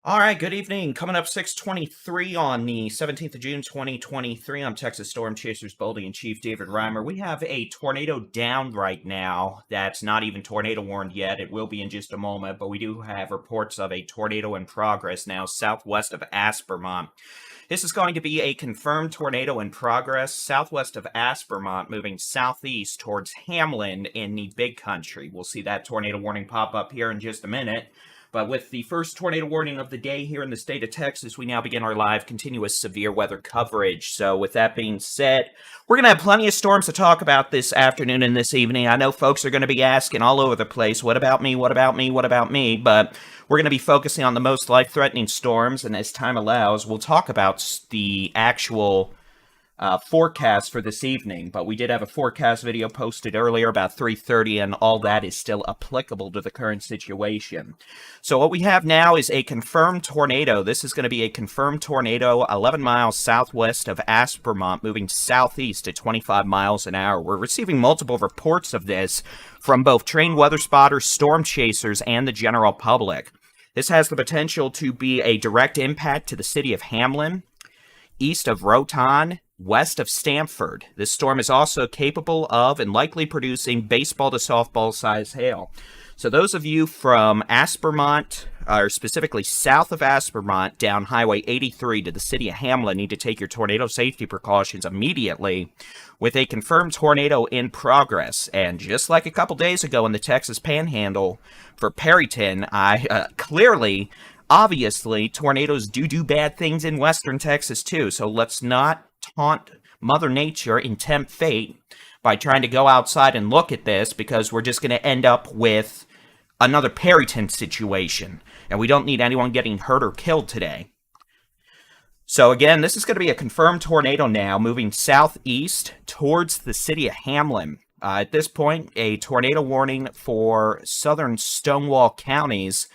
All right, good evening. Coming up 6:23 on the 17th of June 2023. I'm Texas Storm Chasers Baldy-in-chief David-Reimer. We have a tornado down right now that's not even tornado warned yet. It will be in just a moment, but we do have reports of a tornado in progress now southwest of Aspermont. This is going to be a confirmed tornado in progress southwest of Aspermont, moving southeast towards Hamlin in the Big Country. We'll see that tornado warning pop up here in just a minute. But with the first tornado warning of the day here in the state of Texas, we now begin our live continuous severe weather coverage. So with that being said, we're going to have plenty of storms to talk about this afternoon and this evening. I know folks are going to be asking all over the place, what about me, what about me, what about me? But we're going to be focusing on the most life-threatening storms, and as time allows, we'll talk about the actual forecast for this evening. But we did have a forecast video posted earlier about 3:30, and all that is still applicable to the current situation. So what we have now is a confirmed tornado. This is going to be a confirmed tornado 11 miles southwest of Aspermont, moving southeast at 25 miles an hour. We're receiving multiple reports of this from both trained weather spotters, storm chasers, and the general public. This has the potential to be a direct impact to the city of Hamlin, east of Rotan, west of Stamford. This storm is also capable of and likely producing baseball to softball size hail. So those of you from Aspermont, or specifically south of Aspermont, down Highway 83 to the city of Hamlin, need to take your tornado safety precautions immediately with a confirmed tornado in progress. And just like a couple days ago in the Texas Panhandle for Perryton, obviously, tornadoes do bad things in western Texas too. So let's not taunt Mother Nature and tempt fate by trying to go outside and look at this, because we're just going to end up with another Perryton situation. And we don't need anyone getting hurt or killed today. So again, this is going to be a confirmed tornado now, moving southeast towards the city of Hamlin. At this point, a tornado warning for southern Stonewall counties,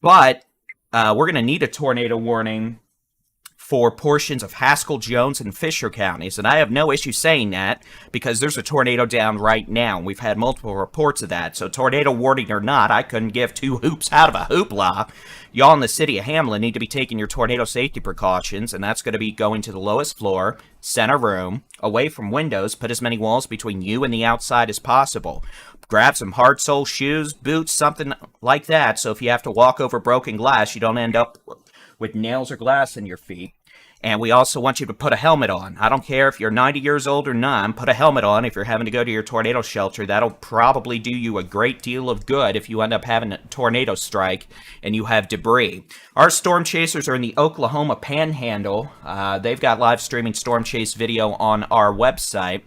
but we're going to need a tornado warning for portions of Haskell, Jones, and Fisher counties. And I have no issue saying that because there's a tornado down right now. We've had multiple reports of that. So tornado warning or not, I couldn't give two hoops out of a hoopla. Y'all in the city of Hamlin need to be taking your tornado safety precautions, and that's going to be going to the lowest floor, center room, away from windows, put as many walls between you and the outside as possible. Grab some hard sole shoes, boots, something like that, so if you have to walk over broken glass, you don't end up with nails or glass in your feet. And we also want you to put a helmet on. I don't care if you're 90 years old or not, put a helmet on if you're having to go to your tornado shelter. That'll probably do you a great deal of good if you end up having a tornado strike and you have debris. Our storm chasers are in the Oklahoma Panhandle. They've got live streaming storm chase video on our website,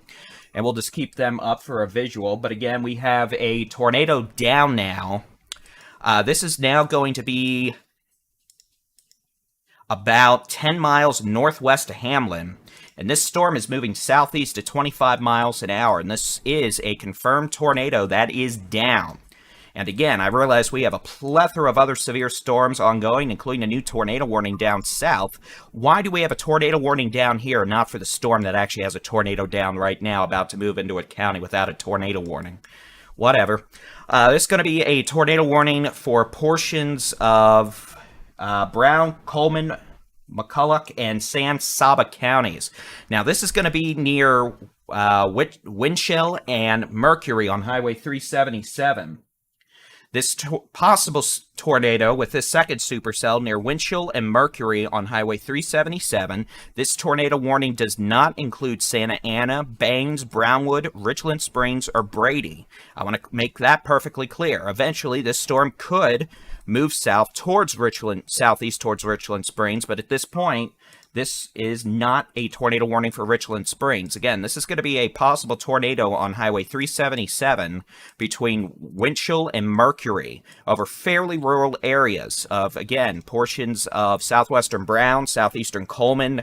and we'll just keep them up for a visual. But again, we have a tornado down now. This is now going to be about 10 miles northwest of Hamlin, and this storm is moving southeast at 25 miles an hour, and this is a confirmed tornado that is down. And again, I realize we have a plethora of other severe storms ongoing, including a new tornado warning down south. Why do we have a tornado warning down here, not for the storm that actually has a tornado down right now about to move into a county without a tornado warning? Whatever. This is going to be a tornado warning for portions of Brown, Coleman, McCulloch, and San Saba counties. Now, this is going to be near Winchell and Mercury on Highway 377. This possible tornado with this second supercell near Winchell and Mercury on Highway 377. This tornado warning does not include Santa Ana, Baines, Brownwood, Richland Springs, or Brady. I want to make that perfectly clear. Eventually, this storm could move south towards Richland, southeast towards Richland Springs, but at this point, this is not a tornado warning for Richland Springs. Again, this is going to be a possible tornado on Highway 377 between Winchell and Mercury over fairly rural areas of, again, portions of southwestern Brown, southeastern Coleman,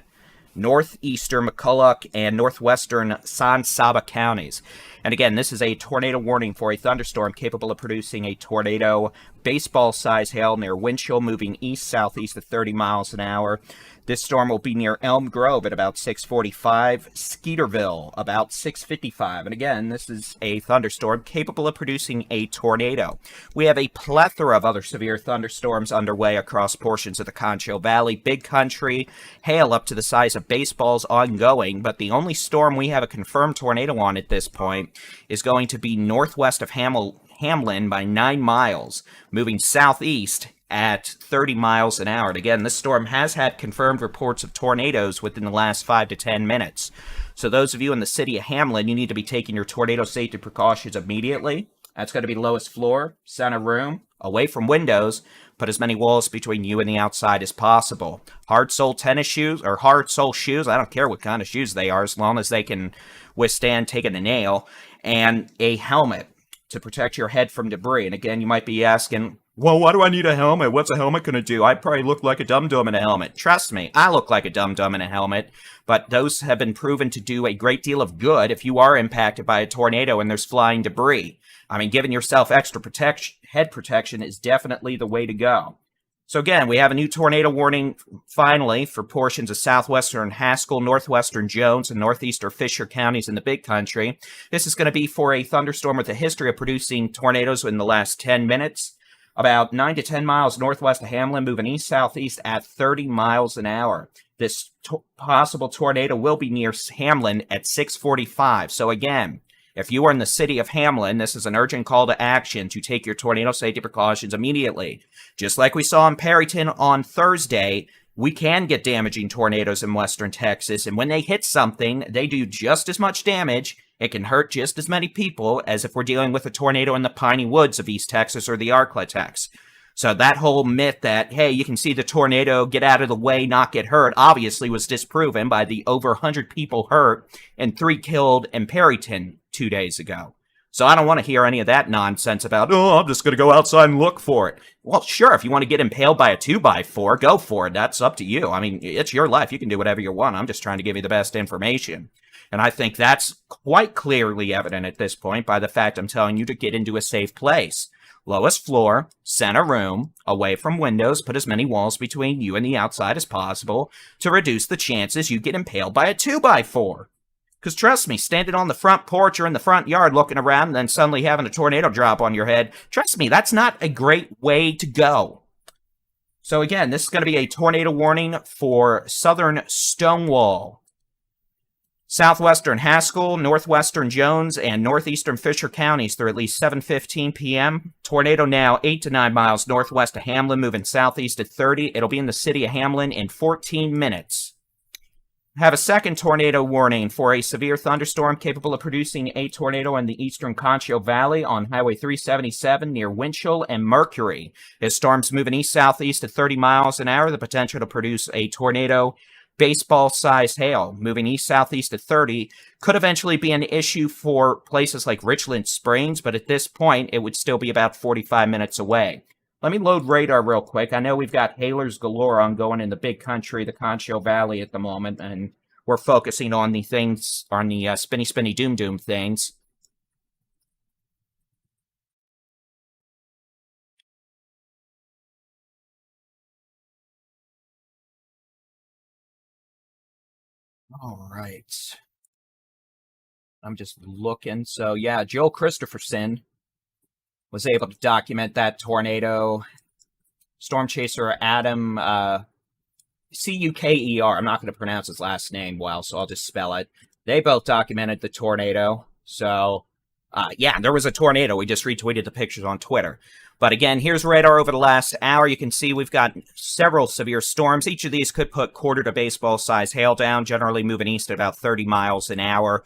northeastern McCulloch, and northwestern San Saba counties. And again, this is a tornado warning for a thunderstorm capable of producing a tornado baseball-sized hail near Winchell, moving east-southeast at 30 miles an hour. This storm will be near Elm Grove at about 6:45, Skeeterville about 6:55. And again, this is a thunderstorm capable of producing a tornado. We have a plethora of other severe thunderstorms underway across portions of the Concho Valley. Big country, hail up to the size of baseballs ongoing, but the only storm we have a confirmed tornado on at this point is going to be northwest of Hamlin by 9 miles, moving southeast at 30 miles an hour. And again, this storm has had confirmed reports of tornadoes within the last 5 to 10 minutes. So those of you in the city of Hamlin, you need to be taking your tornado safety precautions immediately. That's going to be lowest floor, center room, away from windows. Put as many walls between you and the outside as possible. Hard sole tennis shoes or hard sole shoes, I don't care what kind of shoes they are, as long as they can withstand taking a nail, and a helmet to protect your head from debris. And again, you might be asking, well, why do I need a helmet? What's a helmet going to do? I probably look like a dum-dum in a helmet. Trust me, I look like a dum-dum in a helmet, but those have been proven to do a great deal of good if you are impacted by a tornado and there's flying debris. I mean, giving yourself extra head protection is definitely the way to go. So again, we have a new tornado warning, finally, for portions of southwestern Haskell, northwestern Jones, and northeastern Fisher counties in the Big Country. This is going to be for a thunderstorm with a history of producing tornadoes in the last 10 minutes. About 9 to 10 miles northwest of Hamlin, moving east-southeast at 30 miles an hour. This possible tornado will be near Hamlin at 6:45. So again, if you are in the city of Hamlin, this is an urgent call to action to take your tornado safety precautions immediately. Just like we saw in Perryton on Thursday, we can get damaging tornadoes in western Texas, and when they hit something, they do just as much damage. It can hurt just as many people as if we're dealing with a tornado in the piney woods of East Texas or the Arklatex. So that whole myth that, hey, you can see the tornado, get out of the way, not get hurt, obviously was disproven by the over 100 people hurt and 3 killed in Perryton 2 days ago. So I don't want to hear any of that nonsense about, oh, I'm just going to go outside and look for it. Well, sure, if you want to get impaled by a 2x4, go for it. That's up to you. I mean, it's your life. You can do whatever you want. I'm just trying to give you the best information. And I think that's quite clearly evident at this point by the fact I'm telling you to get into a safe place. Lowest floor, center room, away from windows, put as many walls between you and the outside as possible to reduce the chances you get impaled by a 2x4. Because trust me, standing on the front porch or in the front yard looking around and then suddenly having a tornado drop on your head, trust me, that's not a great way to go. So again, this is going to be a tornado warning for southern Stonewall, southwestern Haskell, northwestern Jones, and northeastern Fisher counties through at least 7:15 p.m. Tornado now 8 to 9 miles northwest of Hamlin, moving southeast at 30. It'll be in the city of Hamlin in 14 minutes. Have a second tornado warning for a severe thunderstorm capable of producing a tornado in the eastern Concho Valley on Highway 377 near Winchell and Mercury. This storm's moving east-southeast at 30 miles an hour, the potential to produce a tornado baseball-sized hail. Moving east-southeast at 30 could eventually be an issue for places like Richland Springs, but at this point, it would still be about 45 minutes away. Let me load radar real quick. I know we've got hailers galore ongoing in the Big Country, the Concho Valley at the moment, and we're focusing on the things, on the spinny doom things. All right. I'm just looking. So yeah, Joel Christopherson was able to document that tornado. Storm chaser Adam Cuker. I'm not going to pronounce his last name well, so I'll just spell it. They both documented the tornado. So yeah, there was a tornado. We just retweeted the pictures on Twitter. But again, here's radar over the last hour. You can see we've got several severe storms. Each of these could put quarter to baseball size hail down, generally moving east at about 30 miles an hour.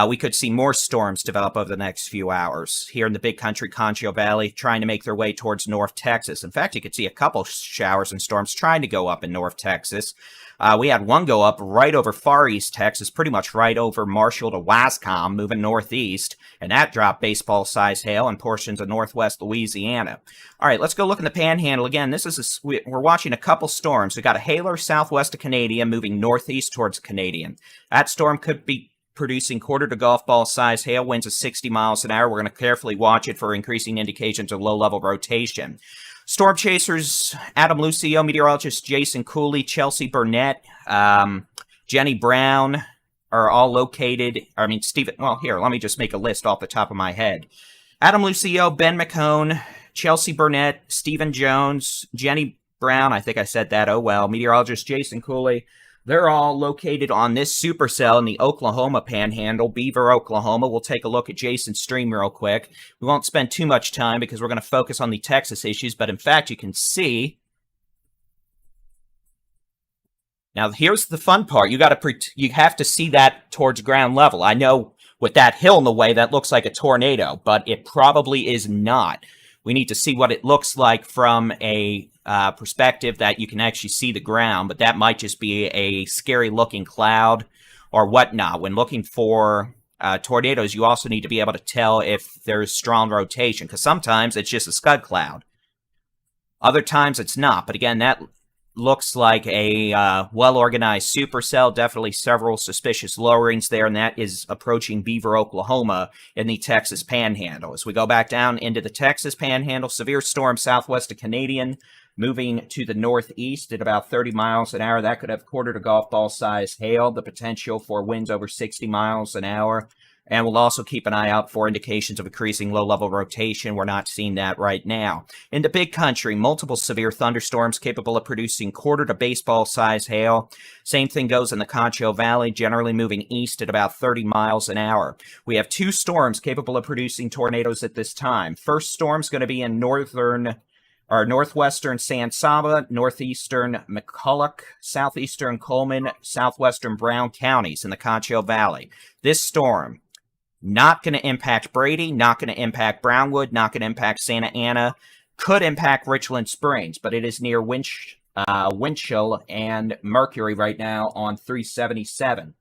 We could see more storms develop over the next few hours here in the Big Country, Concho Valley, trying to make their way towards North Texas. In fact, you could see a couple showers and storms trying to go up in North Texas. We had one go up right over Far East Texas, pretty much right over Marshall to Wascom, moving northeast, and that dropped baseball-sized hail in portions of northwest Louisiana. All right, let's go look in the Panhandle again. We're watching a couple storms. We got a hailer southwest of Canadian moving northeast towards Canadian. That storm could be producing quarter to golf ball size hail, winds of 60 miles an hour. We're going to carefully watch it for increasing indications of low-level rotation. Storm chasers, Adam Lucio, meteorologist Jason Cooley, Chelsea Burnett, Jenny Brown are all located. Stephen, well, here, let me just make a list off the top of my head. Adam Lucio, Ben McCone, Chelsea Burnett, Stephen Jones, Jenny Brown, I think I said that, oh well, meteorologist Jason Cooley. They're all located on this supercell in the Oklahoma panhandle, Beaver, Oklahoma. We'll take a look at Jason's stream real quick. We won't spend too much time because we're going to focus on the Texas issues, but in fact, you can see. Now, here's the fun part. You have to see that towards ground level. I know with that hill in the way, that looks like a tornado, but it probably is not. We need to see what it looks like from a perspective that you can actually see the ground, but that might just be a scary-looking cloud or whatnot. When looking for tornadoes, you also need to be able to tell if there's strong rotation, because sometimes it's just a scud cloud. Other times it's not, but again, that looks like a well-organized supercell. Definitely several suspicious lowerings there, and that is approaching Beaver, Oklahoma in the Texas Panhandle. As we go back down into the Texas Panhandle, severe storm southwest of Canadian, moving to the northeast at about 30 miles an hour. That could have quarter to golf ball size hail, the potential for winds over 60 miles an hour. And we'll also keep an eye out for indications of increasing low-level rotation. We're not seeing that right now. In the big country, multiple severe thunderstorms capable of producing quarter to baseball size hail. Same thing goes in the Concho Valley, generally moving east at about 30 miles an hour. We have two storms capable of producing tornadoes at this time. First storm's going to be in northwestern San Saba, northeastern McCulloch, southeastern Coleman, southwestern Brown counties in the Concho Valley. This storm, not going to impact Brady, not going to impact Brownwood, not going to impact Santa Ana, could impact Richland Springs, but it is near Winchell and Mercury right now on 377.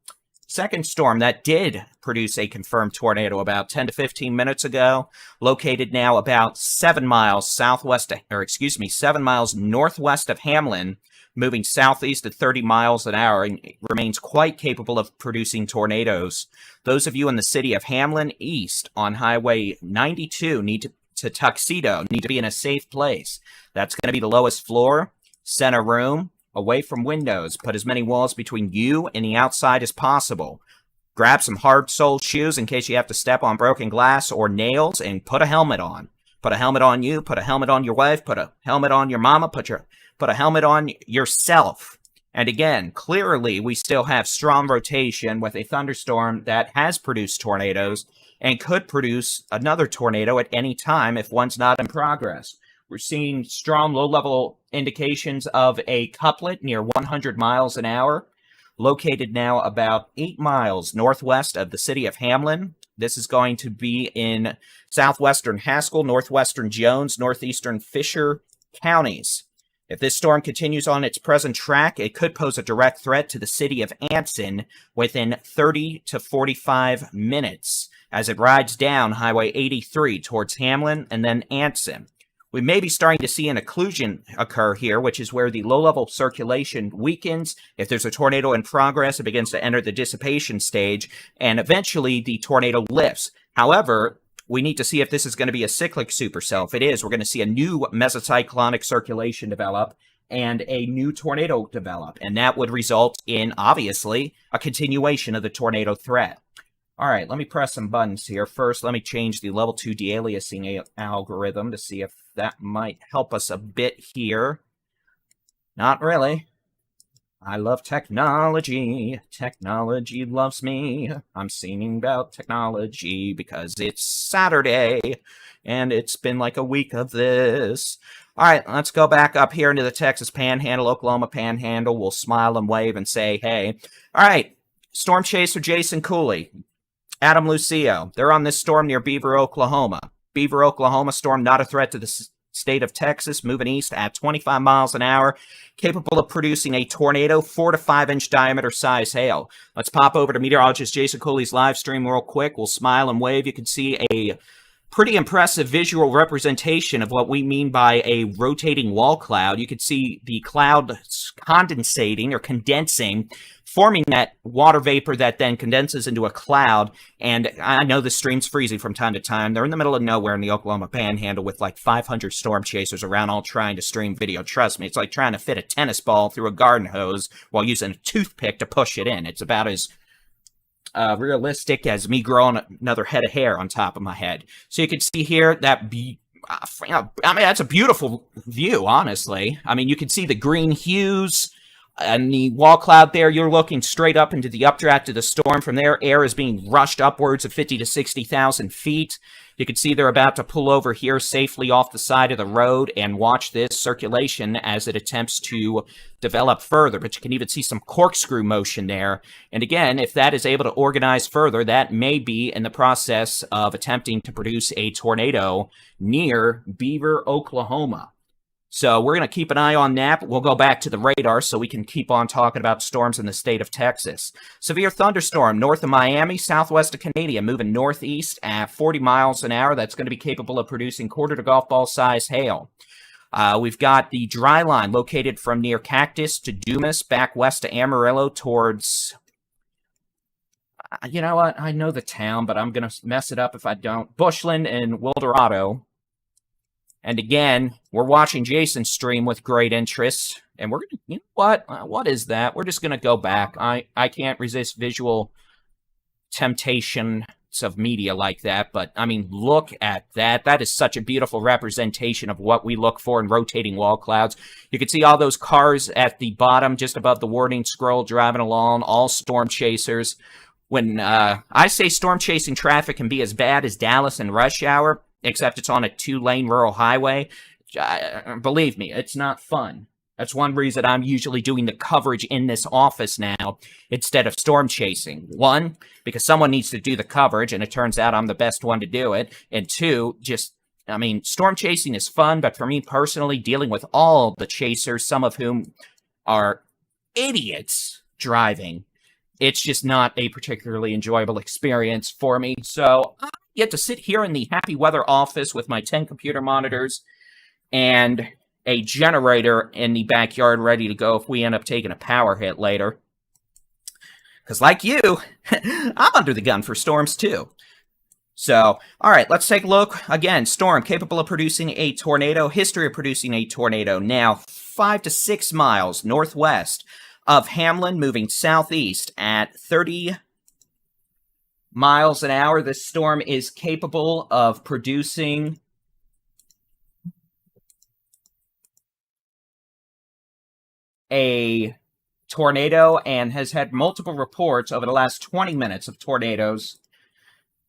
Second storm that did produce a confirmed tornado about 10 to 15 minutes ago, located now about 7 miles northwest of Hamlin, moving southeast at 30 miles an hour, and remains quite capable of producing tornadoes. Those of you in the city of Hamlin east on Highway 92 need to Tuxedo, need to be in a safe place. That's going to be the lowest floor, center room, away from windows. Put as many walls between you and the outside as possible. Grab some hard-soled shoes in case you have to step on broken glass or nails, and put a helmet on. Put a helmet on you, put a helmet on your wife, put a helmet on your mama, put a helmet on yourself. And again, clearly we still have strong rotation with a thunderstorm that has produced tornadoes and could produce another tornado at any time if one's not in progress. We're seeing strong low-level indications of a couplet near 100 miles an hour, located now about 8 miles northwest of the city of Hamlin. This is going to be in southwestern Haskell, northwestern Jones, northeastern Fisher counties. If this storm continues on its present track, it could pose a direct threat to the city of Anson within 30 to 45 minutes as it rides down Highway 83 towards Hamlin and then Anson. We may be starting to see an occlusion occur here, which is where the low-level circulation weakens. If there's a tornado in progress, it begins to enter the dissipation stage, and eventually the tornado lifts. However, we need to see if this is going to be a cyclic supercell. If it is, we're going to see a new mesocyclonic circulation develop and a new tornado develop, and that would result in, obviously, a continuation of the tornado threat. All right, let me press some buttons here. First, let me change the level 2 de-aliasing algorithm to see if that might help us a bit here. Not really. I love technology. Technology loves me. I'm singing about technology because it's Saturday, and it's been like a week of this. All right, let's go back up here into the Texas Panhandle, Oklahoma Panhandle. We'll smile and wave and say, hey. All right, storm chaser Jason Cooley, Adam Lucio, they're on this storm near Beaver, Oklahoma. Beaver, Oklahoma storm, not a threat to the state of Texas, moving east at 25 miles an hour, capable of producing a tornado, 4 to 5 inch diameter size hail. Let's pop over to meteorologist Jason Cooley's live stream real quick. We'll smile and wave. You can see a pretty impressive visual representation of what we mean by a rotating wall cloud. You could see the cloud condensating or condensing, forming that water vapor that then condenses into a cloud. And I know the stream's freezing from time to time. They're in the middle of nowhere in the Oklahoma Panhandle with like 500 storm chasers around all trying to stream video. Trust me, it's like trying to fit a tennis ball through a garden hose while using a toothpick to push it in. It's about as realistic as me growing another head of hair on top of my head. So you can see here that that's a beautiful view, honestly. I mean, you can see the green hues and the wall cloud there. You're looking straight up into the updraft of the storm. From there, air is being rushed upwards of 50 to 60,000 feet. You can see they're about to pull over here safely off the side of the road and watch this circulation as it attempts to develop further. But you can even see some corkscrew motion there. And again, if that is able to organize further, that may be in the process of attempting to produce a tornado near Beaver, Oklahoma. So we're going to keep an eye on that. We'll go back to the radar so we can keep on talking about storms in the state of Texas. Severe thunderstorm north of Miami, southwest of Canada, moving northeast at 40 miles an hour. That's going to be capable of producing quarter to golf ball size hail. We've got the dry line located from near Cactus to Dumas, back west to Amarillo towards... You know what? I know the town, but I'm going to mess it up if I don't. Bushland and Wildorado. And again, we're watching Jason's stream with great interest. And we're going to, you know what? What is that? We're just going to go back. I can't resist visual temptations of media like that. But, I mean, look at that. That is such a beautiful representation of what we look for in rotating wall clouds. You can see all those cars at the bottom, just above the warning scroll, driving along, all storm chasers. When I say storm chasing traffic can be as bad as Dallas in rush hour, except it's on a 2-lane rural highway, believe me, it's not fun. That's one reason I'm usually doing the coverage in this office now instead of storm chasing. One, because someone needs to do the coverage, and it turns out I'm the best one to do it. And two, storm chasing is fun, but for me personally, dealing with all the chasers, some of whom are idiots driving, it's just not a particularly enjoyable experience for me. So I get to sit here in the happy weather office with my 10 computer monitors and a generator in the backyard ready to go if we end up taking a power hit later. Because like you, I'm under the gun for storms too. So, all right, let's take a look. Again, storm capable of producing a tornado. History of producing a tornado. Now, 5 to 6 miles northwest of Hamlin, moving southeast at 30 miles an hour. This storm is capable of producing a tornado and has had multiple reports over the last 20 minutes of tornadoes.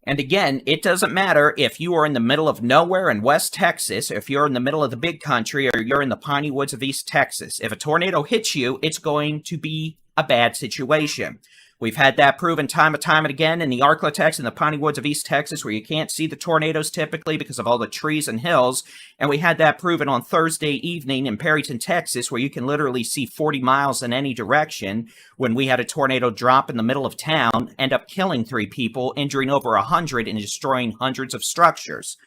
And again, it doesn't matter if you are in the middle of nowhere in West Texas, if you're in the middle of the big country, or you're in the piney woods of East Texas. If a tornado hits you, it's going to be a bad situation. We've had that proven time and time again in the Arklatex and the piney woods of East Texas, where you can't see the tornadoes typically because of all the trees and hills. And we had that proven on Thursday evening in Perryton, Texas, where you can literally see 40 miles in any direction, when we had a tornado drop in the middle of town, end up killing 3 people, injuring over 100, and destroying hundreds of structures.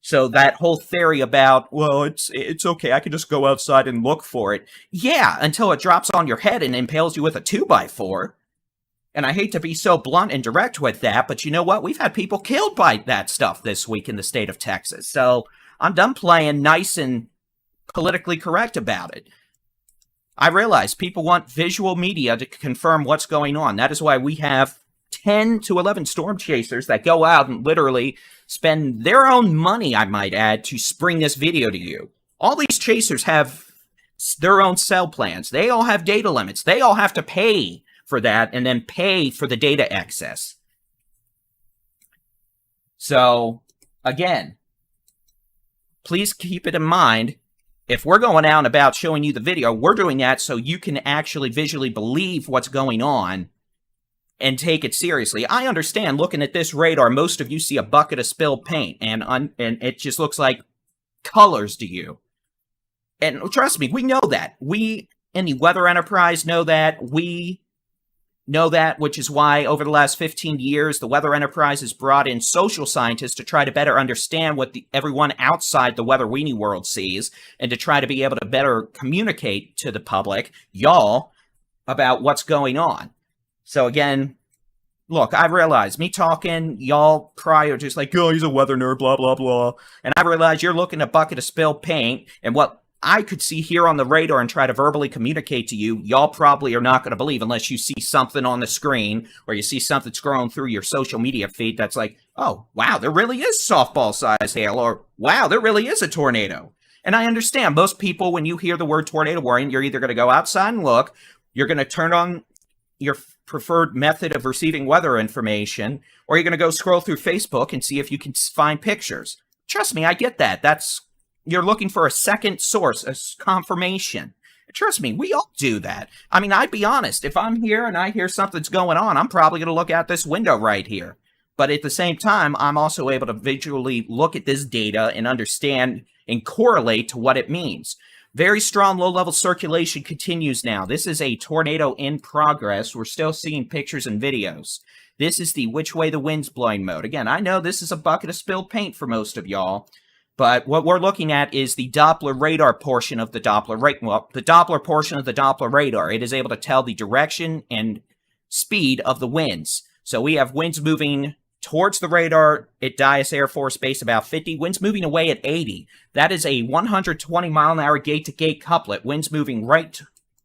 So that whole theory about, well, it's okay, I can just go outside and look for it. Yeah, until it drops on your head and impales you with a 2x4. And I hate to be so blunt and direct with that, but you know what? We've had people killed by that stuff this week in the state of Texas. So I'm done playing nice and politically correct about it. I realize people want visual media to confirm what's going on. That is why we have 10 to 11 storm chasers that go out and literally spend their own money, I might add, to spring this video to you. All these chasers have their own cell plans. They all have data limits. They all have to pay for that and then pay for the data excess. So, again, please keep it in mind. If we're going out and about showing you the video, we're doing that so you can actually visually believe what's going on and take it seriously. I understand, looking at this radar, most of you see a bucket of spilled paint, and it just looks like colors to you. And trust me, we know that. We in the Weather Enterprise know that. We know that, which is why over the last 15 years, the Weather Enterprise has brought in social scientists to try to better understand what everyone outside the weather weenie world sees, and to try to be able to better communicate to the public, y'all, about what's going on. So again, look, I realize me talking, y'all probably are just like, oh, he's a weather nerd, blah, blah, blah. And I realize you're looking at a bucket of spilled paint, and what I could see here on the radar and try to verbally communicate to you, y'all probably are not going to believe unless you see something on the screen or you see something scrolling through your social media feed that's like, oh, wow, there really is softball-sized hail, or wow, there really is a tornado. And I understand most people, when you hear the word tornado warning, you're either going to go outside and look, you're going to turn on your preferred method of receiving weather information, or you're going to go scroll through Facebook and see if you can find pictures. Trust me, I get that. You're looking for a second source, a confirmation. Trust me, we all do that. I mean, I'd be honest. If I'm here and I hear something's going on, I'm probably going to look out this window right here. But at the same time, I'm also able to visually look at this data and understand and correlate to what it means. Very strong low-level circulation continues now. This is a tornado in progress. We're still seeing pictures and videos. This is the which way the wind's blowing mode. Again, I know this is a bucket of spilled paint for most of y'all, but what we're looking at is the Doppler radar portion of the Doppler the Doppler portion of the Doppler radar. It is able to tell the direction and speed of the winds. So we have winds moving towards the radar at Dyess Air Force Base about 50, winds moving away at 80. That is a 120-mile-an-hour gate-to-gate couplet. Winds moving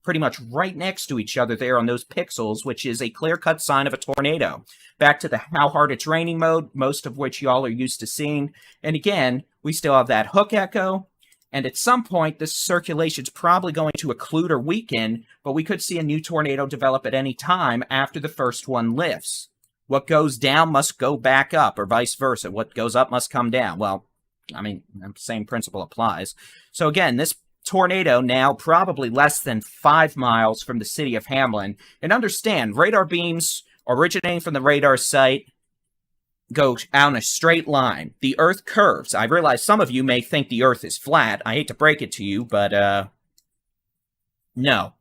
pretty much right next to each other there on those pixels, which is a clear-cut sign of a tornado. Back to the how hard it's raining mode, most of which y'all are used to seeing. And again, we still have that hook echo. And at some point, this circulation's probably going to occlude or weaken, but we could see a new tornado develop at any time after the first one lifts. What goes down must go back up, or vice versa. What goes up must come down. Well, I mean, the same principle applies. So again, this tornado now probably less than 5 miles from the city of Hamlin. And understand, radar beams originating from the radar site go out in a straight line. The Earth curves. I realize some of you may think the Earth is flat. I hate to break it to you, but no.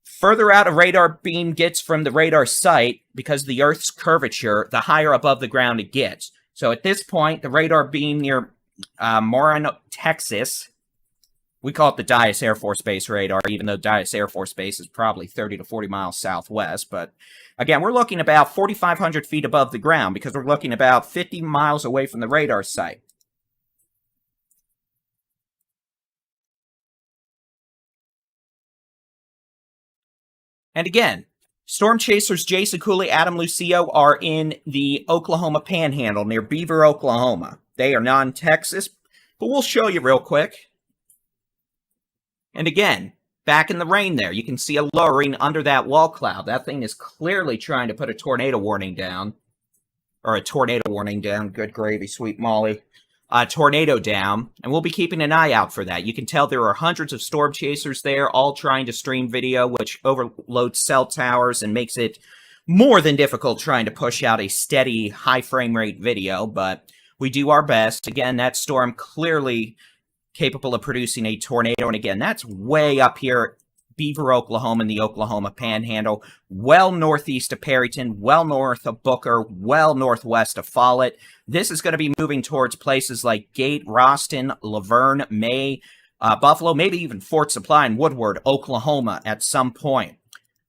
Further out a radar beam gets from the radar site, because of the Earth's curvature, the higher above the ground it gets. So at this point, the radar beam near Moran, Texas, we call it the Dyess Air Force Base radar, even though Dyess Air Force Base is probably 30 to 40 miles southwest. But again, we're looking about 4,500 feet above the ground, because we're looking about 50 miles away from the radar site. And again, storm chasers Jason Cooley, Adam Lucio are in the Oklahoma Panhandle near Beaver, Oklahoma. They are non-Texas, but we'll show you real quick. And again, back in the rain there, you can see a lowering under that wall cloud. That thing is clearly trying to put a tornado warning down. Or a tornado warning down. Good gravy, sweet Molly. Tornado down, and we'll be keeping an eye out for that. You can tell there are hundreds of storm chasers there, all trying to stream video, which overloads cell towers and makes it more than difficult trying to push out a steady, high frame rate video, but we do our best. Again, that storm clearly capable of producing a tornado, and again, that's way up here, Beaver, Oklahoma, in the Oklahoma Panhandle, well northeast of Perryton, well north of Booker, well northwest of Follett. This is going to be moving towards places like Gate, Roston, Laverne, May, Buffalo, maybe even Fort Supply and Woodward, Oklahoma at some point.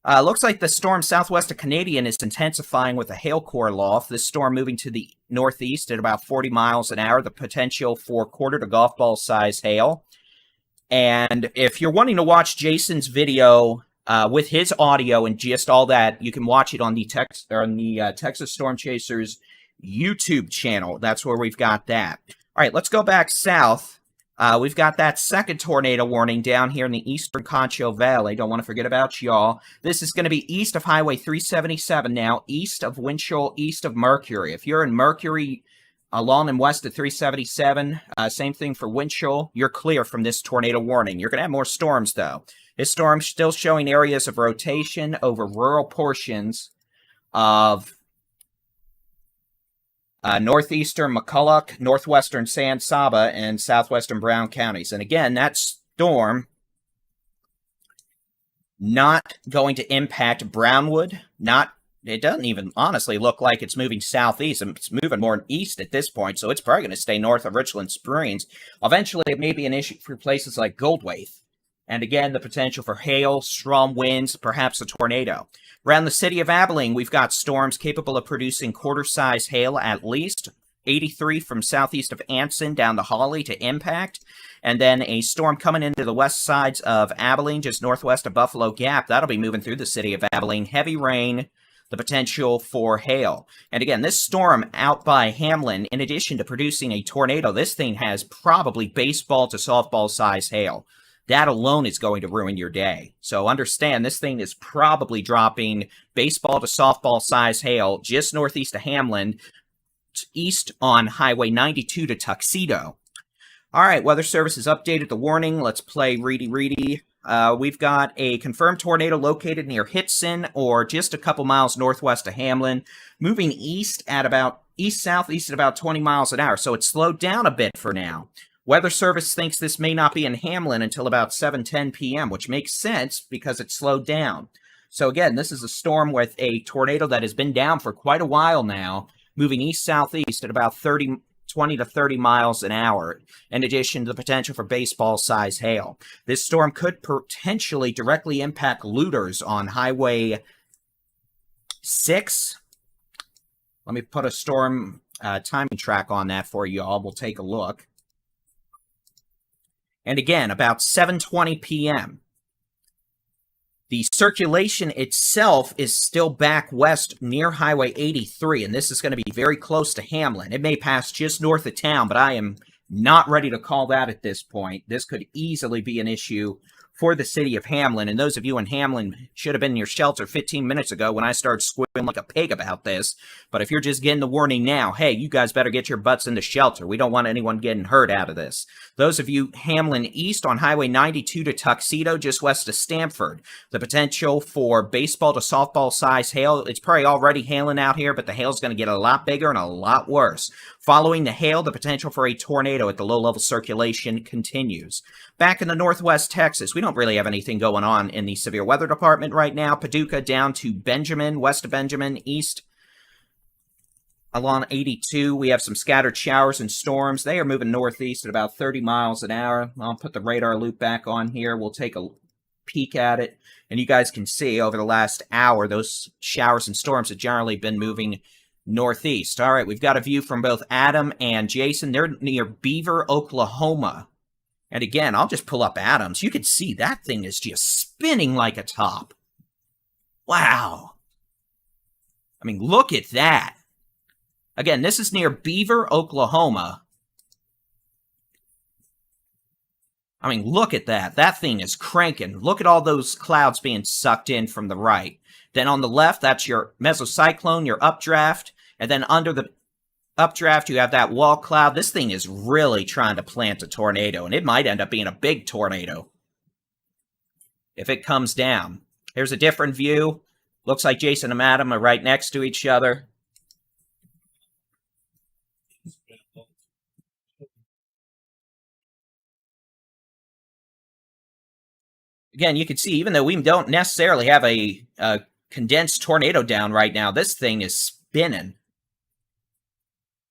Looks like the storm southwest of Canadian is intensifying with a hail core loft. This storm moving to the northeast at about 40 miles an hour, the potential for quarter to golf ball size hail. And if you're wanting to watch Jason's video with his audio and just all that, you can watch it on the Texas Storm Chasers YouTube channel. That's where we've got that. All right, let's go back south. We've got that second tornado warning down here in the eastern Concho Valley. Don't want to forget about y'all. This is going to be east of Highway 377 now, east of Winchell, east of Mercury. If you're in Mercury, along and west of 377, same thing for Winchell, you're clear from this tornado warning. You're going to have more storms, though. This storm's still showing areas of rotation over rural portions of northeastern McCulloch, northwestern San Saba, and southwestern Brown counties. And again, that storm not going to impact Brownwood. It doesn't even honestly look like it's moving southeast. It's moving more east at this point, so it's probably going to stay north of Richland Springs. Eventually, it may be an issue for places like Goldwaith. And again, the potential for hail, strong winds, perhaps a tornado. Around the city of Abilene, we've got storms capable of producing quarter-size hail at least. 83 from southeast of Anson down to Hawley to impact. And then a storm coming into the west sides of Abilene, just northwest of Buffalo Gap. That'll be moving through the city of Abilene. Heavy rain, the potential for hail. And again, this storm out by Hamlin, in addition to producing a tornado, this thing has probably baseball to softball size hail. That alone is going to ruin your day. So understand, this thing is probably dropping baseball to softball size hail just northeast of Hamlin, east on Highway 92 to Tuxedo. All right, Weather Service has updated the warning. Let's play Reedy. We've got a confirmed tornado located near Hitson, or just a couple miles northwest of Hamlin, moving east southeast at about 20 miles an hour. So it's slowed down a bit for now. Weather Service thinks this may not be in Hamlin until about 7:10 p.m., which makes sense because it's slowed down. So again, this is a storm with a tornado that has been down for quite a while now, moving east-southeast at about 20 to 30 miles an hour, in addition to the potential for baseball-size hail. This storm could potentially directly impact looters on Highway 6. Let me put a storm timing track on that for you all. We'll take a look. And again, about 7:20 p.m. The circulation itself is still back west near Highway 83, and this is going to be very close to Hamlin. It may pass just north of town, but I am not ready to call that at this point. This could easily be an issue for the city of Hamlin, and those of you in Hamlin should have been in your shelter 15 minutes ago when I started squealing like a pig about this. But if you're just getting the warning now, hey, you guys better get your butts in the shelter. We don't want anyone getting hurt out of this. Those of you Hamlin east on Highway 92 to Tuxedo, just west of Stamford, the potential for baseball to softball size hail. It's probably already hailing out here, but the hail's going to get a lot bigger and a lot worse. Following the hail, the potential for a tornado at the low-level circulation continues. Back in the northwest Texas, we don't really have anything going on in the severe weather department right now. Paducah down to Benjamin, west of Benjamin, east along 82. We have some scattered showers and storms. They are moving northeast at about 30 miles an hour. I'll put the radar loop back on here. We'll take a peek at it. And you guys can see over the last hour, those showers and storms have generally been moving northeast. All right, we've got a view from both Adam and Jason. They're near Beaver, Oklahoma. And again, I'll just pull up Adams. You can see that thing is just spinning like a top. Wow. I mean, look at that. Again, this is near Beaver, Oklahoma. I mean, look at that. That thing is cranking. Look at all those clouds being sucked in from the right. Then on the left, that's your mesocyclone, your updraft. And then under the updraft, you have that wall cloud. This thing is really trying to plant a tornado, and it might end up being a big tornado if it comes down. Here's a different view. Looks like Jason and Adam are right next to each other. Again, you can see, even though we don't necessarily have a condensed tornado down right now, this thing is spinning.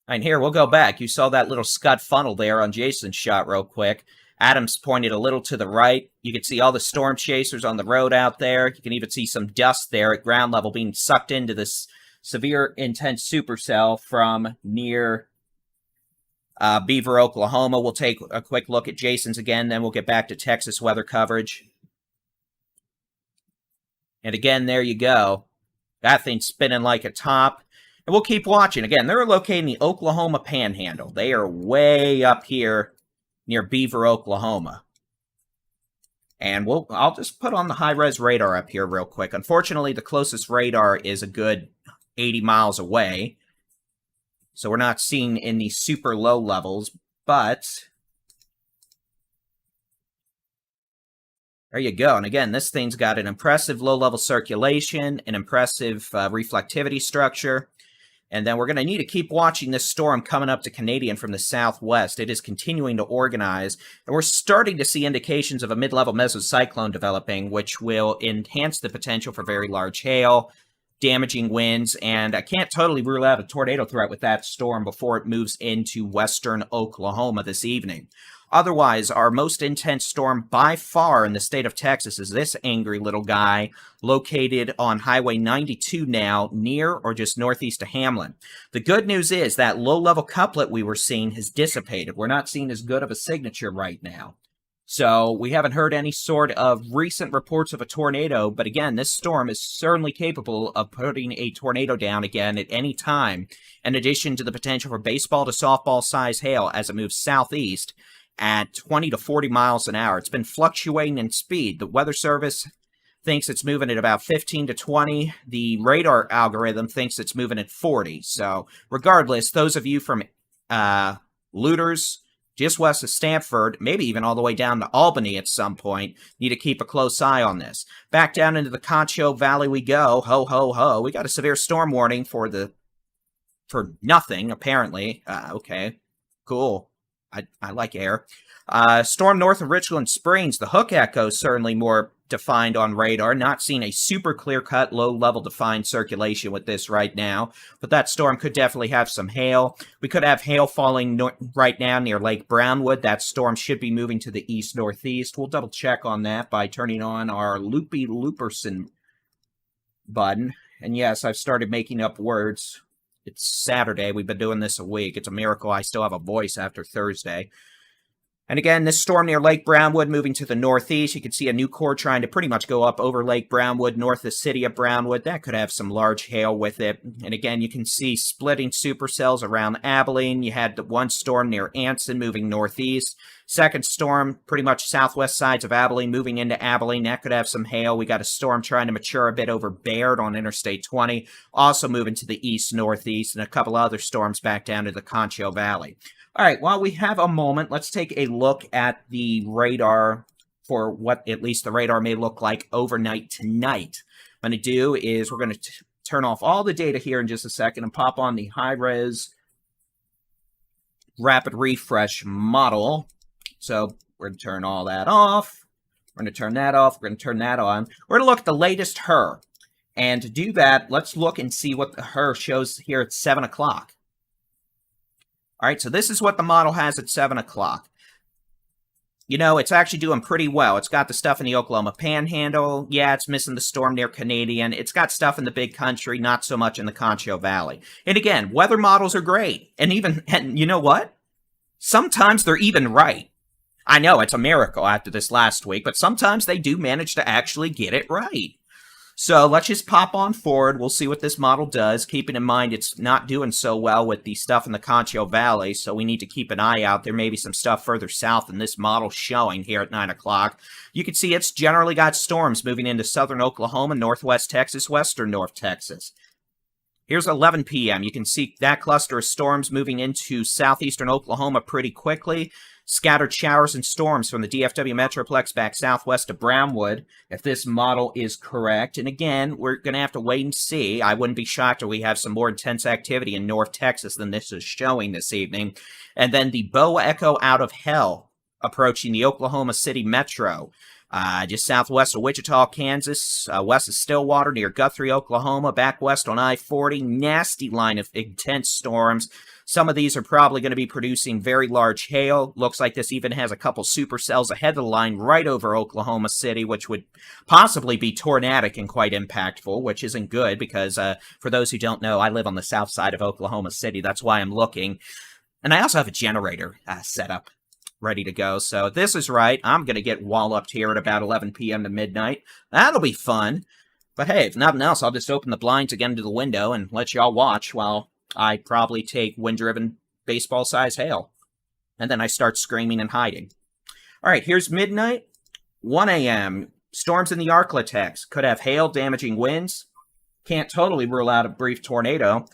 And here, we'll go back. You saw that little scud funnel there on Jason's shot real quick. Adam's pointed a little to the right. You can see all the storm chasers on the road out there. You can even see some dust there at ground level being sucked into this severe intense supercell from near Beaver, Oklahoma. We'll take a quick look at Jason's again, then we'll get back to Texas weather coverage. And again, there you go. That thing's spinning like a top. And we'll keep watching. Again, they're located in the Oklahoma Panhandle. They are way up here near Beaver, Oklahoma. And I'll just put on the high-res radar up here real quick. Unfortunately, the closest radar is a good 80 miles away. So we're not seeing in the super low levels, but there you go. And again, this thing's got an impressive low-level circulation, an impressive reflectivity structure. And then we're going to need to keep watching this storm coming up to Canadian from the southwest. It is continuing to organize, and we're starting to see indications of a mid-level mesocyclone developing, which will enhance the potential for very large hail, damaging winds, and I can't totally rule out a tornado threat with that storm before it moves into western Oklahoma this evening. Otherwise, our most intense storm by far in the state of Texas is this angry little guy located on Highway 92 now, near or just northeast of Hamlin. The good news is that low-level couplet we were seeing has dissipated. We're not seeing as good of a signature right now. So we haven't heard any sort of recent reports of a tornado, but again, this storm is certainly capable of putting a tornado down again at any time, in addition to the potential for baseball to softball size hail as it moves southeast at 20 to 40 miles an hour. It's been fluctuating in speed. The Weather Service thinks it's moving at about 15 to 20. The radar algorithm thinks it's moving at 40. So regardless, those of you from Looters, just west of Stanford, maybe even all the way down to Albany at some point, need to keep a close eye on this. Back down into the Concho Valley we go. Ho, ho, ho. We got a severe storm warning for nothing, apparently. Okay, cool. I like air. Storm north of Richland Springs. The hook echo is certainly more defined on radar. Not seeing a super clear-cut, low-level defined circulation with this right now. But that storm could definitely have some hail. We could have hail falling right now near Lake Brownwood. That storm should be moving to the east-northeast. We'll double-check on that by turning on our Loopy Looperson button. And yes, I've started making up words. It's Saturday. We've been doing this a week. It's a miracle I still have a voice after Thursday. And again, this storm near Lake Brownwood moving to the northeast. You can see a new core trying to pretty much go up over Lake Brownwood, north of the city of Brownwood. That could have some large hail with it. And again, you can see splitting supercells around Abilene. You had the one storm near Anson moving northeast. Second storm, pretty much southwest sides of Abilene, moving into Abilene. That could have some hail. We got a storm trying to mature a bit over Baird on Interstate 20. Also moving to the east-northeast. And a couple other storms back down to the Concho Valley. All right, while we have a moment, let's take a look at the radar for what at least the radar may look like overnight tonight. What I'm going to do is we're going to turn off all the data here in just a second and pop on the high-res rapid refresh model. So we're going to turn all that off. We're going to turn that off. We're going to turn that on. We're going to look at the latest HER. And to do that, let's look and see what the HER shows here at 7 o'clock. All right, so this is what the model has at 7 o'clock. You know, it's actually doing pretty well. It's got the stuff in the Oklahoma Panhandle. Yeah, it's missing the storm near Canadian. It's got stuff in the Big Country, not so much in the Concho Valley. And again, weather models are great. And you know what? Sometimes they're even right. I know it's a miracle after this last week, but sometimes they do manage to actually get it right. So let's just pop on forward. We'll see what this model does, keeping in mind it's not doing so well with the stuff in the Concho Valley, so we need to keep an eye out. There may be some stuff further south than this model showing here at 9 o'clock. You can see it's generally got storms moving into southern Oklahoma, northwest Texas, western North Texas. Here's 11 p.m. You can see that cluster of storms moving into southeastern Oklahoma pretty quickly. Scattered showers and storms from the DFW Metroplex back southwest of Brownwood, if this model is correct. And again, we're going to have to wait and see. I wouldn't be shocked if we have some more intense activity in North Texas than this is showing this evening. And then the Boa Echo out of hell approaching the Oklahoma City Metro. Just southwest of Wichita, Kansas, west of Stillwater, near Guthrie, Oklahoma, back west on I-40. Nasty line of intense storms. Some of these are probably going to be producing very large hail. Looks like this even has a couple supercells ahead of the line right over Oklahoma City, which would possibly be tornadic and quite impactful, which isn't good because, for those who don't know, I live on the south side of Oklahoma City. That's why I'm looking. And I also have a generator set up, ready to go. So if this is right, I'm going to get walloped here at about 11 p.m. to midnight. That'll be fun. But hey, if nothing else, I'll just open the blinds again to the window and let y'all watch while I probably take wind-driven baseball-size hail. And then I start screaming and hiding. All right, here's midnight, 1 a.m. Storms in the Arklatex. Could have hail, damaging winds. Can't totally rule out a brief tornado.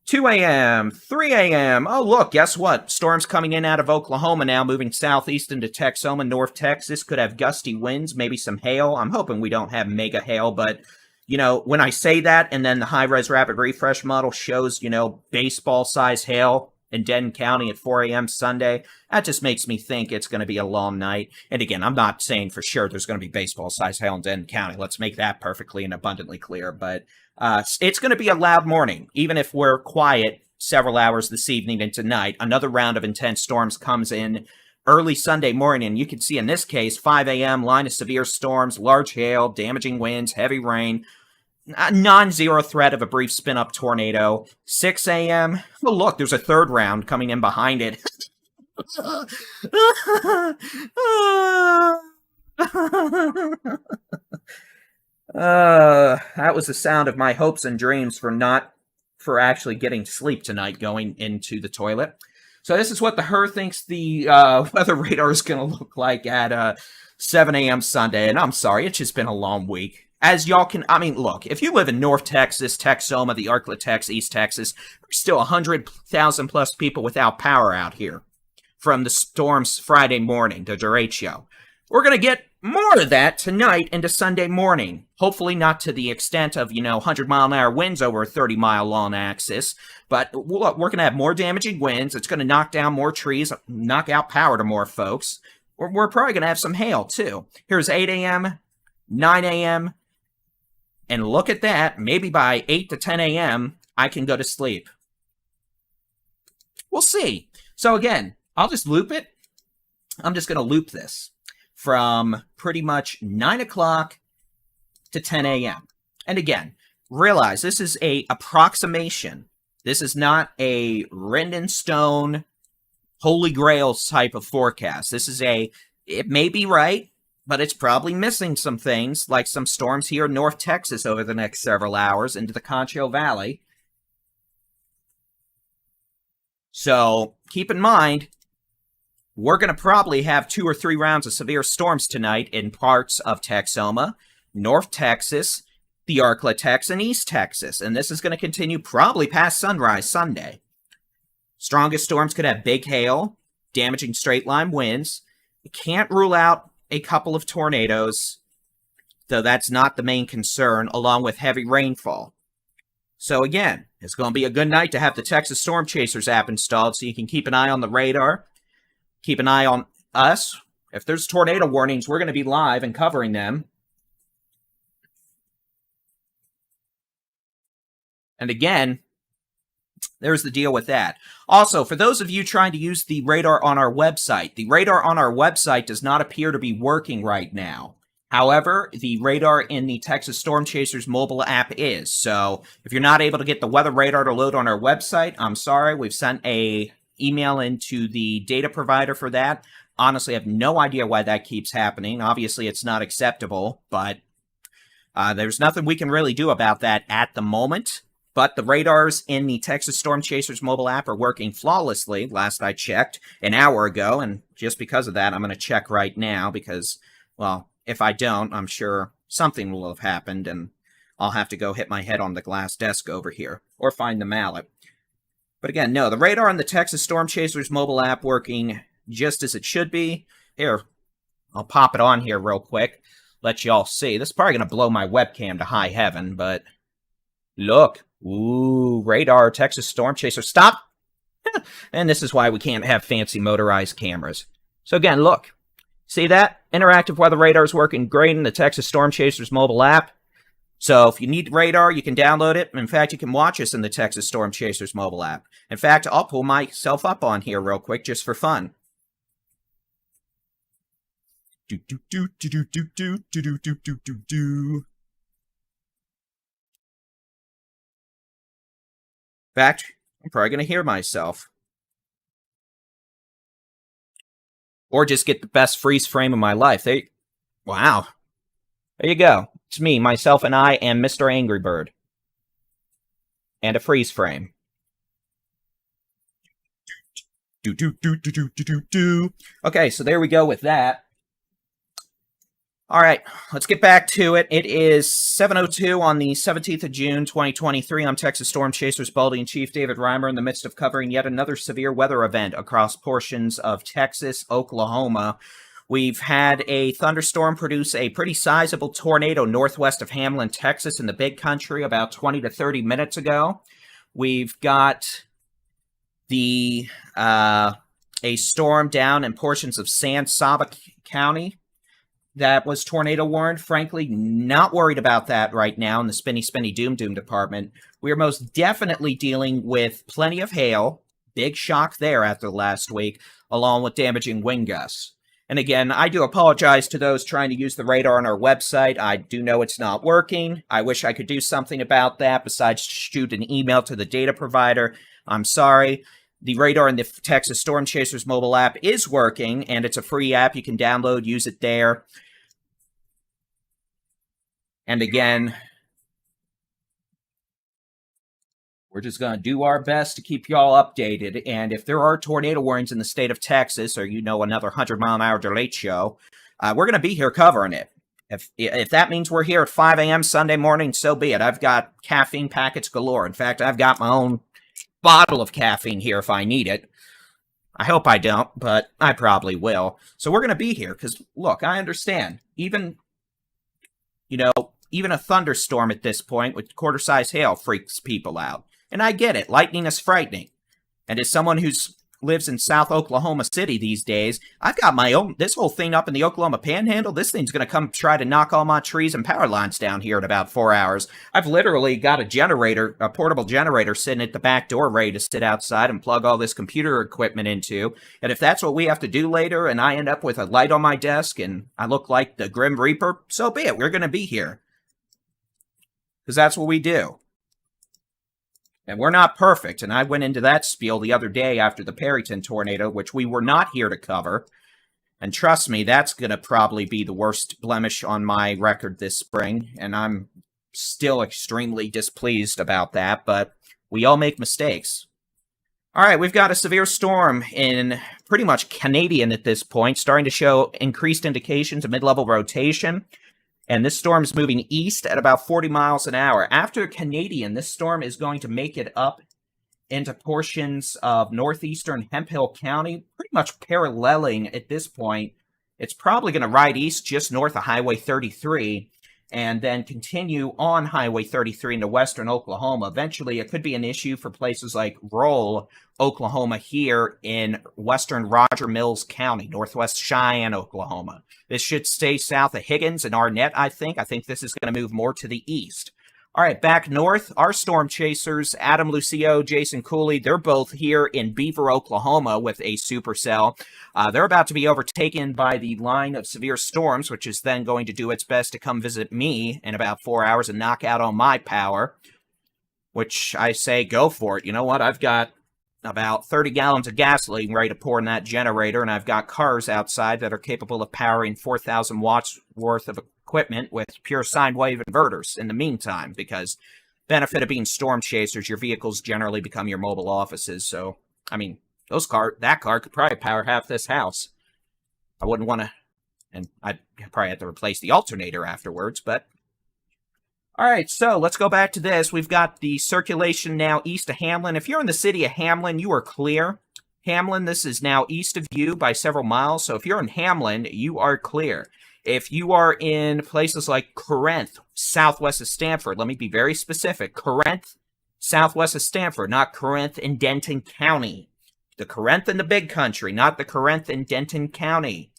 2 a.m., 3 a.m. Oh, look, guess what? Storms coming in out of Oklahoma now, moving southeast into Texoma, North Texas. Could have gusty winds, maybe some hail. I'm hoping we don't have mega hail, but when I say that and then the high-res rapid refresh model shows, baseball-size hail in Denton County at 4 a.m. Sunday, that just makes me think it's going to be a long night. And again, I'm not saying for sure there's going to be baseball-size hail in Denton County. Let's make that perfectly and abundantly clear. But it's going to be a loud morning, even if we're quiet several hours this evening and tonight. Another round of intense storms comes in early Sunday morning. You can see in this case, 5 a.m., line of severe storms, large hail, damaging winds, heavy rain, non-zero threat of a brief spin-up tornado. 6 a.m., oh, look, there's a third round coming in behind it. That was the sound of my hopes and dreams for actually getting sleep tonight going into the toilet. So this is what the HER thinks the weather radar is going to look like at 7 a.m. Sunday. And I'm sorry, it's just been a long week. As y'all can, look, if you live in North Texas, Texoma, the Arklatex, East Texas, there's still 100,000 plus people without power out here from the storms Friday morning, the derecho. We're going to get more of that tonight into Sunday morning. Hopefully not to the extent of, 100-mile-an-hour winds over a 30-mile long axis. But look, we're going to have more damaging winds. It's going to knock down more trees, knock out power to more folks. We're probably going to have some hail, too. Here's 8 a.m., 9 a.m., and look at that. Maybe by 8 to 10 a.m., I can go to sleep. We'll see. So again, I'll just loop it. I'm just going to loop this from pretty much 9 o'clock to 10 a.m. And again, realize this is a approximation. This is not a written in stone, holy grail type of forecast. It may be right, but it's probably missing some things, like some storms here in North Texas over the next several hours into the Concho Valley. So keep in mind, we're going to probably have 2 or 3 rounds of severe storms tonight in parts of Texoma, North Texas, the Arklatex, and East Texas. And this is going to continue probably past sunrise Sunday. Strongest storms could have big hail, damaging straight-line winds. You can't rule out a couple of tornadoes, though that's not the main concern, along with heavy rainfall. So again, it's going to be a good night to have the Texas Storm Chasers app installed so you can keep an eye on the radar, keep an eye on us. If there's tornado warnings, we're going to be live and covering them. And again, there's the deal with that. Also, for those of you trying to use the radar on our website, the radar on our website does not appear to be working right now. However, the radar in the Texas Storm Chasers mobile app is. So if you're not able to get the weather radar to load on our website, I'm sorry. We've sent a email into the data provider for that. Honestly, I have no idea why that keeps happening. Obviously, it's not acceptable, but there's nothing we can really do about that at the moment. But the radars in the Texas Storm Chasers mobile app are working flawlessly, last I checked, an hour ago. And just because of that, I'm going to check right now because, well, if I don't, I'm sure something will have happened and I'll have to go hit my head on the glass desk over here or find the mallet. But again, no, the radar on the Texas Storm Chasers mobile app working just as it should be. Here, I'll pop it on here real quick, let you all see. This is probably going to blow my webcam to high heaven, but look. Ooh, radar, Texas Storm Chaser, stop! And this is why we can't have fancy motorized cameras. So again, look. See that? Interactive weather radar is working great in the Texas Storm Chasers mobile app. So if you need radar, you can download it. In fact, you can watch us in the Texas Storm Chasers mobile app. In fact, I'll pull myself up on here real quick just for fun. In fact, I'm probably going to hear myself. Or just get the best freeze frame of my life. Wow. There you go. It's me, myself, and I, and Mr. Angry Bird. And a freeze frame. Okay, so there we go with that. All right, let's get back to it. It is 7:02 on the 17th of June, 2023. I'm Texas Storm Chasers Baldy-in-chief David-Reimer in the midst of covering yet another severe weather event across portions of Texas, Oklahoma. We've had a thunderstorm produce a pretty sizable tornado northwest of Hamlin, Texas, in the Big Country about 20 to 30 minutes ago. We've got a storm down in portions of San Saba County that was tornado warned. Frankly, not worried about that right now in the spinny doom department. We are most definitely dealing with plenty of hail, big shock there after last week, along with damaging wind gusts. And again, I do apologize to those trying to use the radar on our website. I do know it's not working. I wish I could do something about that besides shoot an email to the data provider. I'm sorry. The radar in the Texas Storm Chasers mobile app is working, and it's a free app. You can download, use it there. And again, we're just going to do our best to keep y'all updated. And if there are tornado warnings in the state of Texas, or another 100-mile-an-hour delayed show, we're going to be here covering it. If that means we're here at 5 a.m. Sunday morning, so be it. I've got caffeine packets galore. In fact, I've got my own bottle of caffeine here if I need it. I hope I don't, but I probably will. So we're going to be here because, look, I understand. Even a thunderstorm at this point with quarter-size hail freaks people out. And I get it. Lightning is frightening. And as someone who lives in South Oklahoma City these days, I've got this whole thing up in the Oklahoma Panhandle. This thing's going to come try to knock all my trees and power lines down here in about 4 hours. I've literally got a portable generator sitting at the back door ready to sit outside and plug all this computer equipment into. And if that's what we have to do later and I end up with a light on my desk and I look like the Grim Reaper, so be it. We're going to be here. Because that's what we do. And we're not perfect, and I went into that spiel the other day after the Perryton tornado, which we were not here to cover. And trust me, that's going to probably be the worst blemish on my record this spring, and I'm still extremely displeased about that, but we all make mistakes. All right, we've got a severe storm in pretty much Canadian at this point, starting to show increased indications of mid-level rotation. And this storm is moving east at about 40 miles an hour. After Canadian, this storm is going to make it up into portions of northeastern Hemphill County, pretty much paralleling at this point. It's probably going to ride east just north of Highway 33 and then continue on Highway 33 into western Oklahoma. Eventually, it could be an issue for places like Roll, Oklahoma, here in western Roger Mills County, northwest Cheyenne, Oklahoma. This should stay south of Higgins and Arnett, I think. I think this is going to move more to the east. All right, back north, our storm chasers, Adam Lucio, Jason Cooley, they're both here in Beaver, Oklahoma with a supercell. They're about to be overtaken by the line of severe storms, which is then going to do its best to come visit me in about 4 hours and knock out all my power, which I say go for it. You know what? I've got about 30 gallons of gasoline ready to pour in that generator, and I've got cars outside that are capable of powering 4,000 watts worth of equipment with pure sine wave inverters in the meantime, because benefit of being storm chasers, your vehicles generally become your mobile offices. So, I mean, that car could probably power half this house. I wouldn't want to, and I'd probably have to replace the alternator afterwards, but all right, so let's go back to this. We've got the circulation now east of Hamlin. If you're in the city of Hamlin, you are clear. Hamlin, this is now east of you by several miles. So if you're in Hamlin, you are clear. If you are in places like Corinth, southwest of Stanford, let me be very specific. Corinth, southwest of Stanford, not Corinth in Denton County. The Corinth in the Big Country, not the Corinth in Denton County.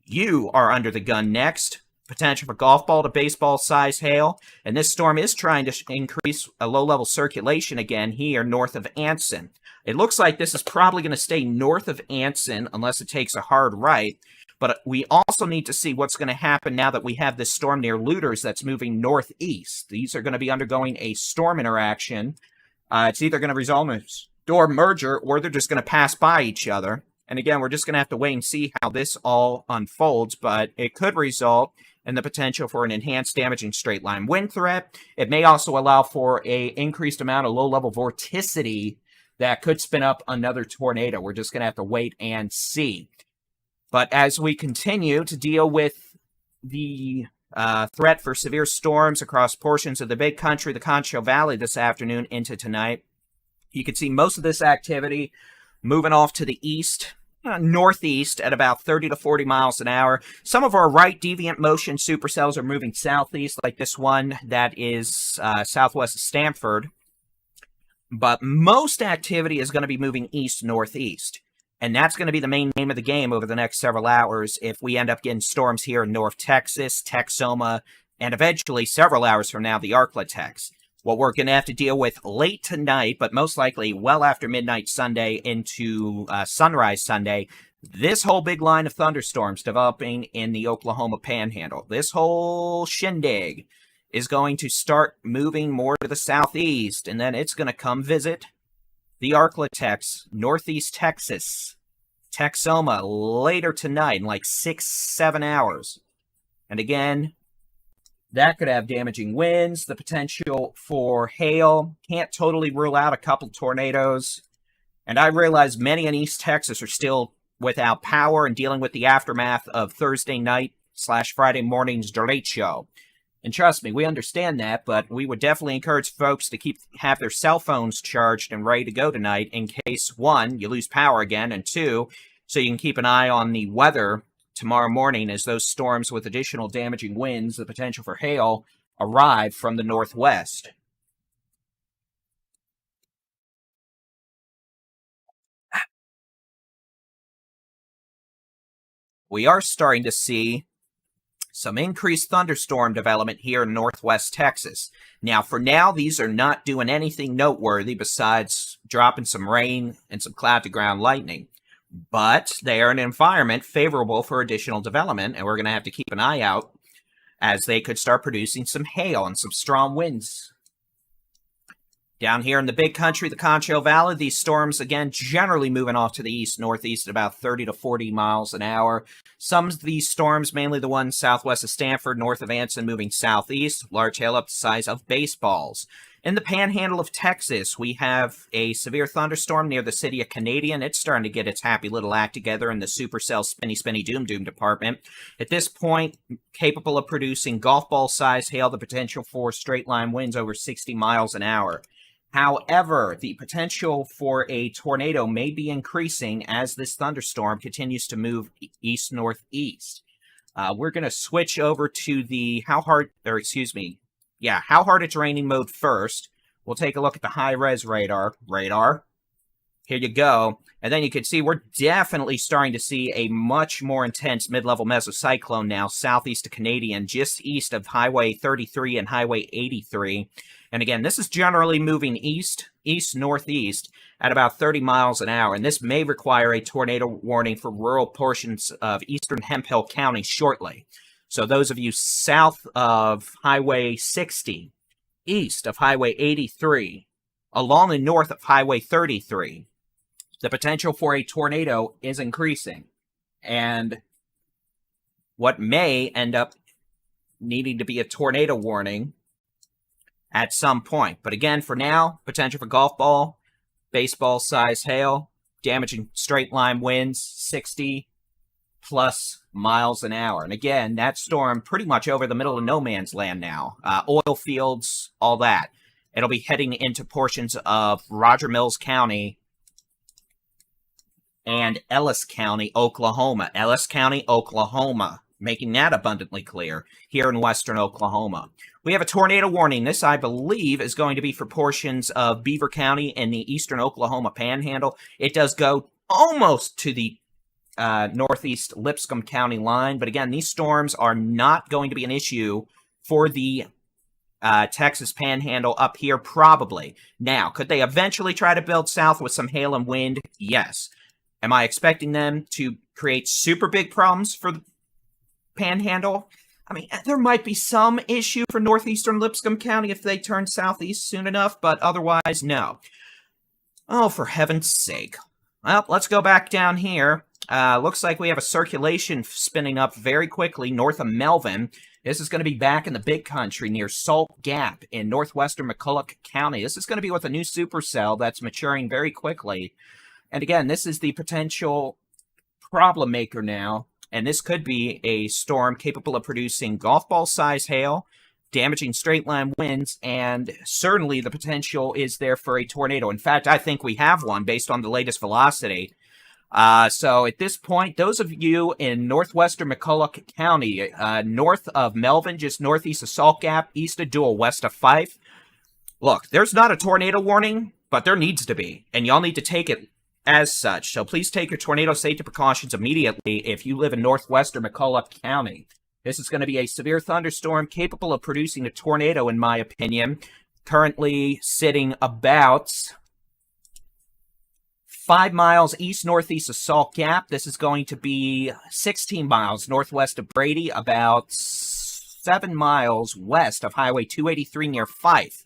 You are under the gun next. Potential for golf ball to baseball size hail. And this storm is trying to increase a low-level circulation again here north of Anson. It looks like this is probably going to stay north of Anson unless it takes a hard right. But we also need to see what's going to happen now that we have this storm near Luters that's moving northeast. These are going to be undergoing a storm interaction. It's either going to result in a storm merger or they're just going to pass by each other. And again, we're just going to have to wait and see how this all unfolds. But it could result in the potential for an enhanced damaging straight line wind threat. It may also allow for a increased amount of low-level vorticity that could spin up another tornado. We're just going to have to wait and see. But as we continue to deal with the threat for severe storms across portions of the Big Country, the Concho Valley this afternoon into tonight, you can see most of this activity moving off to the east northeast at about 30 to 40 miles an hour. Some of our right deviant motion supercells are moving southeast, like this one that is southwest of Stanford. But most activity is going to be moving east-northeast. And that's going to be the main name of the game over the next several hours if we end up getting storms here in North Texas, Texoma, and eventually, several hours from now, the Arklatex. What we're going to have to deal with late tonight, but most likely well after midnight Sunday into sunrise Sunday, this whole big line of thunderstorms developing in the Oklahoma Panhandle. This whole shindig is going to start moving more to the southeast, and then it's going to come visit the Arklatex, northeast Texas, Texoma, later tonight in like 6-7 hours. And again, that could have damaging winds, the potential for hail. Can't totally rule out a couple tornadoes. And I realize many in East Texas are still without power and dealing with the aftermath of Thursday night / Friday morning's derecho. And trust me, we understand that, but we would definitely encourage folks to have their cell phones charged and ready to go tonight in case, one, you lose power again, and two, so you can keep an eye on the weather tomorrow morning as those storms with additional damaging winds, the potential for hail, arrive from the northwest. We are starting to see some increased thunderstorm development here in northwest Texas. Now, for now, these are not doing anything noteworthy besides dropping some rain and some cloud-to-ground lightning. But they are an environment favorable for additional development, and we're going to have to keep an eye out as they could start producing some hail and some strong winds. Down here in the big country, the Concho Valley, these storms, again, generally moving off to the east-northeast at about 30 to 40 miles an hour. Some of these storms, mainly the ones southwest of Stanford, north of Anson, moving southeast, large hail up the size of baseballs. In the panhandle of Texas, we have a severe thunderstorm near the city of Canadian. It's starting to get its happy little act together in the supercell spinny doom department. At this point, capable of producing golf ball size hail, the potential for straight line winds over 60 miles an hour. However, the potential for a tornado may be increasing as this thunderstorm continues to move east-northeast. We're going to switch over to the how hard it's raining mode first. We'll take a look at the high-res radar. Here you go. And then you can see we're definitely starting to see a much more intense mid-level mesocyclone now southeast of Canadian, just east of Highway 33 and Highway 83. And again, this is generally moving east-northeast at about 30 miles an hour. And this may require a tornado warning for rural portions of eastern Hemphill County shortly. So those of you south of Highway 60, east of Highway 83, along and north of Highway 33, the potential for a tornado is increasing. And what may end up needing to be a tornado warning at some point. But again, for now, potential for golf ball, baseball size hail, damaging straight line winds, 60 plus miles an hour. And again, that storm pretty much over the middle of no man's land now. Oil fields, all that. It'll be heading into portions of Roger Mills County and Ellis County, Oklahoma. Ellis County, Oklahoma. Making that abundantly clear here in western Oklahoma. We have a tornado warning. This, I believe, is going to be for portions of Beaver County and the eastern Oklahoma Panhandle. It does go almost to the northeast Lipscomb County line. But again, these storms are not going to be an issue for the Texas Panhandle up here, probably. Now, could they eventually try to build south with some hail and wind? Yes. Am I expecting them to create super big problems for the Panhandle? I mean, there might be some issue for northeastern Lipscomb County if they turn southeast soon enough, but otherwise, no. Oh, for heaven's sake. Well, let's go back down here. Looks like we have a circulation spinning up very quickly north of Melvin. This is going to be back in the big country near Salt Gap in northwestern McCulloch County. This is going to be with a new supercell that's maturing very quickly. And again, this is the potential problem maker now. And this could be a storm capable of producing golf ball size hail, damaging straight line winds, and certainly the potential is there for a tornado. In fact, I think we have one based on the latest velocity. So at this point, those of you in northwestern McCulloch County, north of Melvin, just northeast of Salt Gap, east of Dual, west of Fife, look, there's not a tornado warning, but there needs to be, and y'all need to take it as such. So please take your tornado safety precautions immediately if you live in northwestern McCulloch County. This is going to be a severe thunderstorm capable of producing a tornado, in my opinion. Currently sitting about 5 miles east-northeast of Salt Gap. This is going to be 16 miles northwest of Brady, about 7 miles west of Highway 283 near Fife.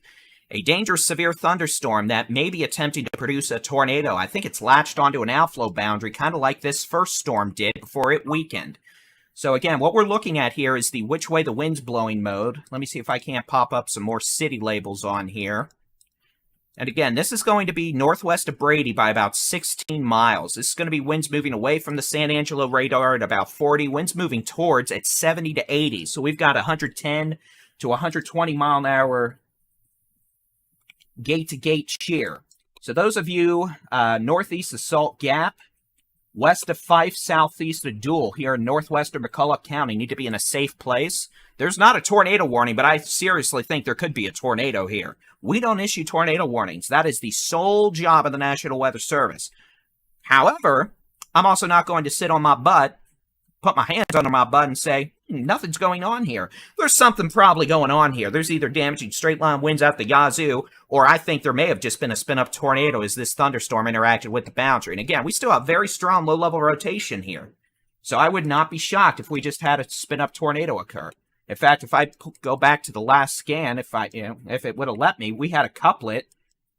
A dangerous severe thunderstorm that may be attempting to produce a tornado. I think it's latched onto an outflow boundary, kind of like this first storm did before it weakened. So again, what we're looking at here is the which way the wind's blowing mode. Let me see if I can't pop up some more city labels on here. And again, this is going to be northwest of Brady by about 16 miles. This is going to be winds moving away from the San Angelo radar at about 40. Winds moving towards at 70 to 80. So we've got 110 to 120 mile an hour gate-to-gate shear. So those of you northeast of Salt Gap, west of Fife, southeast of Dual, here in northwestern McCulloch County, need to be in a safe place. There's not a tornado warning, but I seriously think there could be a tornado here. We don't issue tornado warnings. That is the sole job of the National Weather Service. However, I'm also not going to sit on my butt, put my hands under my butt and say, nothing's going on here. There's something probably going on here. There's either damaging straight line winds out the yazoo, or I think there may have just been a spin-up tornado as this thunderstorm interacted with the boundary. And again, we still have very strong low-level rotation here. So I would not be shocked if we just had a spin-up tornado occur. In fact, if I go back to the last scan, if it would have let me, we had a couplet,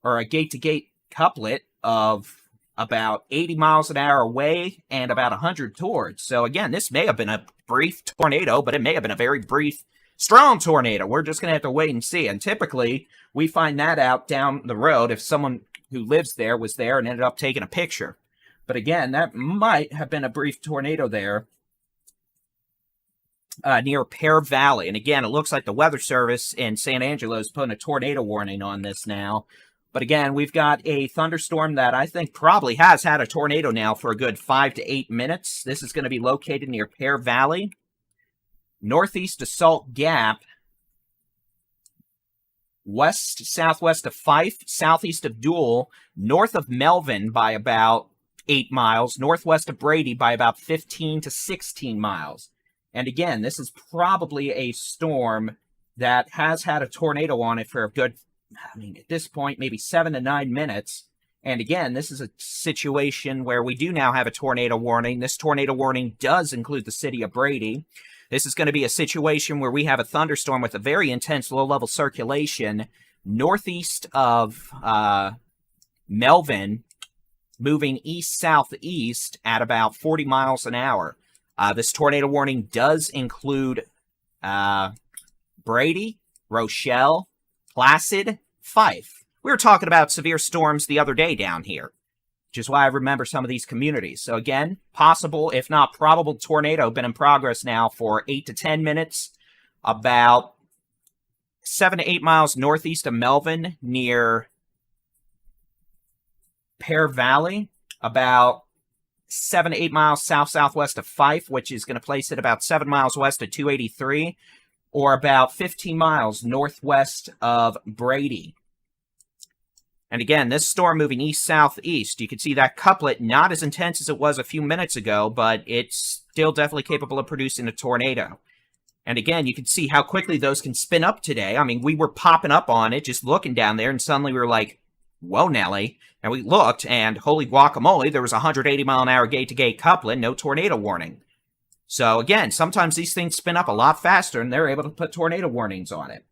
or a gate-to-gate couplet of about 80 miles an hour away and about 100 towards. So again, this may have been a brief tornado, but it may have been a very brief, strong tornado. We're just going to have to wait and see. And typically, we find that out down the road if someone who lives there was there and ended up taking a picture. But again, that might have been a brief tornado there near Pear Valley. And again, it looks like the Weather Service in San Angelo is putting a tornado warning on this now. But again, we've got a thunderstorm that I think probably has had a tornado now for a good 5 to 8 minutes. This is going to be located near Pear Valley, northeast of Salt Gap, west-southwest of Fife, southeast of Dual, north of Melvin by about 8 miles, northwest of Brady by about 15 to 16 miles. And again, this is probably a storm that has had a tornado on it for a good, at this point, maybe 7 to 9 minutes. And again, this is a situation where we do now have a tornado warning. This tornado warning does include the city of Brady. This is going to be a situation where we have a thunderstorm with a very intense low-level circulation northeast of Melvin, moving east-southeast at about 40 miles an hour. This tornado warning does include Brady, Rochelle, Placid, Fife. We were talking about severe storms the other day down here, which is why I remember some of these communities. So again, possible, if not probable, tornado been in progress now for 8 to 10 minutes, about 7 to 8 miles northeast of Melvin near Pear Valley, about 7 to 8 miles south-southwest of Fife, which is going to place it about 7 miles west of 283, or about 15 miles northwest of Brady. And again, this storm moving east-southeast. You can see that couplet not as intense as it was a few minutes ago, but it's still definitely capable of producing a tornado. And again, you can see how quickly those can spin up today. I mean, we were popping up on it, just looking down there, and suddenly we were like, whoa, Nelly. And we looked, and holy guacamole, there was a 180 mile an hour gate-to-gate couplet, no tornado warning. So again, sometimes these things spin up a lot faster, and they're able to put tornado warnings on it.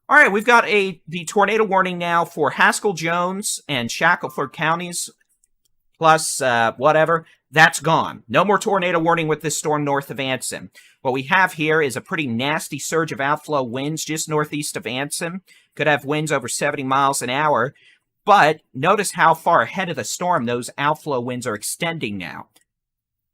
All right, we've got the tornado warning now for Haskell, Jones, and Shackelford counties, plus whatever. That's gone. No more tornado warning with this storm north of Anson. What we have here is a pretty nasty surge of outflow winds just northeast of Anson. Could have winds over 70 miles an hour. But notice how far ahead of the storm those outflow winds are extending now.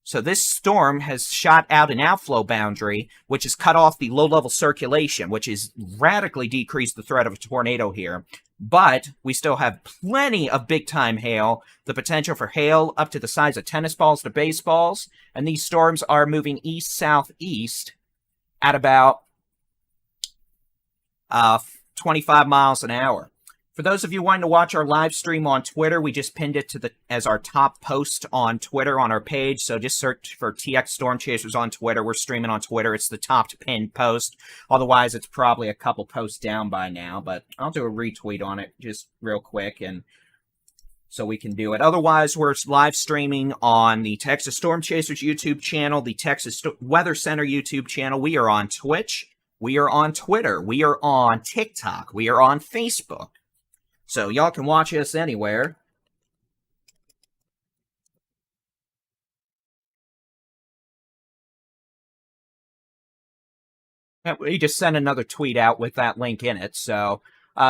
So this storm has shot out an outflow boundary, which has cut off the low-level circulation, which has radically decreased the threat of a tornado here. but we still have plenty of big-time hail, the potential for hail up to the size of tennis balls to baseballs, and these storms are moving east-southeast at about 25 miles an hour. For those of you wanting to watch our live stream on Twitter, we just pinned it as our top post on Twitter on our page. So just search for TX Storm Chasers on Twitter. We're streaming on Twitter. It's the top pinned post. Otherwise, it's probably a couple posts down by now. But I'll do a retweet on it just real quick, and so we can do it. Otherwise, we're live streaming on the Texas Storm Chasers YouTube channel, the Texas Weather Center YouTube channel. We are on Twitch. We are on Twitter. We are on TikTok. We are on Facebook. So y'all can watch us anywhere. We just sent another tweet out with that link in it. So,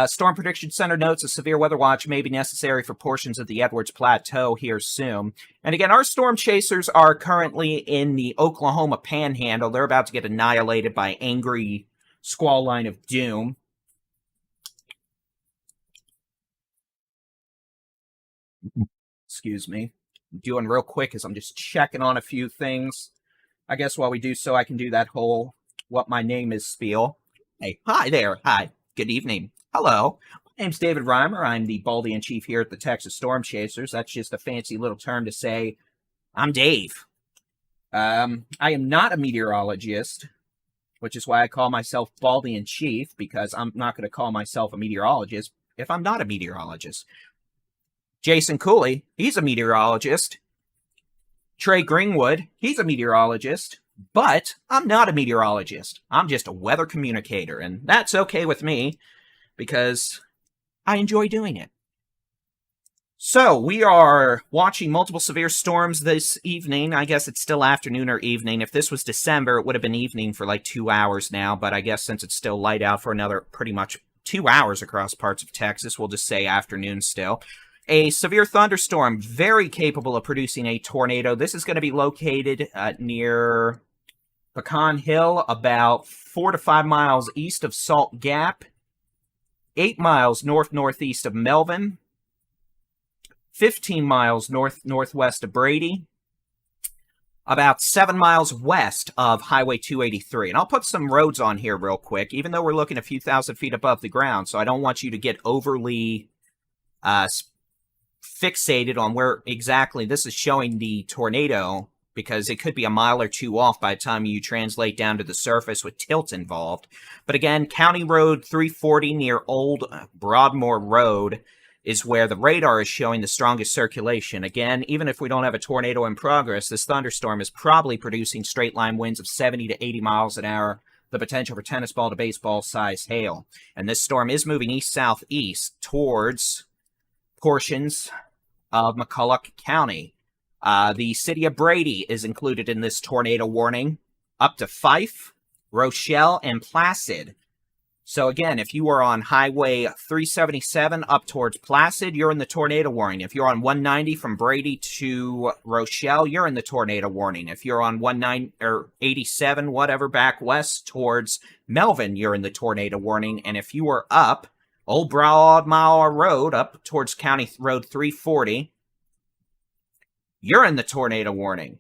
Storm Prediction Center notes a severe weather watch may be necessary for portions of the Edwards Plateau here soon. And again, our storm chasers are currently in the Oklahoma Panhandle. They're about to get annihilated by angry squall line of doom. Excuse me. I'm doing real quick as I'm just checking on a few things. I guess while we do so, I can do that whole what my name is spiel. Hey, hi there. Hi. Good evening. Hello. My name's David-Reimer. I'm the Baldy-in-chief here at the Texas Storm Chasers. That's just a fancy little term to say I'm Dave. I am not a meteorologist, which is why I call myself Baldy-in-chief, because I'm not going to call myself a meteorologist if I'm not a meteorologist. Jason Cooley, he's a meteorologist. Trey Greenwood, he's a meteorologist. But I'm not a meteorologist. I'm just a weather communicator, and that's okay with me because I enjoy doing it. So, we are watching multiple severe storms this evening. I guess it's still afternoon or evening. If this was December, it would have been evening for like 2 hours now, but I guess since it's still light out for another pretty much 2 hours across parts of Texas, we'll just say afternoon still. A severe thunderstorm, very capable of producing a tornado. This is going to be located near Pecan Hill, about 4 to 5 miles east of Salt Gap, 8 miles north-northeast of Melvin, 15 miles north-northwest of Brady, about 7 miles west of Highway 283. And I'll put some roads on here real quick, even though we're looking a few thousand feet above the ground, so I don't want you to get overly fixated on where exactly this is showing the tornado, because it could be a mile or two off by the time you translate down to the surface with tilt involved. But again, County Road 340 near Old Broadmoor Road is where the radar is showing the strongest circulation. Again, even if we don't have a tornado in progress, this thunderstorm is probably producing straight line winds of 70 to 80 miles an hour, the potential for tennis ball to baseball size hail. And this storm is moving east-southeast towards portions of McCulloch County. The city of Brady is included in this tornado warning, up to Fife, Rochelle, and Placid. So again, if you are on Highway 377 up towards Placid, you're in the tornado warning. If you're on 190 from Brady to Rochelle, you're in the tornado warning. If you're on 87, whatever, back west towards Melvin, you're in the tornado warning. And if you are up Old Broadmoor Road up towards County Road 340, you're in the tornado warning.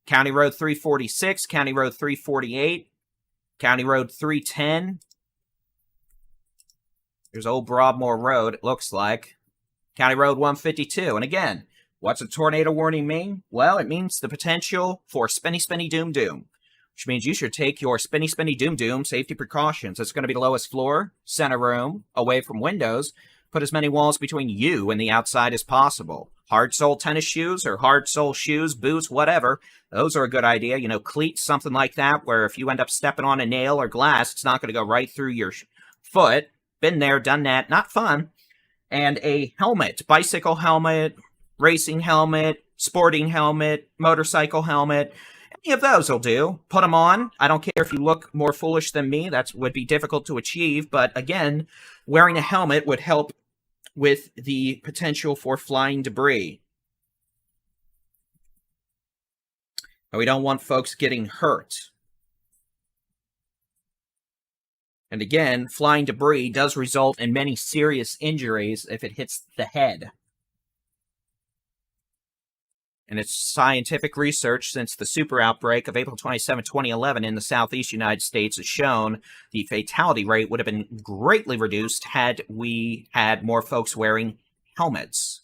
County Road 346, County Road 348, County Road 310. There's Old Broadmoor Road, it looks like. County Road 152. And again, what's a tornado warning mean? Well, it means the potential for spinny, spinny, doom, doom, which means you should take your spinny, spinny, doom, doom safety precautions. It's going to be the lowest floor, center room, away from windows. Put as many walls between you and the outside as possible. Hard-sole tennis shoes or hard-sole shoes, boots, whatever. Those are a good idea. You know, cleats, something like that, where if you end up stepping on a nail or glass, it's not going to go right through your foot. Been there, done that. Not fun. And a helmet, bicycle helmet, racing helmet, sporting helmet, motorcycle helmet. Any of those will do. Put them on. I don't care if you look more foolish than me. That would be difficult to achieve. But again, wearing a helmet would help with the potential for flying debris. And we don't want folks getting hurt. And again, flying debris does result in many serious injuries if it hits the head. And it's scientific research since the super outbreak of April 27, 2011 in the southeast United States has shown the fatality rate would have been greatly reduced had we had more folks wearing helmets.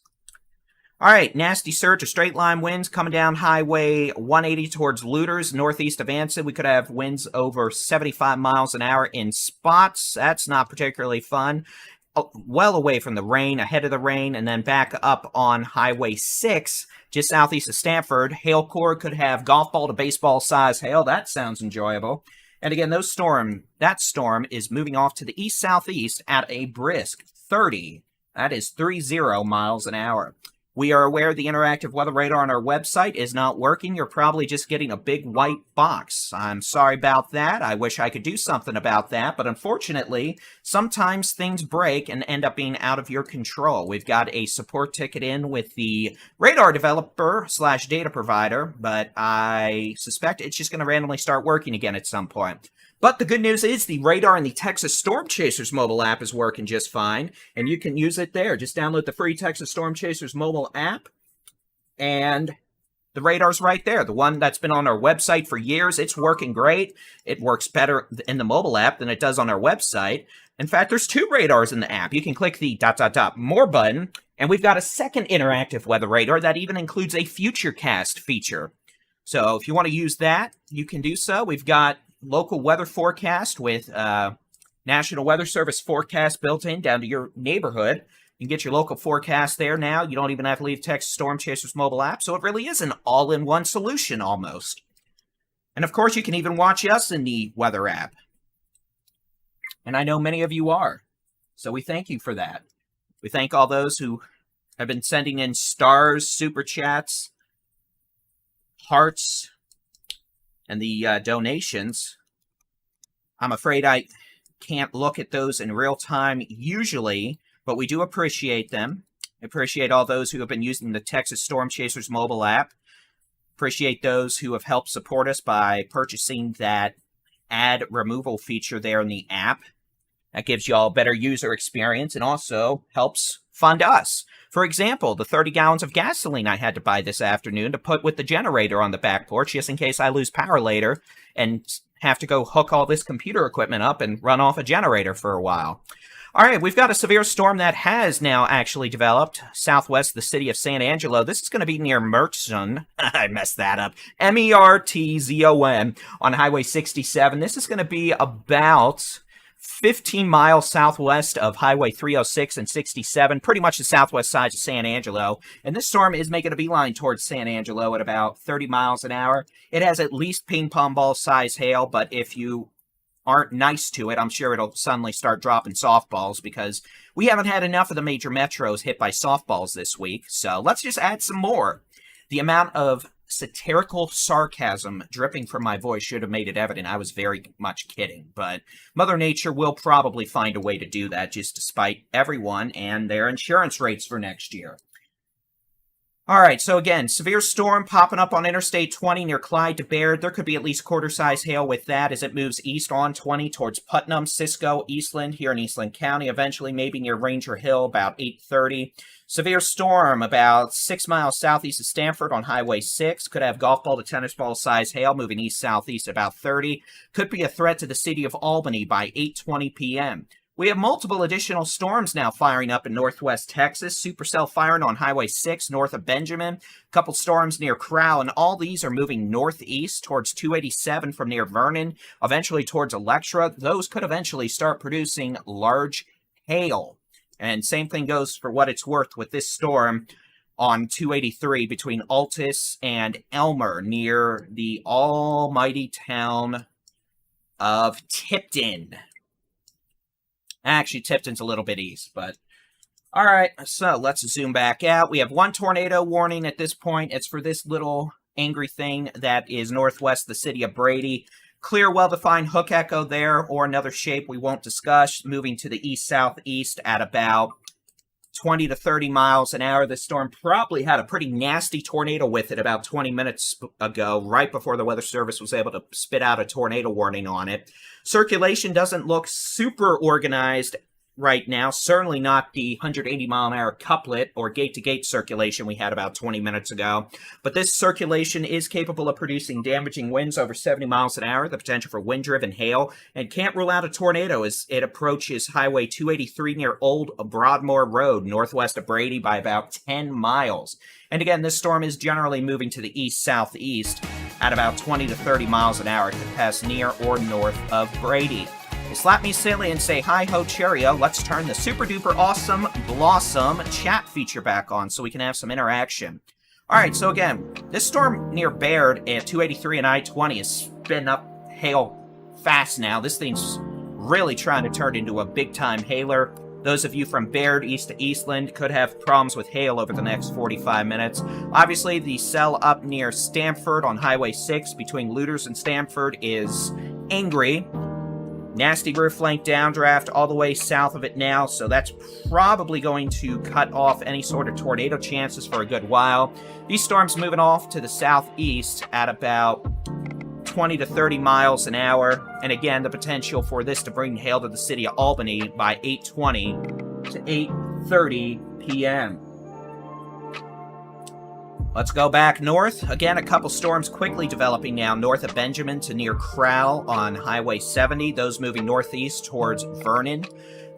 All right, nasty surge of straight line winds coming down Highway 180 towards Looters, northeast of Anson. We could have winds over 75 miles an hour in spots. That's not particularly fun. Well away from the rain, ahead of the rain, and then back up on Highway 6, just southeast of Stanford. Hail core could have golf ball to baseball size hail. That sounds enjoyable. And again, that storm is moving off to the east-southeast at a brisk 30. That is 30 miles an hour. We are aware the interactive weather radar on our website is not working. You're probably just getting a big white box. I'm sorry about that. I wish I could do something about that, but unfortunately, sometimes things break and end up being out of your control. We've got a support ticket in with the radar developer / data provider, but I suspect it's just going to randomly start working again at some point. But the good news is the radar in the Texas Storm Chasers mobile app is working just fine, and you can use it there. Just download the free Texas Storm Chasers mobile app, and the radar's right there. The one that's been on our website for years, it's working great. It works better in the mobile app than it does on our website. In fact, there's 2 radars in the app. You can click the ... more button, and we've got a second interactive weather radar that even includes a Futurecast feature. So if you want to use that, you can do so. We've got local weather forecast with National Weather Service forecast built in down to your neighborhood. You can get your local forecast there now. You don't even have to leave Texas Storm Chasers mobile app, so it really is an all-in-one solution almost. And of course, you can even watch us in the weather app. And I know many of you are, so we thank you for that. We thank all those who have been sending in stars, super chats, hearts, and the donations. I'm afraid I can't look at those in real time usually, but we do appreciate them. Appreciate all those who have been using the Texas Storm Chasers mobile app. Appreciate those who have helped support us by purchasing that ad removal feature there in the app. That gives you all a better user experience and also helps fund us. For example, the 30 gallons of gasoline I had to buy this afternoon to put with the generator on the back porch just in case I lose power later and have to go hook all this computer equipment up and run off a generator for a while. All right, we've got a severe storm that has now actually developed southwest of the city of San Angelo. This is going to be near Mertzon. I messed that up. Mertzon on Highway 67. This is going to be about 15 miles southwest of Highway 306 and 67, pretty much the southwest side of San Angelo. And this storm is making a beeline towards San Angelo at about 30 miles an hour. It has at least ping pong ball size hail, but if you aren't nice to it, I'm sure it'll suddenly start dropping softballs because we haven't had enough of the major metros hit by softballs this week. So let's just add some more. The amount of satirical sarcasm dripping from my voice should have made it evident I was very much kidding, but Mother Nature will probably find a way to do that just to spite everyone and their insurance rates for next year. All right, so again, severe storm popping up on Interstate 20 near Clyde to Baird. There could be at least quarter-size hail with that as it moves east on 20 towards Putnam, Cisco, Eastland, here in Eastland County, eventually maybe near Ranger Hill about 8:30. Severe storm about 6 miles southeast of Stanford on Highway 6. Could have golf ball to tennis ball size hail moving east-southeast about 30. Could be a threat to the city of Albany by 8:20 p.m. We have multiple additional storms now firing up in northwest Texas. Supercell firing on Highway 6 north of Benjamin. A couple storms near Crowell, and all these are moving northeast towards 287 from near Vernon, eventually towards Electra. Those could eventually start producing large hail. And same thing goes for what it's worth with this storm on 283 between Altus and Elmer near the almighty town of Tipton. Actually, Tipton's a little bit east, but all right, so let's zoom back out. We have one tornado warning at this point. It's for this little angry thing that is northwest of the city of Brady. Clear, well-defined hook echo there, or another shape we won't discuss, moving to the east-southeast at about 20 to 30 miles an hour. This storm probably had a pretty nasty tornado with it about 20 minutes ago, right before the Weather Service was able to spit out a tornado warning on it. Circulation doesn't look super organized right now, certainly not the 180-mile-an-hour couplet or gate-to-gate circulation we had about 20 minutes ago. But this circulation is capable of producing damaging winds over 70 miles an hour, the potential for wind-driven hail, and can't rule out a tornado as it approaches Highway 283 near Old Broadmoor Road, northwest of Brady, by about 10 miles. And again, this storm is generally moving to the east-southeast at about 20 to 30 miles an hour to pass near or north of Brady. Slap me silly and say hi-ho cheerio. Let's turn the super-duper awesome blossom chat feature back on so we can have some interaction. Alright, so again, this storm near Baird at 283 and I-20 is spinning up hail fast now. This thing's really trying to turn into a big-time hailer. Those of you from Baird east to Eastland could have problems with hail over the next 45 minutes. Obviously, the cell up near Stamford on Highway 6 between Luders and Stamford is angry. Nasty roof length downdraft all the way south of it now, so that's probably going to cut off any sort of tornado chances for a good while. These storms moving off to the southeast at about 20 to 30 miles an hour, and again, the potential for this to bring hail to the city of Albany by 8:20 to 8:30 p.m. Let's go back north. Again, a couple storms quickly developing now north of Benjamin to near Crowell on Highway 70. Those moving northeast towards Vernon.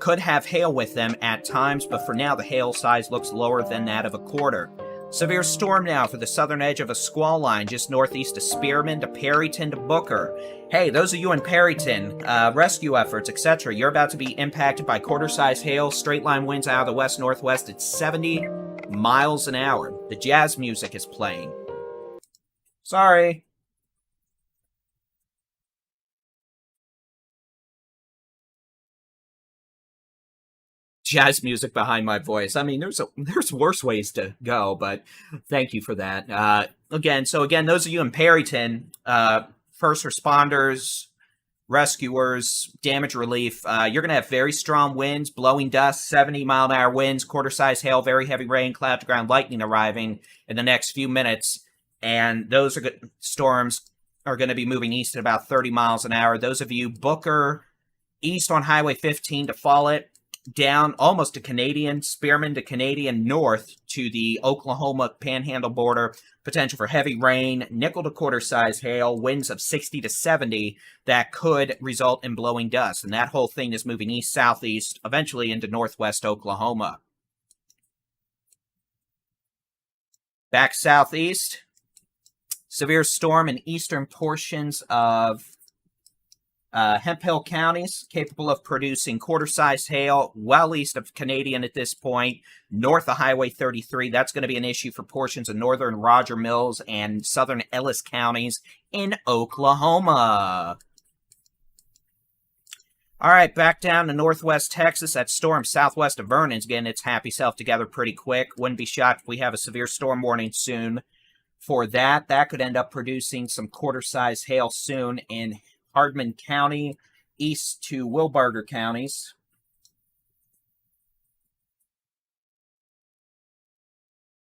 Could have hail with them at times, but for now the hail size looks lower than that of a quarter. Severe storm now for the southern edge of a squall line just northeast of Spearman to Perryton to Booker. Hey, those of you in Perryton, rescue efforts, etc., you're about to be impacted by quarter-size hail, straight-line winds out of the west-northwest at 70 miles an hour. The jazz music is playing. Sorry. Jazz music behind my voice. I mean, there's worse ways to go, but thank you for that. Again, those of you in Perryton, first responders, rescuers, damage relief, you're going to have very strong winds, blowing dust, 70-mile-an-hour winds, quarter-size hail, very heavy rain, cloud-to-ground lightning arriving in the next few minutes, and those storms are going to be moving east at about 30 miles an hour. Those of you Booker, east on Highway 15 to Follett, down almost to Canadian, Spearman to Canadian, north to the Oklahoma Panhandle border. Potential for heavy rain, nickel to quarter-size hail, winds of 60 to 70 that could result in blowing dust. And that whole thing is moving east-southeast, eventually into northwest Oklahoma. Back southeast, severe storm in eastern portions of Hemphill counties, capable of producing quarter-sized hail well east of Canadian at this point, north of Highway 33. That's going to be an issue for portions of northern Roger Mills and southern Ellis counties in Oklahoma. All right, back down to northwest Texas. That storm southwest of Vernon's getting its happy self together pretty quick. Wouldn't be shocked if we have a severe storm warning soon for that. That could end up producing some quarter-sized hail soon in Hardman County, east to Wilbarger counties.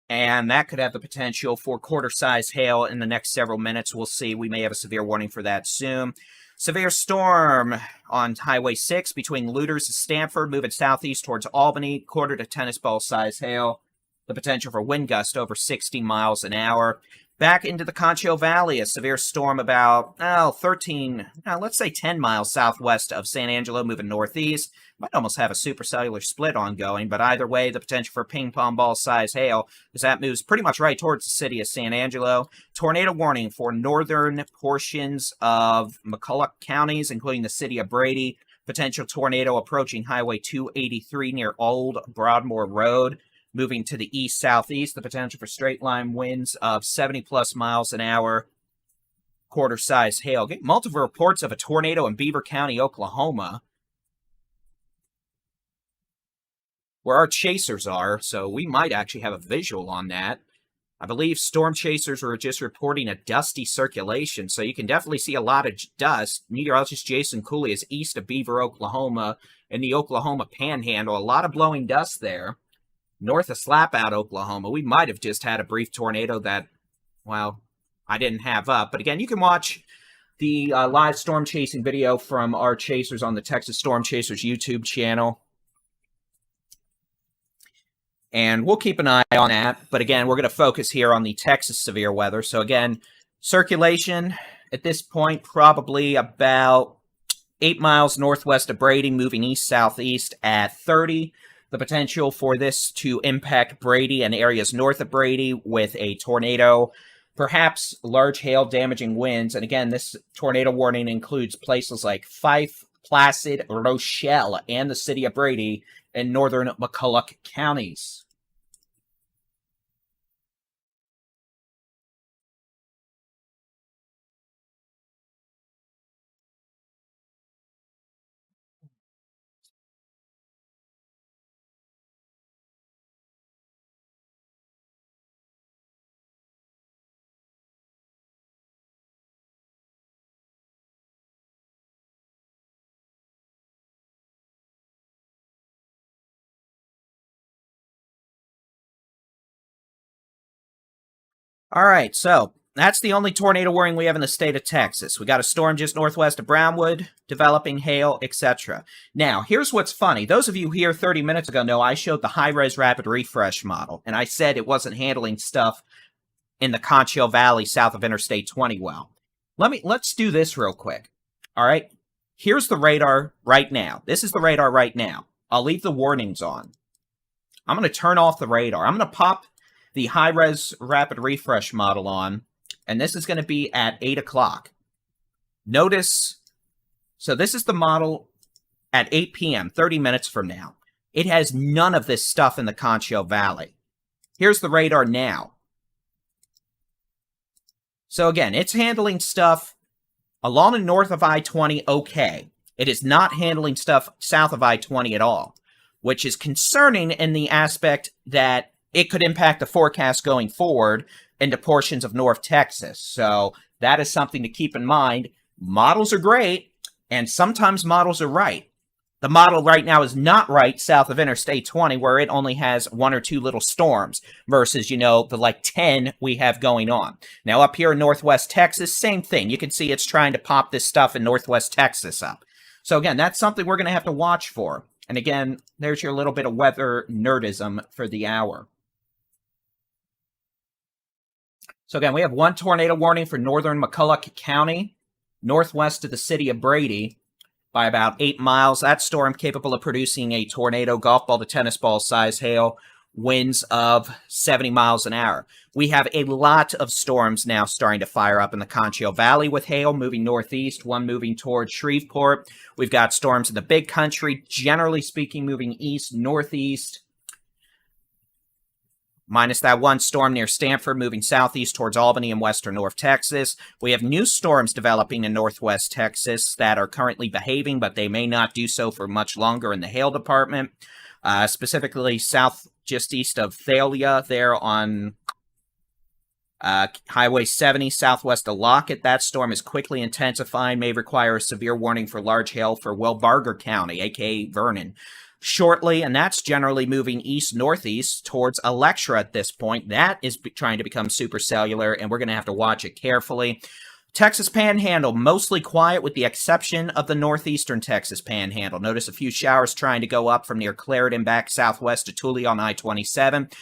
And that could have the potential for quarter-size hail in the next several minutes. We'll see. We may have a severe warning for that soon. Severe storm on Highway 6 between Luders and Stamford, moving southeast towards Albany, quarter to tennis ball size hail. The potential for wind gust over 60 miles an hour. Back into the Concho Valley, a severe storm about, 10 miles southwest of San Angelo, moving northeast. Might almost have a supercellular split ongoing, but either way, the potential for ping-pong ball-size hail as that moves pretty much right towards the city of San Angelo. Tornado warning for northern portions of McCulloch counties, including the city of Brady. Potential tornado approaching Highway 283 near Old Broadmoor Road. Moving to the east-southeast, the potential for straight-line winds of 70-plus miles an hour, quarter-size hail. Get multiple reports of a tornado in Beaver County, Oklahoma, where our chasers are, so we might actually have a visual on that. I believe storm chasers were just reporting a dusty circulation, so you can definitely see a lot of dust. Meteorologist Jason Cooley is east of Beaver, Oklahoma, in the Oklahoma Panhandle. A lot of blowing dust there. north of Slapout, Oklahoma. We might have just had a brief tornado that, well, I didn't have up. But again, you can watch the live storm chasing video from our chasers on the Texas Storm Chasers YouTube channel. And we'll keep an eye on that. But again, we're going to focus here on the Texas severe weather. So again, circulation at this point, probably about 8 miles northwest of Brady, moving east-southeast at 30. The potential for this to impact Brady and areas north of Brady with a tornado, perhaps large hail damaging winds. And again, this tornado warning includes places like Fife, Placid, Rochelle, and the city of Brady in northern McCulloch counties. All right, so that's the only tornado warning we have in the state of Texas. We got a storm just northwest of Brownwood, developing hail, etc. Now, here's what's funny. Those of you here 30 minutes ago know I showed the high-res rapid refresh model, and I said it wasn't handling stuff in the Concho Valley south of Interstate 20 well. Let's do this real quick. All right, here's the radar right now. This is the radar right now. I'll leave the warnings on. I'm going to turn off the radar. I'm going to pop the high-res rapid refresh model on, and this is going to be at 8 o'clock. Notice, so this is the model at 8 p.m., 30 minutes from now. It has none of this stuff in the Concho Valley. Here's the radar now. So again, it's handling stuff along and north of I-20, okay. It is not handling stuff south of I-20 at all, which is concerning in the aspect that it could impact the forecast going forward into portions of North Texas. So that is something to keep in mind. Models are great, and sometimes models are right. The model right now is not right south of Interstate 20, where it only has 1 or 2 little storms versus, the like 10 we have going on. Now up here in Northwest Texas, same thing. You can see it's trying to pop this stuff in Northwest Texas up. So again, that's something we're going to have to watch for. And again, there's your little bit of weather nerdism for the hour. So again, we have 1 tornado warning for northern McCulloch County, northwest of the city of Brady, by about 8 miles. That storm capable of producing a tornado, golf ball to tennis ball size hail, winds of 70 miles an hour. We have a lot of storms now starting to fire up in the Concho Valley with hail moving northeast, one moving toward Shreveport. We've got storms in the Big Country, generally speaking, moving east, northeast, minus that 1 storm near Stanford moving southeast towards Albany and western North Texas. We have new storms developing in northwest Texas that are currently behaving, but they may not do so for much longer in the hail department. Specifically south, just east of Thalia, there on Highway 70, southwest of Lockett. That storm is quickly intensifying, may require a severe warning for large hail for Will-Barger County, aka Vernon, shortly, and that's generally moving east-northeast towards Electra at this point. That is trying to become supercellular, and we're going to have to watch it carefully. Texas Panhandle, mostly quiet with the exception of the northeastern Texas Panhandle. Notice a few showers trying to go up from near Clarendon back southwest to Tooele on I-27.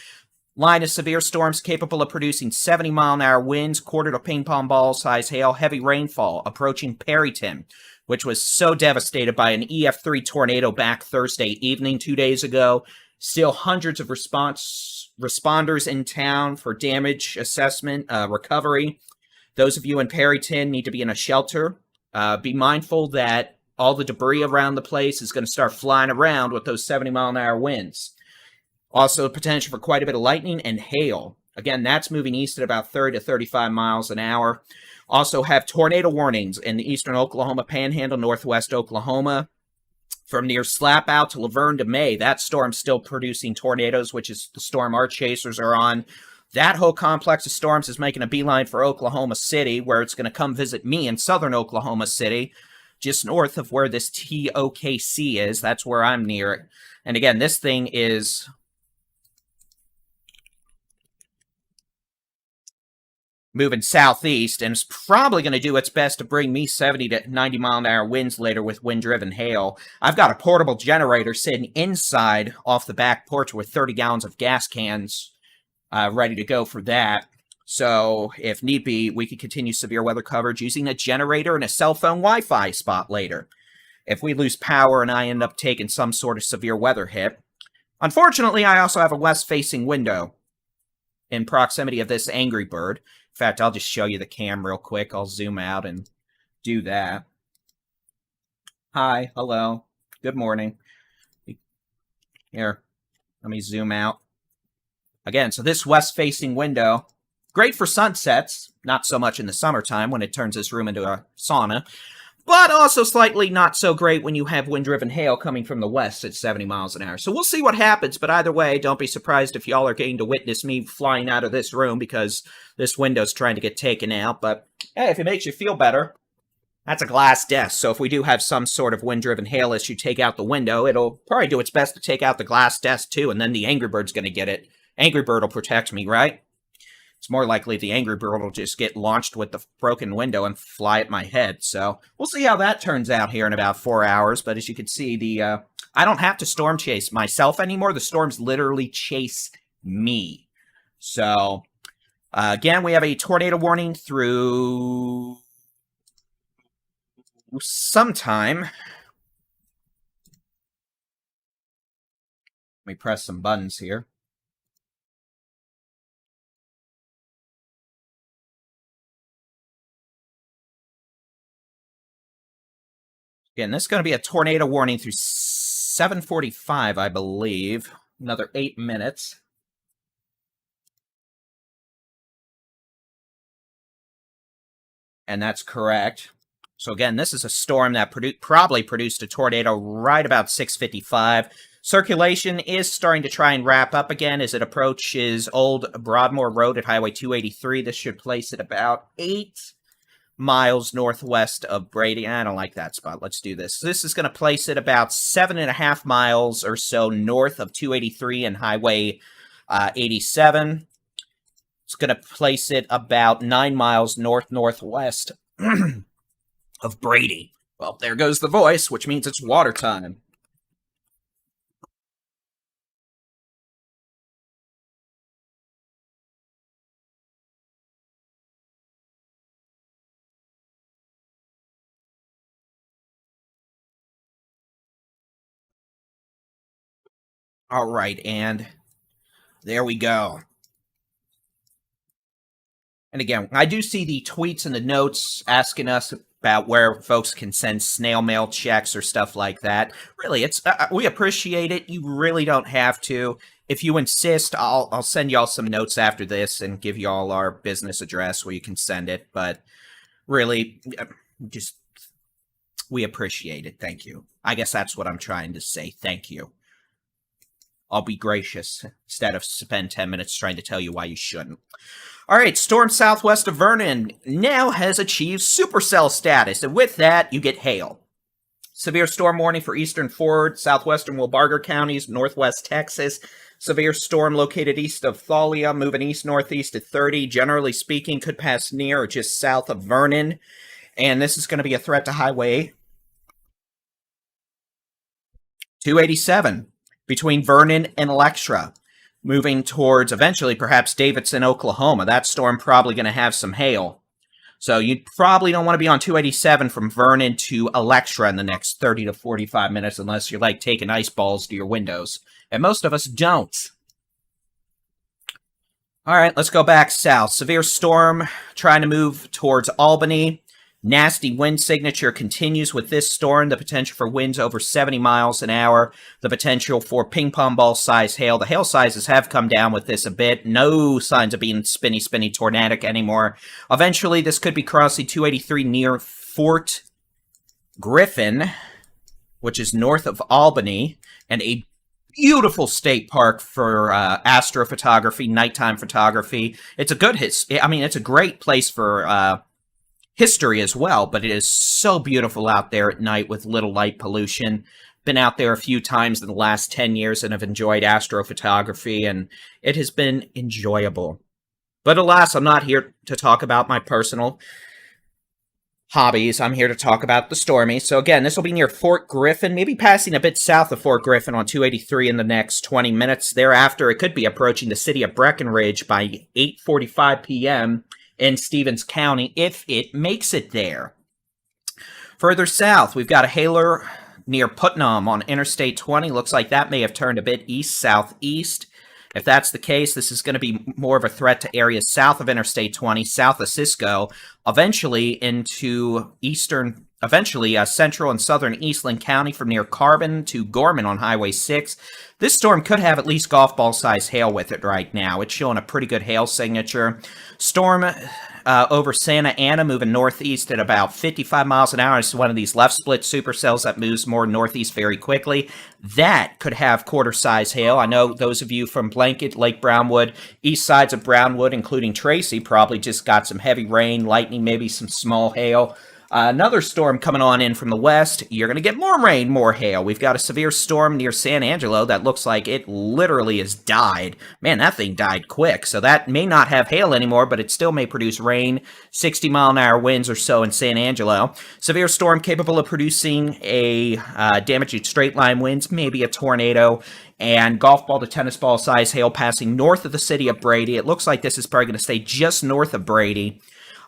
Line of severe storms capable of producing 70-mile-an-hour winds, quarter to ping-pong ball size hail, heavy rainfall approaching Perryton, which was so devastated by an EF3 tornado back Thursday evening 2 days ago. Still hundreds of responders in town for damage assessment, recovery. Those of you in Perryton need to be in a shelter. Be mindful that all the debris around the place is going to start flying around with those 70-mile-an-hour winds. Also, potential for quite a bit of lightning and hail. Again, that's moving east at about 30 to 35 miles an hour. Also have tornado warnings in the eastern Oklahoma Panhandle, northwest Oklahoma. From near Slapout to Laverne to May, that storm's still producing tornadoes, which is the storm our chasers are on. That whole complex of storms is making a beeline for Oklahoma City, where it's going to come visit me in southern Oklahoma City, just north of where this TOKC is. That's where I'm near it. And again, this thing is moving southeast, and it's probably going to do its best to bring me 70 to 90 mile an hour winds later with wind-driven hail. I've got a portable generator sitting inside off the back porch with 30 gallons of gas cans ready to go for that. So if need be, we could continue severe weather coverage using a generator and a cell phone Wi-Fi spot later. If we lose power and I end up taking some sort of severe weather hit. Unfortunately, I also have a west-facing window in proximity of this angry bird. In fact, I'll just show you the cam real quick. I'll zoom out and do that. Hi, hello, good morning. Here, let me zoom out. Again, so this west-facing window, great for sunsets, not so much in the summertime when it turns this room into a sauna, but also slightly not so great when you have wind-driven hail coming from the west at 70 miles an hour. So we'll see what happens, but either way, don't be surprised if y'all are getting to witness me flying out of this room because this window's trying to get taken out. But hey, if it makes you feel better, that's a glass desk. So if we do have some sort of wind-driven hail issue take out the window, it'll probably do its best to take out the glass desk too, and then the Angry Bird's going to get it. Angry Bird will protect me, right? It's more likely the Angry Bird will just get launched with the broken window and fly at my head. So we'll see how that turns out here in about 4 hours. But as you can see, I don't have to storm chase myself anymore. The storms literally chase me. So again, we have a tornado warning through sometime. Let me press some buttons here. Again, this is going to be a tornado warning through 7:45, I believe. Another 8 minutes. And that's correct. So again, this is a storm that probably produced a tornado right about 6:55. Circulation is starting to try and wrap up again as it approaches Old Broadmoor Road at Highway 283. This should place it about 8 miles northwest of Brady. I don't like that spot. Let's do this. This is going to place it about 7.5 miles or so north of 283 and Highway 87. It's going to place it about 9 miles northwest of Brady. Well, there goes the voice, which means it's water time. All right, and there we go. And again, I do see the tweets and the notes asking us about where folks can send snail mail checks or stuff like that. Really, it's we appreciate it. You really don't have to. If you insist, I'll send y'all some notes after this and give y'all our business address where you can send it. But really, just we appreciate it. Thank you. I guess that's what I'm trying to say. Thank you. I'll be gracious instead of spend 10 minutes trying to tell you why you shouldn't. All right, storm southwest of Vernon now has achieved supercell status, and with that, you get hail. Severe storm warning for eastern Ford, southwestern Wilbarger counties, northwest Texas. Severe storm located east of Thalia, moving east-northeast at 30. Generally speaking, could pass near or just south of Vernon. And this is going to be a threat to Highway 287 between Vernon and Electra, moving towards eventually perhaps Davidson, Oklahoma. That storm probably going to have some hail. So you probably don't want to be on 287 from Vernon to Electra in the next 30 to 45 minutes unless you're like taking ice balls to your windows. And most of us don't. All right, let's go back south. Severe storm trying to move towards Albany. Nasty wind signature continues with this storm. The potential for winds over 70 miles an hour. The potential for ping pong ball size hail. The hail sizes have come down with this a bit. No signs of being spinny tornadic anymore. Eventually, this could be crossing 283 near Fort Griffin, which is north of Albany, and a beautiful state park for astrophotography, nighttime photography. It's a good it's a great place for history as well, but it is so beautiful out there at night with little light pollution. Been out there a few times in the last 10 years and have enjoyed astrophotography, and it has been enjoyable. But alas, I'm not here to talk about my personal hobbies. I'm here to talk about the Stormy. So again, this will be near Fort Griffin, maybe passing a bit south of Fort Griffin on 283 in the next 20 minutes. Thereafter, it could be approaching the city of Breckenridge by 8:45 p.m. in Stevens County if it makes it there. Further south, we've got a hailer near Putnam on Interstate 20. Looks like that may have turned a bit east-southeast. If that's the case, this is going to be more of a threat to areas south of Interstate 20, south of Cisco, eventually into central and southern Eastland County from near Carbon to Gorman on Highway 6. This storm could have at least golf ball size hail with it right now. It's showing a pretty good hail signature. Storm over Santa Ana, moving northeast at about 55 miles an hour. It's one of these left split supercells that moves more northeast very quickly. That could have quarter-size hail. I know those of you from Blanket, Lake Brownwood, east sides of Brownwood, including Tracy, probably just got some heavy rain, lightning, maybe some small hail. Another storm coming on in from the west. You're going to get more rain, more hail. We've got a severe storm near San Angelo that looks like it literally has died. Man, that thing died quick. So that may not have hail anymore, but it still may produce rain. 60-mile-an-hour winds or so in San Angelo. Severe storm capable of producing a damaging straight-line winds, maybe a tornado, and golf ball to tennis ball size hail passing north of the city of Brady. It looks like this is probably going to stay just north of Brady,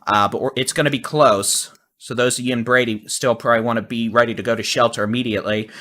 but it's going to be close. So those of you in Brady still probably want to be ready to go to shelter immediately.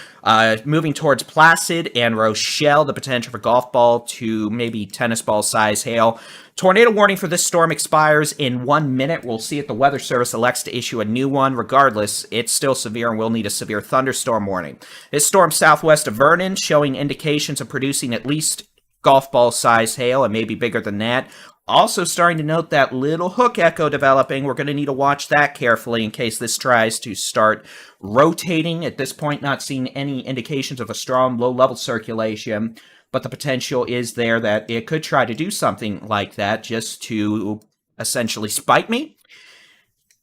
Moving towards Placid and Rochelle, the potential for golf ball to maybe tennis ball size hail. Tornado warning for this storm expires in 1 minute. We'll see if the Weather Service elects to issue a new one. Regardless, it's still severe and we'll need a severe thunderstorm warning. This storm southwest of Vernon, showing indications of producing at least golf ball size hail and maybe bigger than that. Also starting to note that little hook echo developing. We're going to need to watch that carefully in case this tries to start rotating. At this point, not seeing any indications of a strong low-level circulation, but the potential is there that it could try to do something like that just to essentially spite me.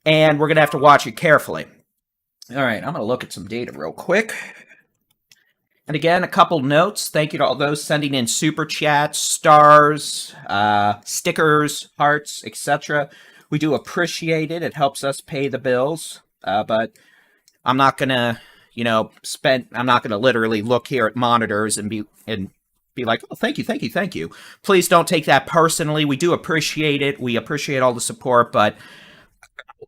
And we're going to have to watch it carefully. All right, I'm going to look at some data real quick. And again, a couple notes. Thank you to all those sending in super chats, stars, stickers, hearts, etc. We do appreciate it. It helps us pay the bills. But I'm not gonna, I'm not gonna literally look here at monitors and be like, oh, thank you. Please don't take that personally. We do appreciate it. We appreciate all the support, but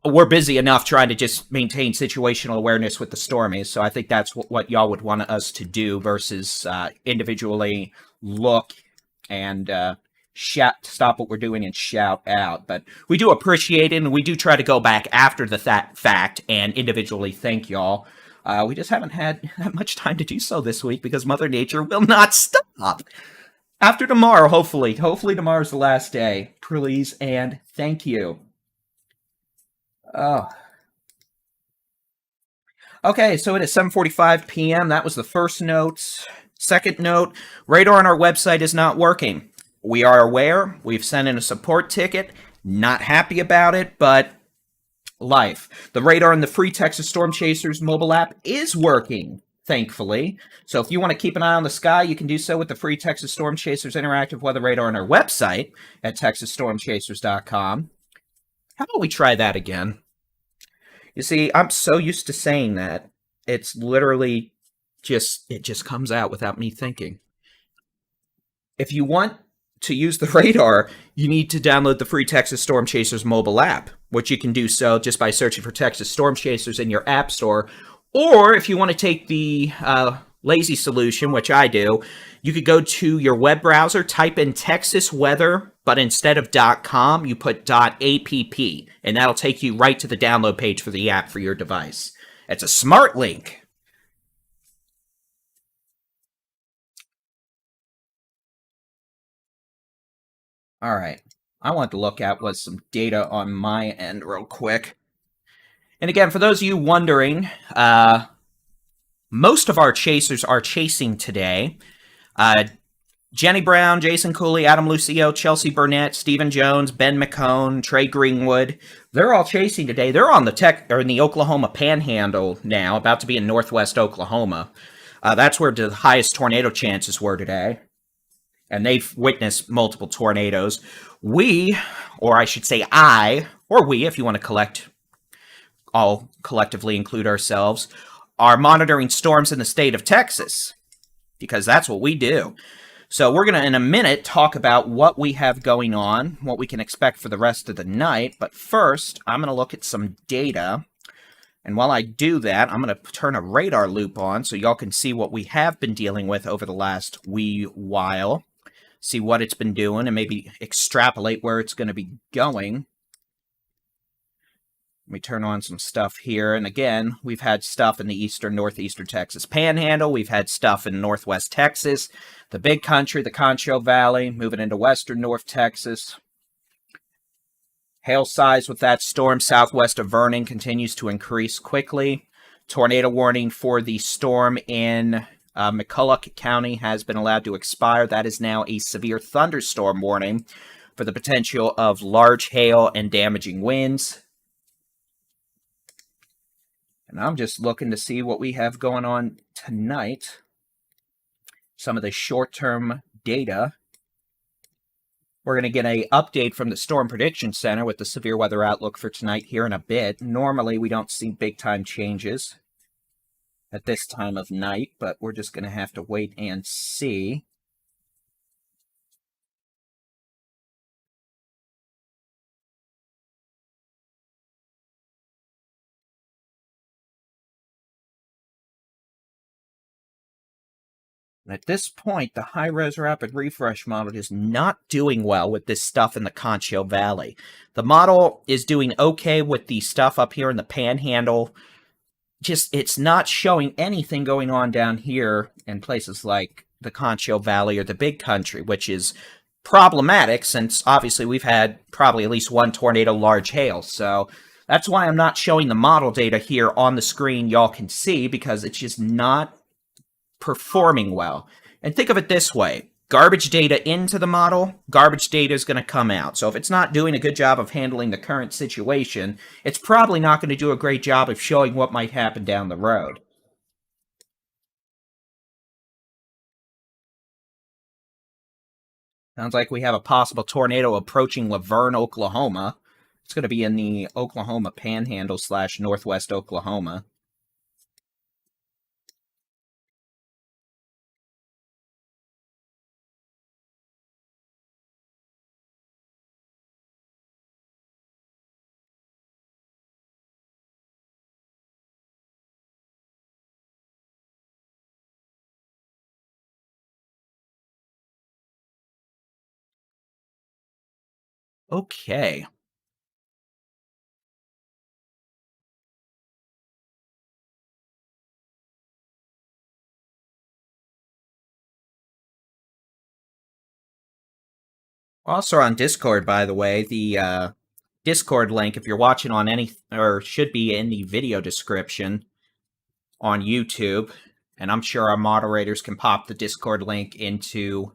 we're busy enough trying to just maintain situational awareness with the stormies, so I think that's what y'all would want us to do versus individually look and stop what we're doing and shout out. But we do appreciate it, and we do try to go back after the fact and individually thank y'all. We just haven't had that much time to do so this week because Mother Nature will not stop. After tomorrow, hopefully tomorrow's the last day. Please and thank you. Oh. Okay, so it is 7:45 p.m. That was the first note. Second note, radar on our website is not working. We are aware. We've sent in a support ticket. Not happy about it, but life. The radar in the free Texas Storm Chasers mobile app is working, thankfully. So if you want to keep an eye on the sky, you can do so with the free Texas Storm Chasers interactive weather radar on our website at texasstormchasers.com. How about we try that again? You see, I'm so used to saying that. It's literally it just comes out without me thinking. If you want to use the radar, you need to download the free Texas Storm Chasers mobile app, which you can do so just by searching for Texas Storm Chasers in your app store. Or if you want to take the lazy solution, which I do, you could go to your web browser, type in Texas Weather, but instead of .com, you put .app, and that'll take you right to the download page for the app for your device. It's a smart link. All right. I want to look at was some data on my end real quick. And again, for those of you wondering, most of our chasers are chasing today. Jenny Brown, Jason Cooley, Adam Lucio, Chelsea Burnett, Stephen Jones, Ben McCone, Trey Greenwood. They're all chasing today. They're on in the Oklahoma Panhandle now, about to be in northwest Oklahoma. That's where the highest tornado chances were today. and they've witnessed multiple tornadoes. We, or I should say I, or we, if you want to all collectively include ourselves, are monitoring storms in the state of Texas, because that's what we do. So we're going to, in a minute, talk about what we have going on, what we can expect for the rest of the night. But first, I'm going to look at some data. And while I do that, I'm going to turn a radar loop on so y'all can see what we have been dealing with over the last wee while. See what it's been doing and maybe extrapolate where it's going to be going. Let me turn on some stuff here. And again, we've had stuff in the eastern, northeastern Texas Panhandle. We've had stuff in northwest Texas, the Big Country, the Concho Valley, moving into western North Texas. Hail size with that storm southwest of Vernon continues to increase quickly. Tornado warning for the storm in McCulloch County has been allowed to expire. That is now a severe thunderstorm warning for the potential of large hail and damaging winds. And I'm just looking to see what we have going on tonight. Some of the short-term data. We're going to get an update from the Storm Prediction Center with the severe weather outlook for tonight here in a bit. Normally, we don't see big-time changes at this time of night, but we're just going to have to wait and see. And at this point, the high-res rapid refresh model is not doing well with this stuff in the Concho Valley. The model is doing okay with the stuff up here in the Panhandle. Just, it's not showing anything going on down here in places like the Concho Valley or the Big Country, which is problematic since obviously we've had probably at least one tornado large hail. So that's why I'm not showing the model data here on the screen y'all can see, because it's just not performing well. And think of it this way. Garbage data into the model, garbage data is going to come out. So if it's not doing a good job of handling the current situation, it's probably not going to do a great job of showing what might happen down the road. Sounds like we have a possible tornado approaching Laverne, Oklahoma. It's going to be in the Oklahoma Panhandle / Northwest Oklahoma. Okay. Also on Discord, by the way, the Discord link, if you're watching on any, or should be in the video description on YouTube, and I'm sure our moderators can pop the Discord link into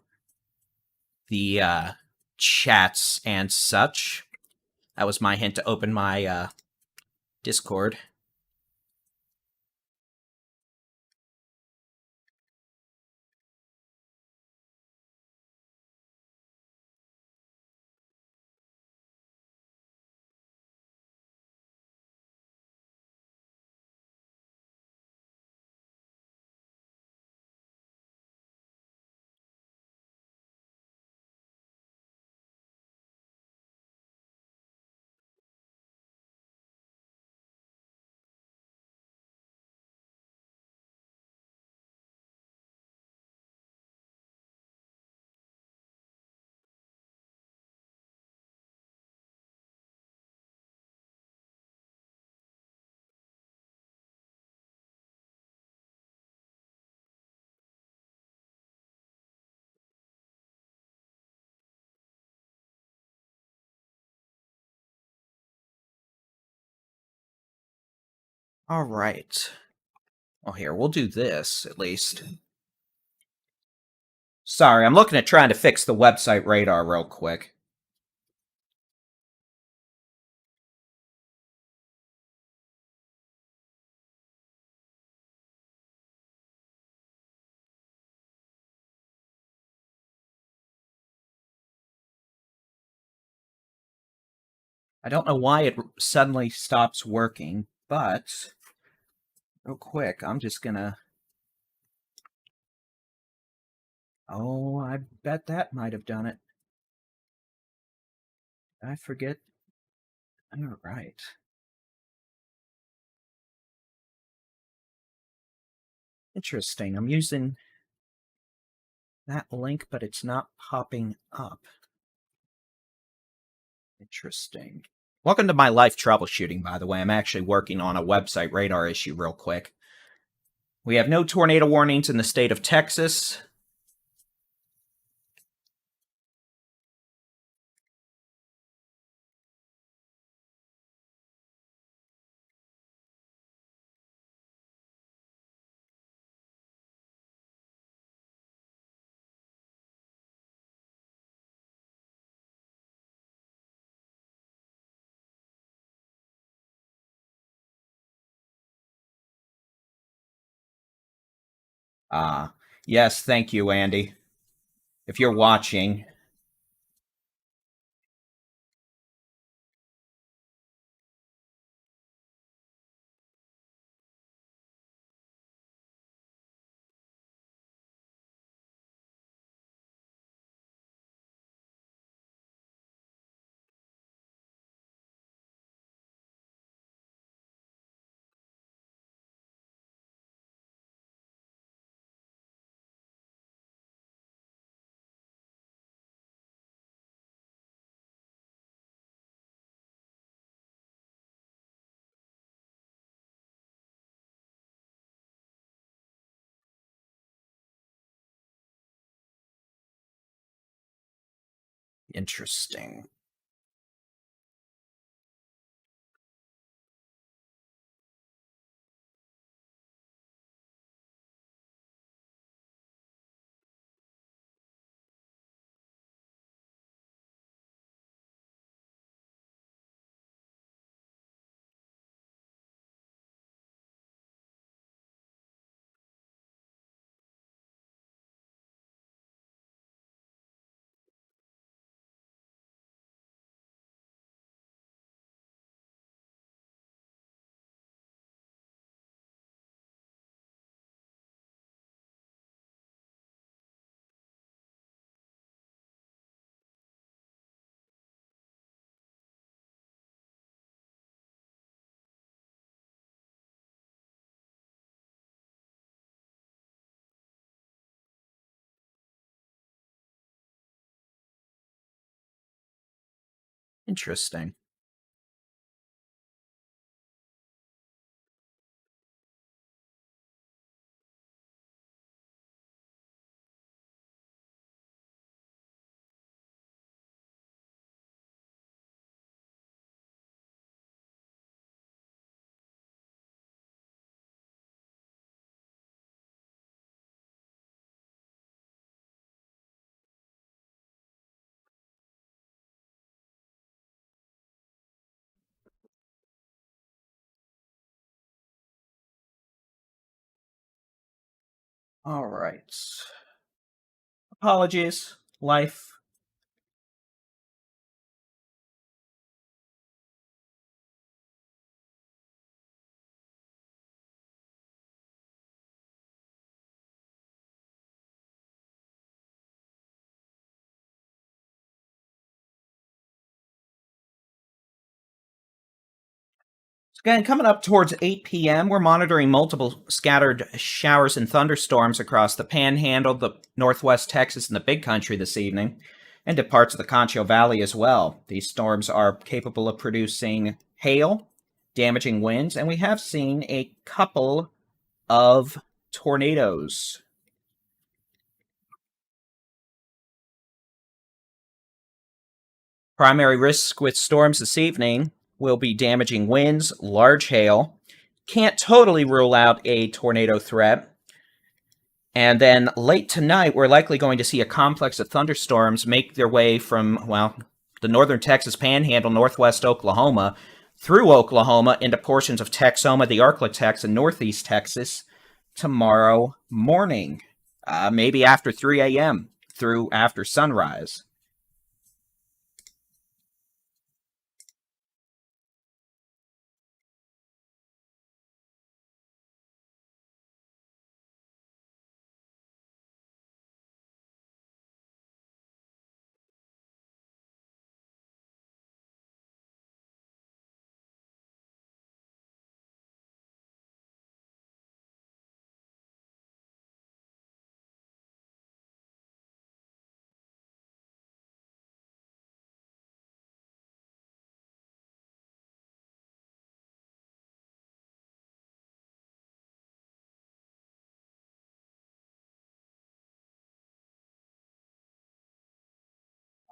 the chats and such. That was my hint to open my Discord. All right. Well, here, we'll do this, at least. Sorry, I'm looking at trying to fix the website radar real quick. I don't know why it suddenly stops working, but real quick, I'm just gonna... Oh, I bet that might have done it. I forget. All right. Interesting. I'm using that link, but it's not popping up. Interesting. Welcome to my life troubleshooting, by the way. I'm actually working on a website radar issue real quick. We have no tornado warnings in the state of Texas. Yes, thank you, Andy. If you're watching. Interesting. Interesting. All right. Apologies, life. Again, coming up towards 8 p.m., we're monitoring multiple scattered showers and thunderstorms across the Panhandle, the Northwest Texas, and the Big Country this evening, and to parts of the Concho Valley as well. These storms are capable of producing hail, damaging winds, and we have seen a couple of tornadoes. Primary risks with storms this evening will be damaging winds, large hail. Can't totally rule out a tornado threat. And then late tonight, we're likely going to see a complex of thunderstorms make their way from, well, the northern Texas Panhandle, northwest Oklahoma, through Oklahoma into portions of Texoma, the Arklatex, and northeast Texas tomorrow morning, maybe after 3 a.m. through after sunrise.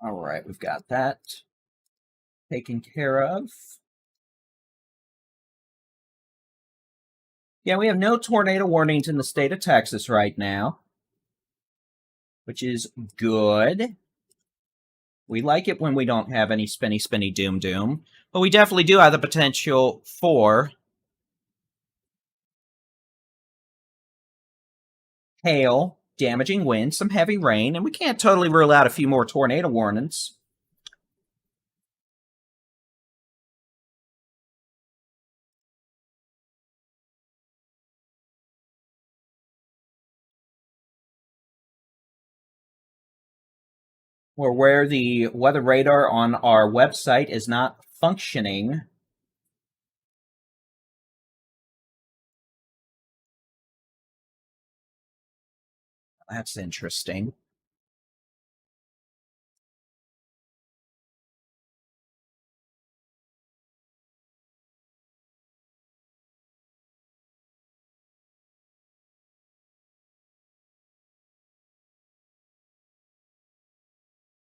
All right, we've got that taken care of. Yeah, we have no tornado warnings in the state of Texas right now, which is good. We like it when we don't have any spinny, spinny, doom, doom. But we definitely do have the potential for hail, damaging wind, some heavy rain, and we can't totally rule out a few more tornado warnings. Or where the weather radar on our website is not functioning. That's interesting.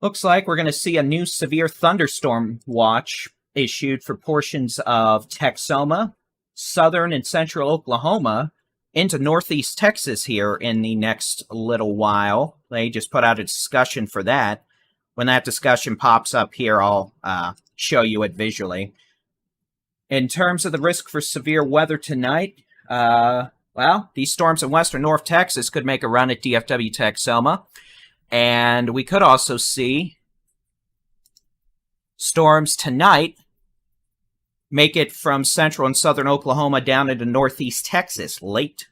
Looks like we're going to see a new severe thunderstorm watch issued for portions of Texoma, southern and central Oklahoma, into northeast Texas here in the next little while. They just put out a discussion for that. When that discussion pops up here, I'll show you it visually. In terms of the risk for severe weather tonight, well, these storms in western North Texas could make a run at DFW Texoma. And we could also see storms tonight make it from central and southern Oklahoma down into northeast Texas late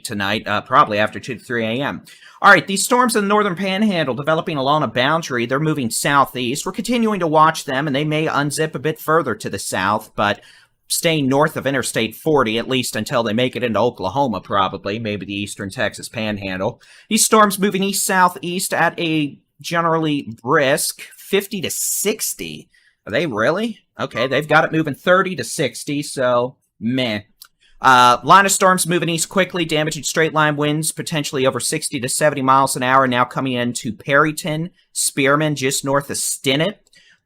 tonight, probably after 2 to 3 a.m. All right, these storms in the northern panhandle developing along a boundary. They're moving southeast. We're continuing to watch them, and they may unzip a bit further to the south, but staying north of Interstate 40, at least until they make it into Oklahoma, probably, maybe the eastern Texas panhandle. These storms moving east-southeast at a generally brisk 50 to 60. Are they really? Okay, they've got it moving 30 to 60, so meh. Line of storms moving east quickly, damaging straight-line winds, potentially over 60 to 70 miles an hour, now coming into Perryton, Spearman, just north of Stinnett.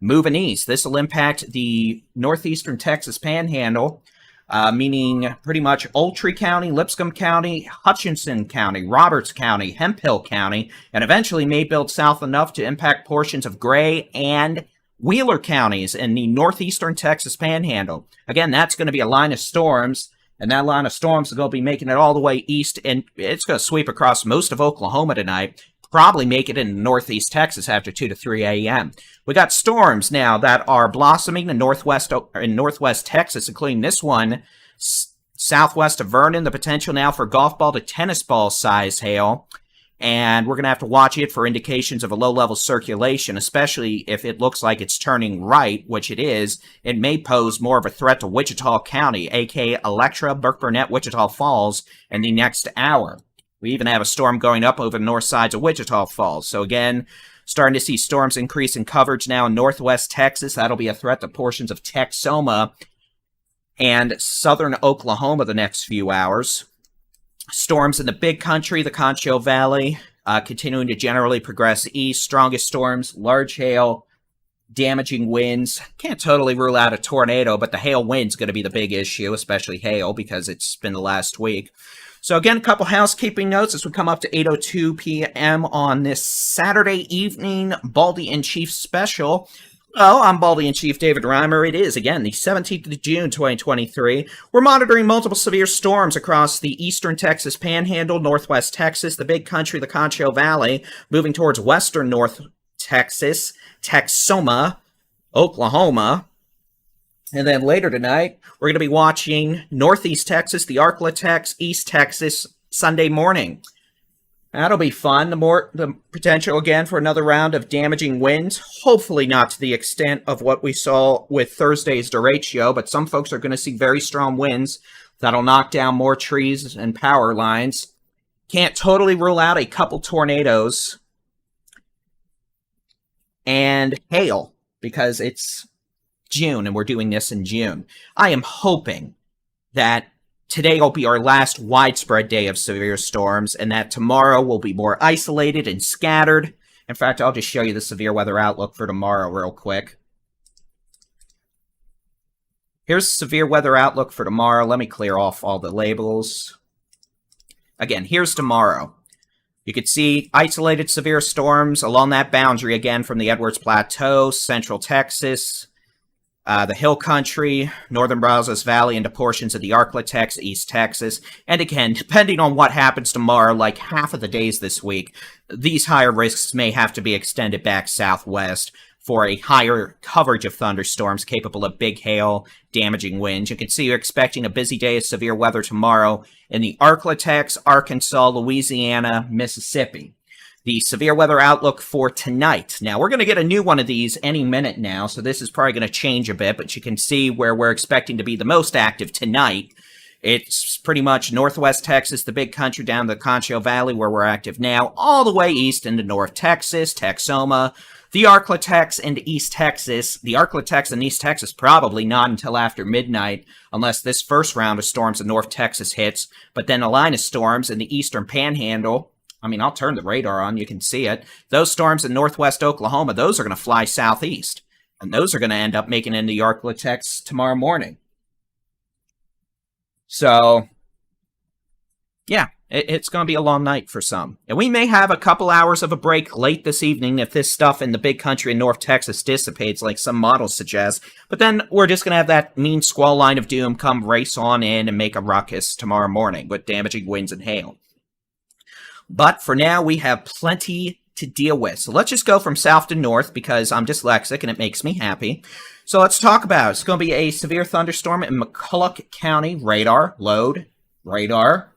Moving east, this will impact the northeastern Texas panhandle, meaning pretty much Moultrie County, Lipscomb County, Hutchinson County, Roberts County, Hemphill County, and eventually may build south enough to impact portions of Gray and Wheeler counties in the northeastern Texas panhandle. Again, that's going to be a line of storms, and that line of storms is going to be making it all the way east, and it's going to sweep across most of Oklahoma tonight. Probably make it in northeast Texas after 2 to 3 a.m. We got storms now that are blossoming in northwest Texas, including this one southwest of Vernon. The potential now for golf ball to tennis ball size hail, and we're going to have to watch it for indications of a low-level circulation, especially if it looks like it's turning right, which it is. It may pose more of a threat to Wichita County, aka Electra, Burke Burnett, Wichita Falls, in the next hour. We even have a storm going up over the north sides of Wichita Falls. So again, starting to see storms increase in coverage now in northwest Texas. That'll be a threat to portions of Texoma and southern Oklahoma the next few hours. Storms in the Big Country, the Concho Valley, continuing to generally progress east. Strongest storms, large hail, damaging winds. Can't totally rule out a tornado, but the hail wind's going to be the big issue, especially hail, because it's been the last week. So again, a couple housekeeping notes as we come up to 8:02 p.m. on this Saturday evening Baldy-in-chief special. Well, I'm Baldy-in-chief David-Reimer. It is, again, the 17th of June, 2023. We're monitoring multiple severe storms across the eastern Texas panhandle, northwest Texas, the Big Country, the Concho Valley, moving towards western North Texas, Texoma, Oklahoma. And then later tonight, we're going to be watching northeast Texas, the Arklatex, East Texas, Sunday morning. That'll be fun. The potential again for another round of damaging winds. Hopefully not to the extent of what we saw with Thursday's derecho, but some folks are going to see very strong winds that'll knock down more trees and power lines. Can't totally rule out a couple tornadoes and hail because it's June and we're doing this in June. I am hoping that today will be our last widespread day of severe storms and that tomorrow will be more isolated and scattered In fact, I'll just show you the severe weather outlook for tomorrow real quick. Here's the severe weather outlook for tomorrow. Let me clear off all the labels. Again, here's tomorrow. You can see isolated severe storms along that boundary again from the Edwards Plateau, central Texas, the Hill Country, northern Brazos Valley, into portions of the Arklatex, East Texas. And again, depending on what happens tomorrow, like half of the days this week, these higher risks may have to be extended back southwest for a higher coverage of thunderstorms capable of big hail, damaging winds. You can see you're expecting a busy day of severe weather tomorrow in the Arklatex, Arkansas, Louisiana, Mississippi. The severe weather outlook for tonight. Now, we're going to get a new one of these any minute now, so this is probably going to change a bit, but you can see where we're expecting to be the most active tonight. It's pretty much northwest Texas, the big country down the Concho Valley where we're active now, all the way east into North Texas, Texoma, the Arklatex, and East Texas. The Arklatex and East Texas probably not until after midnight, unless this first round of storms in North Texas hits, but then a line of storms in the eastern panhandle. I mean, I'll turn the radar on, you can see it. Those storms in northwest Oklahoma, those are going to fly southeast. And those are going to end up making it into the Arklatex tomorrow morning. So, yeah, it's going to be a long night for some. And we may have a couple hours of a break late this evening if this stuff in the big country in North Texas dissipates like some models suggest. But then we're just going to have that mean squall line of doom come race on in and make a ruckus tomorrow morning with damaging winds and hail. But for now, we have plenty to deal with. So let's just go from south to north because I'm dyslexic and it makes me happy. So let's talk about it. It's going to be a severe thunderstorm in McCulloch County. Radar, load, radar.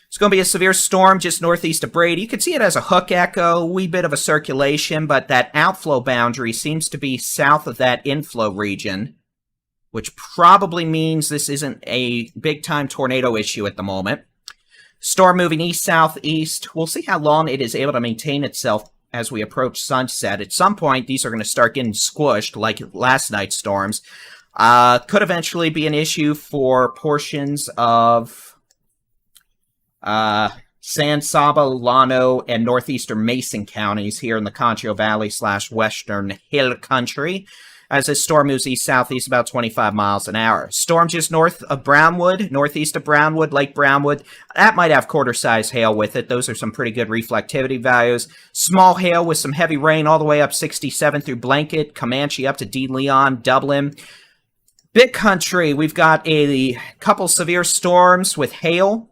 It's going to be a severe storm just northeast of Brady. You can see it as a hook echo, a wee bit of a circulation, but that outflow boundary seems to be south of that inflow region, which probably means this isn't a big-time tornado issue at the moment. Storm moving east-southeast. We'll see how long it is able to maintain itself as we approach sunset. At some point, these are going to start getting squished, like last night's storms. Could eventually be an issue for portions of San Saba, Llano, and northeastern Mason counties here in the Concho Valley / western Hill Country, as this storm moves east-southeast about 25 miles an hour. Storm just north of Brownwood, northeast of Brownwood, Lake Brownwood. That might have quarter-size hail with it. Those are some pretty good reflectivity values. Small hail with some heavy rain all the way up 67 through Blanket, Comanche up to De Leon, Dublin. Big country, we've got a couple severe storms with hail.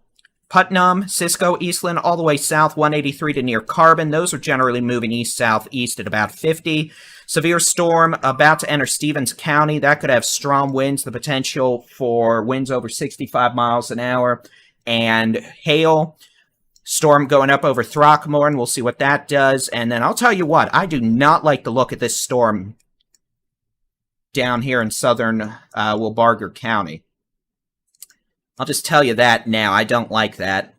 Putnam, Cisco, Eastland, all the way south, 183 to near Carbon. Those are generally moving east-southeast at about 50. Severe storm about to enter Stevens County. That could have strong winds, the potential for winds over 65 miles an hour. And hail. Storm going up over Throckmorton. We'll see what that does. And then I'll tell you what, I do not like the look of this storm down here in southern Wilbarger County. I'll just tell you that now. I don't like that.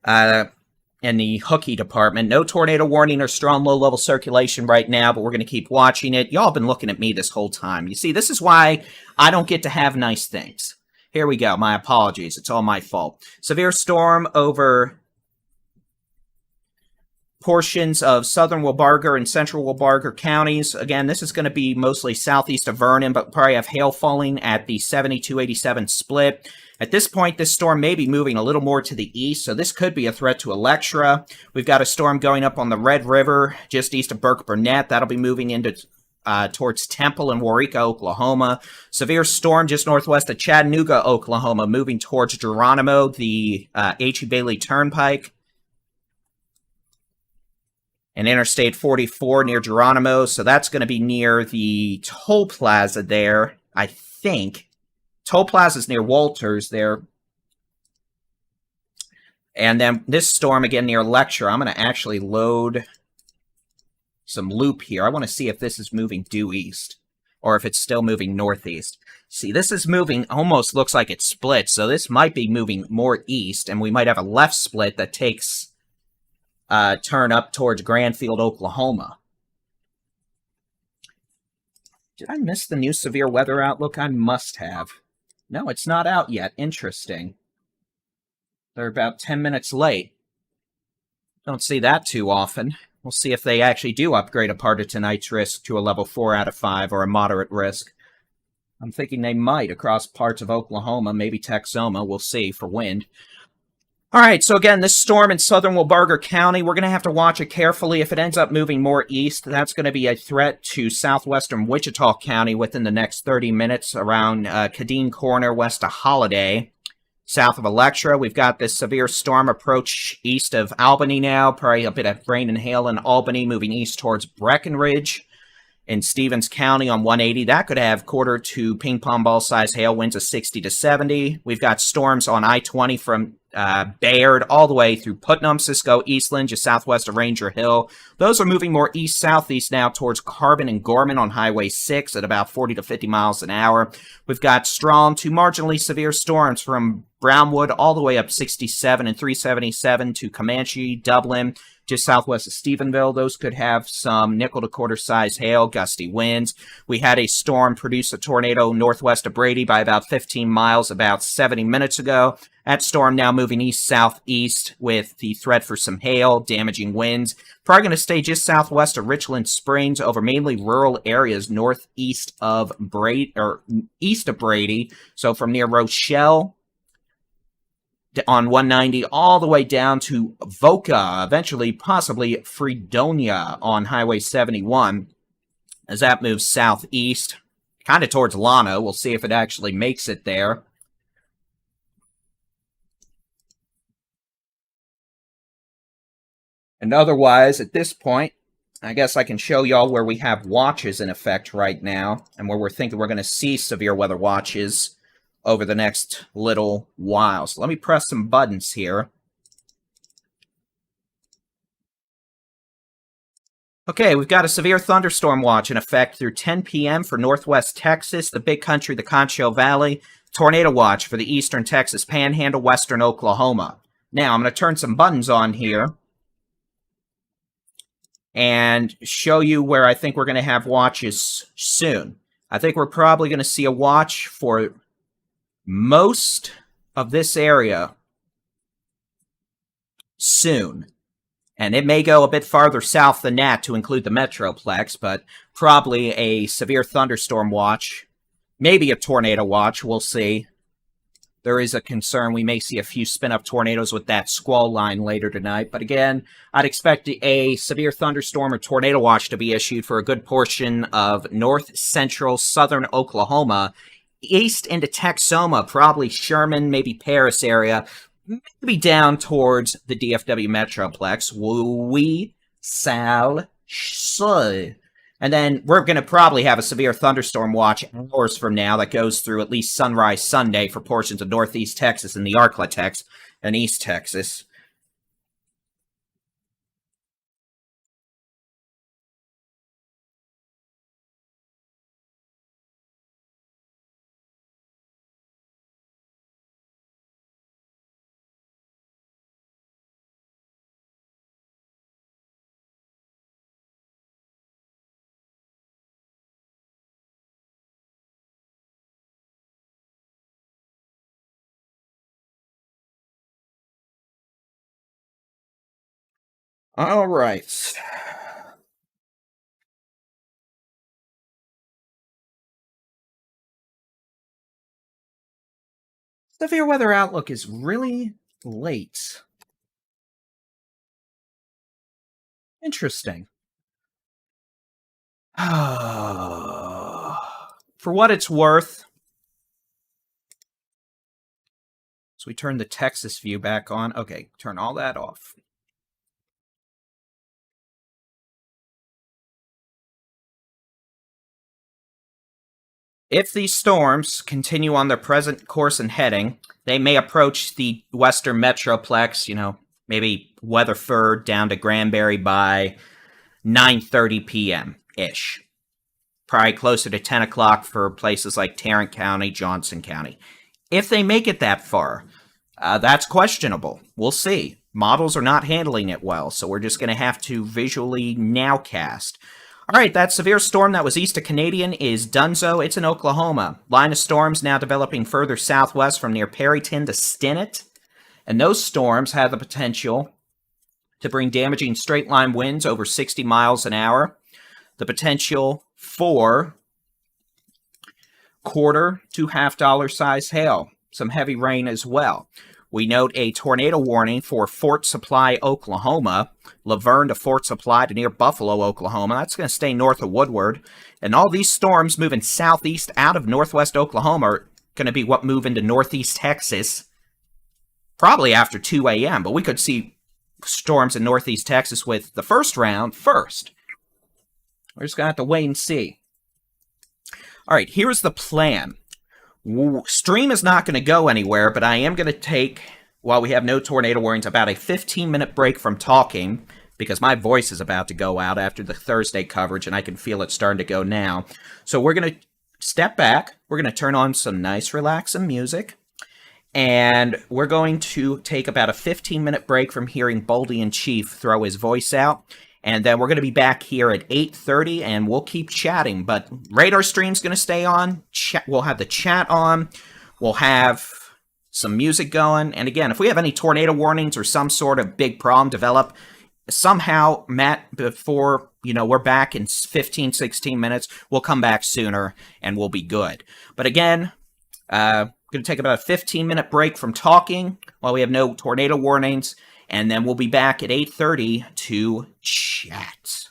In the Hookie department, no tornado warning or strong low-level circulation right now, but we're going to keep watching it. Y'all been looking at me this whole time. You see, this is why I don't get to have nice things. Here we go. My apologies. It's all my fault. Severe storm over portions of southern Wilbarger and central Wilbarger counties. Again, this is going to be mostly southeast of Vernon, but probably have hail falling at the 72-87 split. At this point, this storm may be moving a little more to the east, so this could be a threat to Electra. We've got a storm going up on the Red River, just east of Burke-Burnett. That'll be moving into towards Temple and Waurika, Oklahoma. Severe storm just northwest of Chattanooga, Oklahoma, moving towards Geronimo, the H.E. Bailey Turnpike. And Interstate 44 near Geronimo, so that's going to be near the toll plaza there, I think. Toll plaza's near Walters there. And then this storm again near Electra. I'm going to actually load some loop here. I want to see if this is moving due east or if it's still moving northeast. See, this is moving, almost looks like it splits, so this might be moving more east, and we might have a left split that takes turn up towards Granfield, Oklahoma. Did I miss the new severe weather outlook? I must have. No, it's not out yet. Interesting. They're about 10 minutes late. Don't see that too often. We'll see if they actually do upgrade a part of tonight's risk to a level 4 out of 5 or a moderate risk. I'm thinking they might across parts of Oklahoma, maybe Texoma. We'll see for wind. All right, so again, this storm in southern Wilbarger County, we're going to have to watch it carefully. If it ends up moving more east, that's going to be a threat to southwestern Wichita County within the next 30 minutes around Cadine Corner west of Holiday. South of Electra, we've got this severe storm approach east of Albany now. Probably a bit of rain and hail in Albany, moving east towards Breckenridge. In Stevens County on 180, that could have quarter to ping pong ball size hail, winds of 60 to 70. We've got storms on I-20 from Bayard all the way through Putnam, Cisco, Eastland, just southwest of Ranger Hill. Those are moving more east-southeast now towards Carbon and Gorman on Highway 6 at about 40 to 50 miles an hour. We've got strong to marginally severe storms from Brownwood all the way up 67 and 377 to Comanche, Dublin, just southwest of Stephenville. Those could have some nickel to quarter size hail, gusty winds. We had a storm produce a tornado northwest of Brady by about 15 miles about 70 minutes ago. That storm now moving east-southeast with the threat for some hail, damaging winds. Probably going to stay just southwest of Richland Springs over mainly rural areas northeast of Brady, or east of Brady. So from near Rochelle on 190 all the way down to Voca, eventually possibly Fredonia on Highway 71 as that moves southeast, kind of towards Llano. We'll see if it actually makes it there. And otherwise, at this point, I guess I can show y'all where we have watches in effect right now and where we're thinking we're going to see severe weather watches over the next little while. So let me press some buttons here. Okay, we've got a severe thunderstorm watch in effect through 10 p.m. for northwest Texas, the Big Country, the Concho Valley. Tornado watch for the eastern Texas Panhandle, western Oklahoma. Now, I'm going to turn some buttons on here and show you where I think we're going to have watches soon. I think we're probably going to see a watch for most of this area soon. And it may go a bit farther south than that to include the Metroplex, but probably a severe thunderstorm watch, maybe a tornado watch, we'll see. There is a concern we may see a few spin-up tornadoes with that squall line later tonight. But again, I'd expect a severe thunderstorm or tornado watch to be issued for a good portion of north-central southern Oklahoma, east into Texoma, probably Sherman, maybe Paris area, maybe down towards the DFW Metroplex. We shall see. And then we're going to probably have a severe thunderstorm watch hours from now that goes through at least sunrise Sunday for portions of northeast Texas and the Arklatex and East Texas. All right. Severe weather outlook is really late. Interesting. For what it's worth, so we turn the Texas view back on. Okay, turn all that off. If these storms continue on their present course and heading, they may approach the western Metroplex, maybe Weatherford down to Granbury by 9:30 p.m.-ish. Probably closer to 10 o'clock for places like Tarrant County, Johnson County. If they make it that far, that's questionable. We'll see. Models are not handling it well, so we're just going to have to visually nowcast. All right, that severe storm that was east of Canadian is Dunzo. It's in Oklahoma. Line of storms now developing further southwest from near Perryton to Stinnett. And those storms have the potential to bring damaging straight-line winds over 60 miles an hour. The potential for quarter to half-dollar size hail. Some heavy rain as well. We note a tornado warning for Fort Supply, Oklahoma. Laverne to Fort Supply to near Buffalo, Oklahoma. That's going to stay north of Woodward. And all these storms moving southeast out of northwest Oklahoma are going to be what move into northeast Texas. Probably after 2 a.m., but we could see storms in northeast Texas with the first round first. We're just going to have to wait and see. All right, here's the plan. Stream is not going to go anywhere, but I am going to take, while we have no tornado warnings, about a 15-minute break from talking, because my voice is about to go out after the Thursday coverage, and I can feel it starting to go now. So we're going to step back. We're going to turn on some nice, relaxing music, and we're going to take about a 15-minute break from hearing Baldy-in-chief throw his voice out. And then we're going to be back here at 8:30, and we'll keep chatting. But radar stream's going to stay on. We'll have the chat on. We'll have some music going. And again, if we have any tornado warnings or some sort of big problem develop, somehow, Matt, before we're back in 15, 16 minutes, we'll come back sooner, and we'll be good. But again, going to take about a 15-minute break from talking while we have no tornado warnings. And then we'll be back at 8:30 to chat.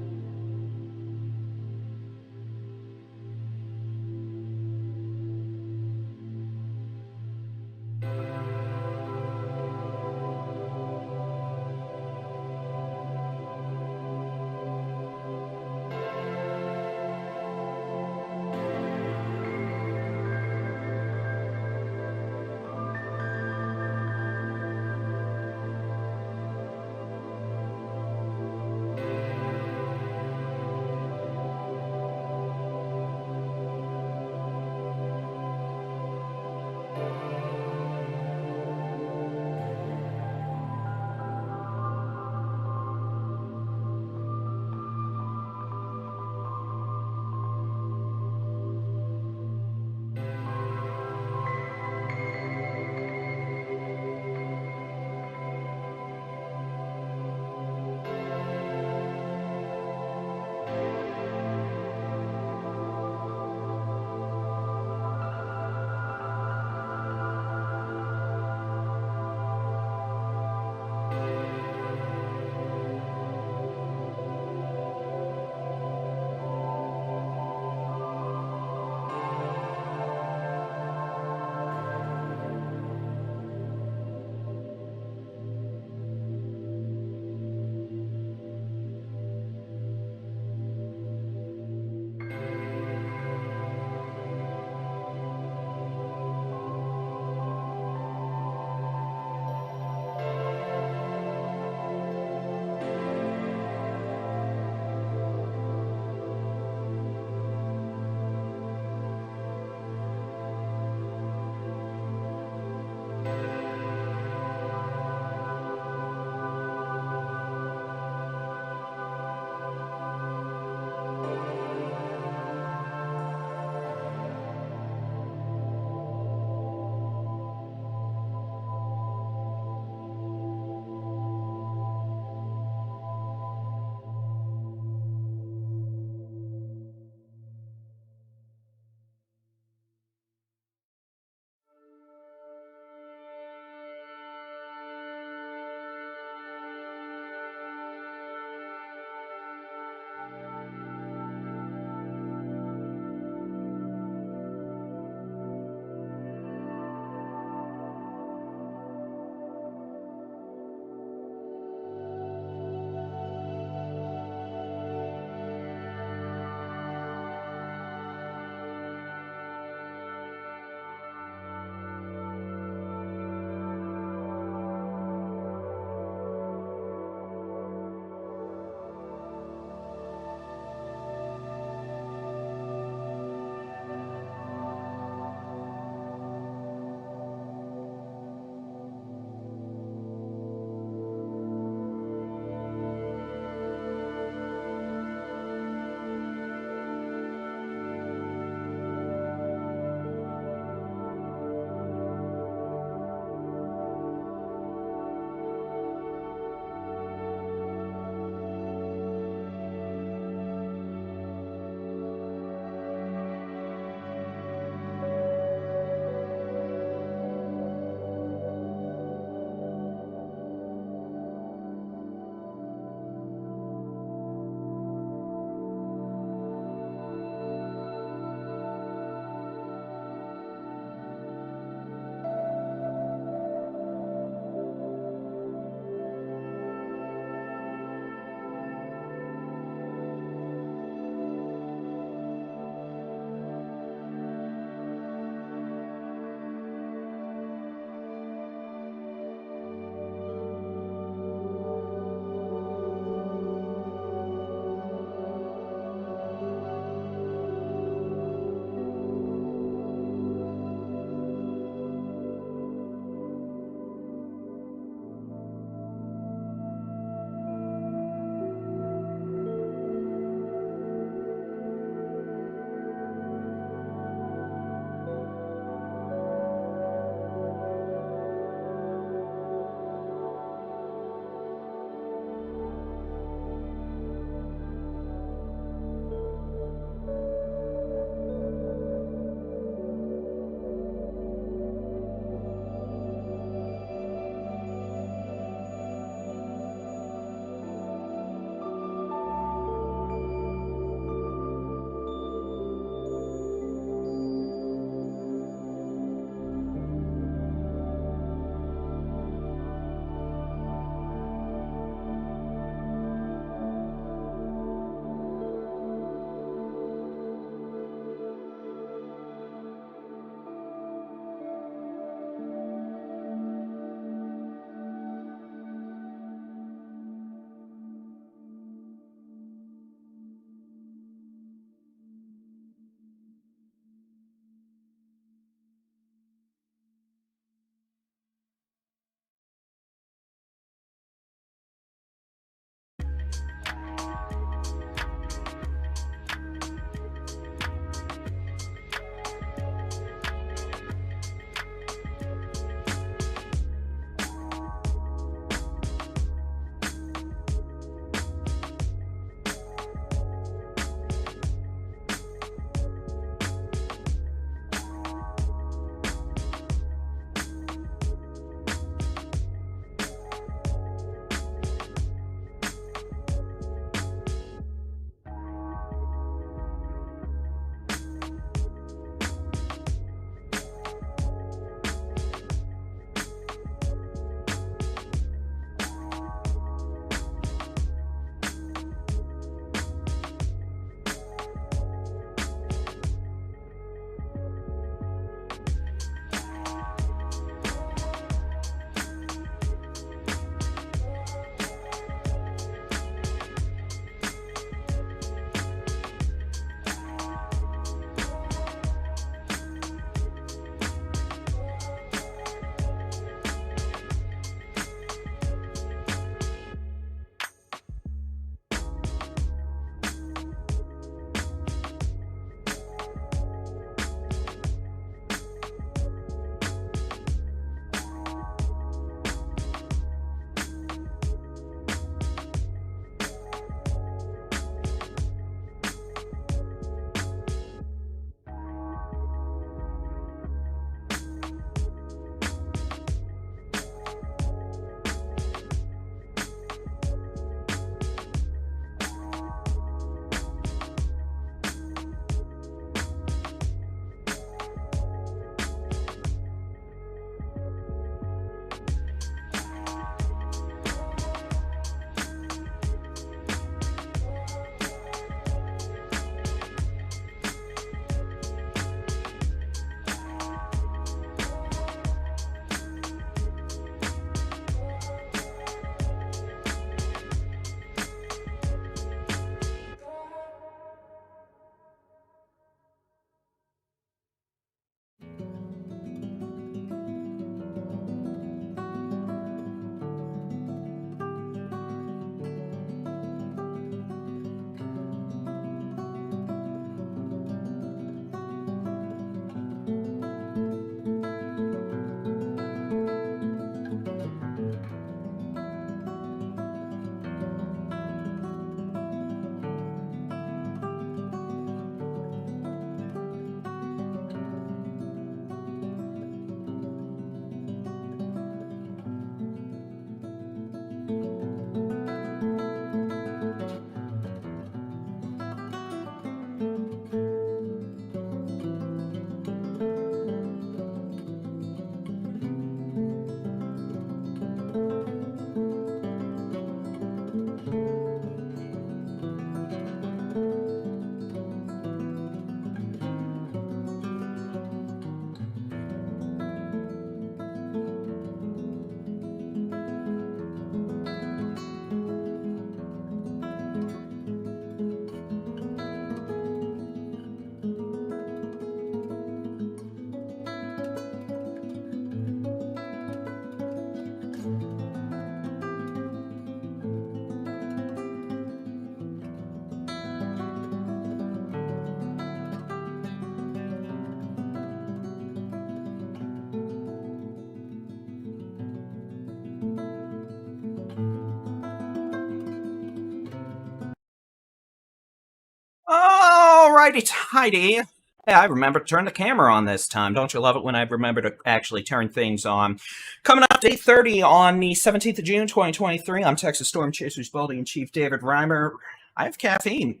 right, it's Heidi. Yeah, I remember to turn the camera on this time. Don't you love it when I remember to actually turn things on? Coming up, day 30 on the 17th of June, 2023. I'm Texas Storm Chasers Baldy-in-chief David-Reimer. I have caffeine.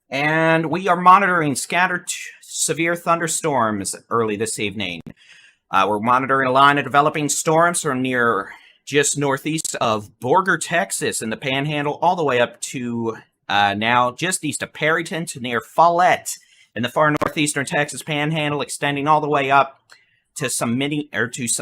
And we are monitoring scattered severe thunderstorms early this evening. We're monitoring a line of developing storms from near just northeast of Borger, Texas, in the Panhandle, all the way up to now just east of Perryton to near Follett in the far northeastern Texas Panhandle, extending all the way up to some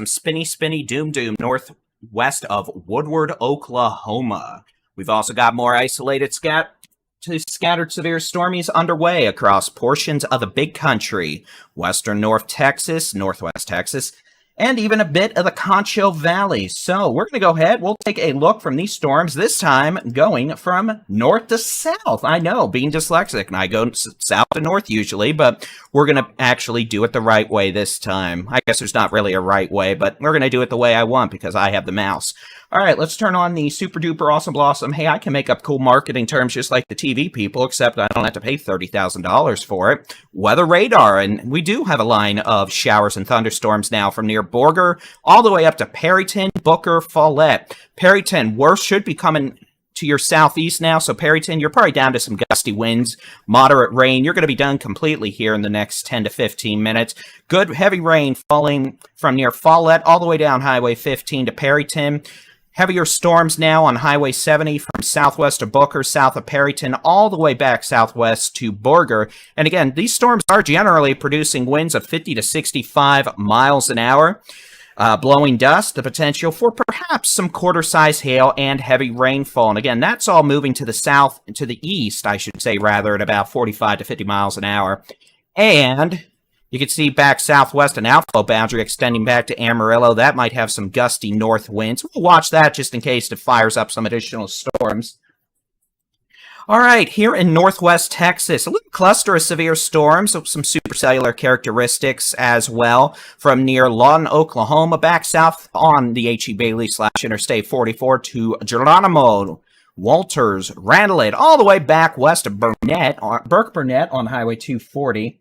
spinny doom northwest of Woodward, Oklahoma. We've also got more isolated scattered severe stormies underway across portions of the Big Country, western North Texas, northwest Texas, and even a bit of the Concho Valley. So we're going to go ahead. We'll take a look from these storms, this time going from north to south. I know, being dyslexic, and I go south to north usually, but we're going to actually do it the right way this time. I guess there's not really a right way, but we're going to do it the way I want because I have the mouse. All right, let's turn on the super duper awesome blossom. Hey, I can make up cool marketing terms just like the TV people, except I don't have to pay $30,000 for it. Weather radar, and we do have a line of showers and thunderstorms now from near Borger all the way up to Perryton, Booker, Follett. Perryton, worst should be coming to your southeast now, so Perryton, you're probably down to some gusty winds, moderate rain. You're going to be done completely here in the next 10 to 15 minutes. Good heavy rain falling from near Follett all the way down Highway 15 to Perryton. Heavier storms now on Highway 70 from southwest of Booker, south of Perryton, all the way back southwest to Borger. And again, these storms are generally producing winds of 50 to 65 miles an hour, blowing dust, the potential for perhaps some quarter-size hail and heavy rainfall. And again, that's all moving to the south, to the east, I should say, rather, at about 45 to 50 miles an hour. And you can see back southwest an outflow boundary extending back to Amarillo. That might have some gusty north winds. We'll watch that just in case it fires up some additional storms. All right, here in northwest Texas, a little cluster of severe storms, some supercellular characteristics as well, from near Lawton, Oklahoma, back south on the H.E. Bailey/Interstate 44 to Geronimo, Walters, Ranelid, all the way back west of Burke-Burnett on Highway 240.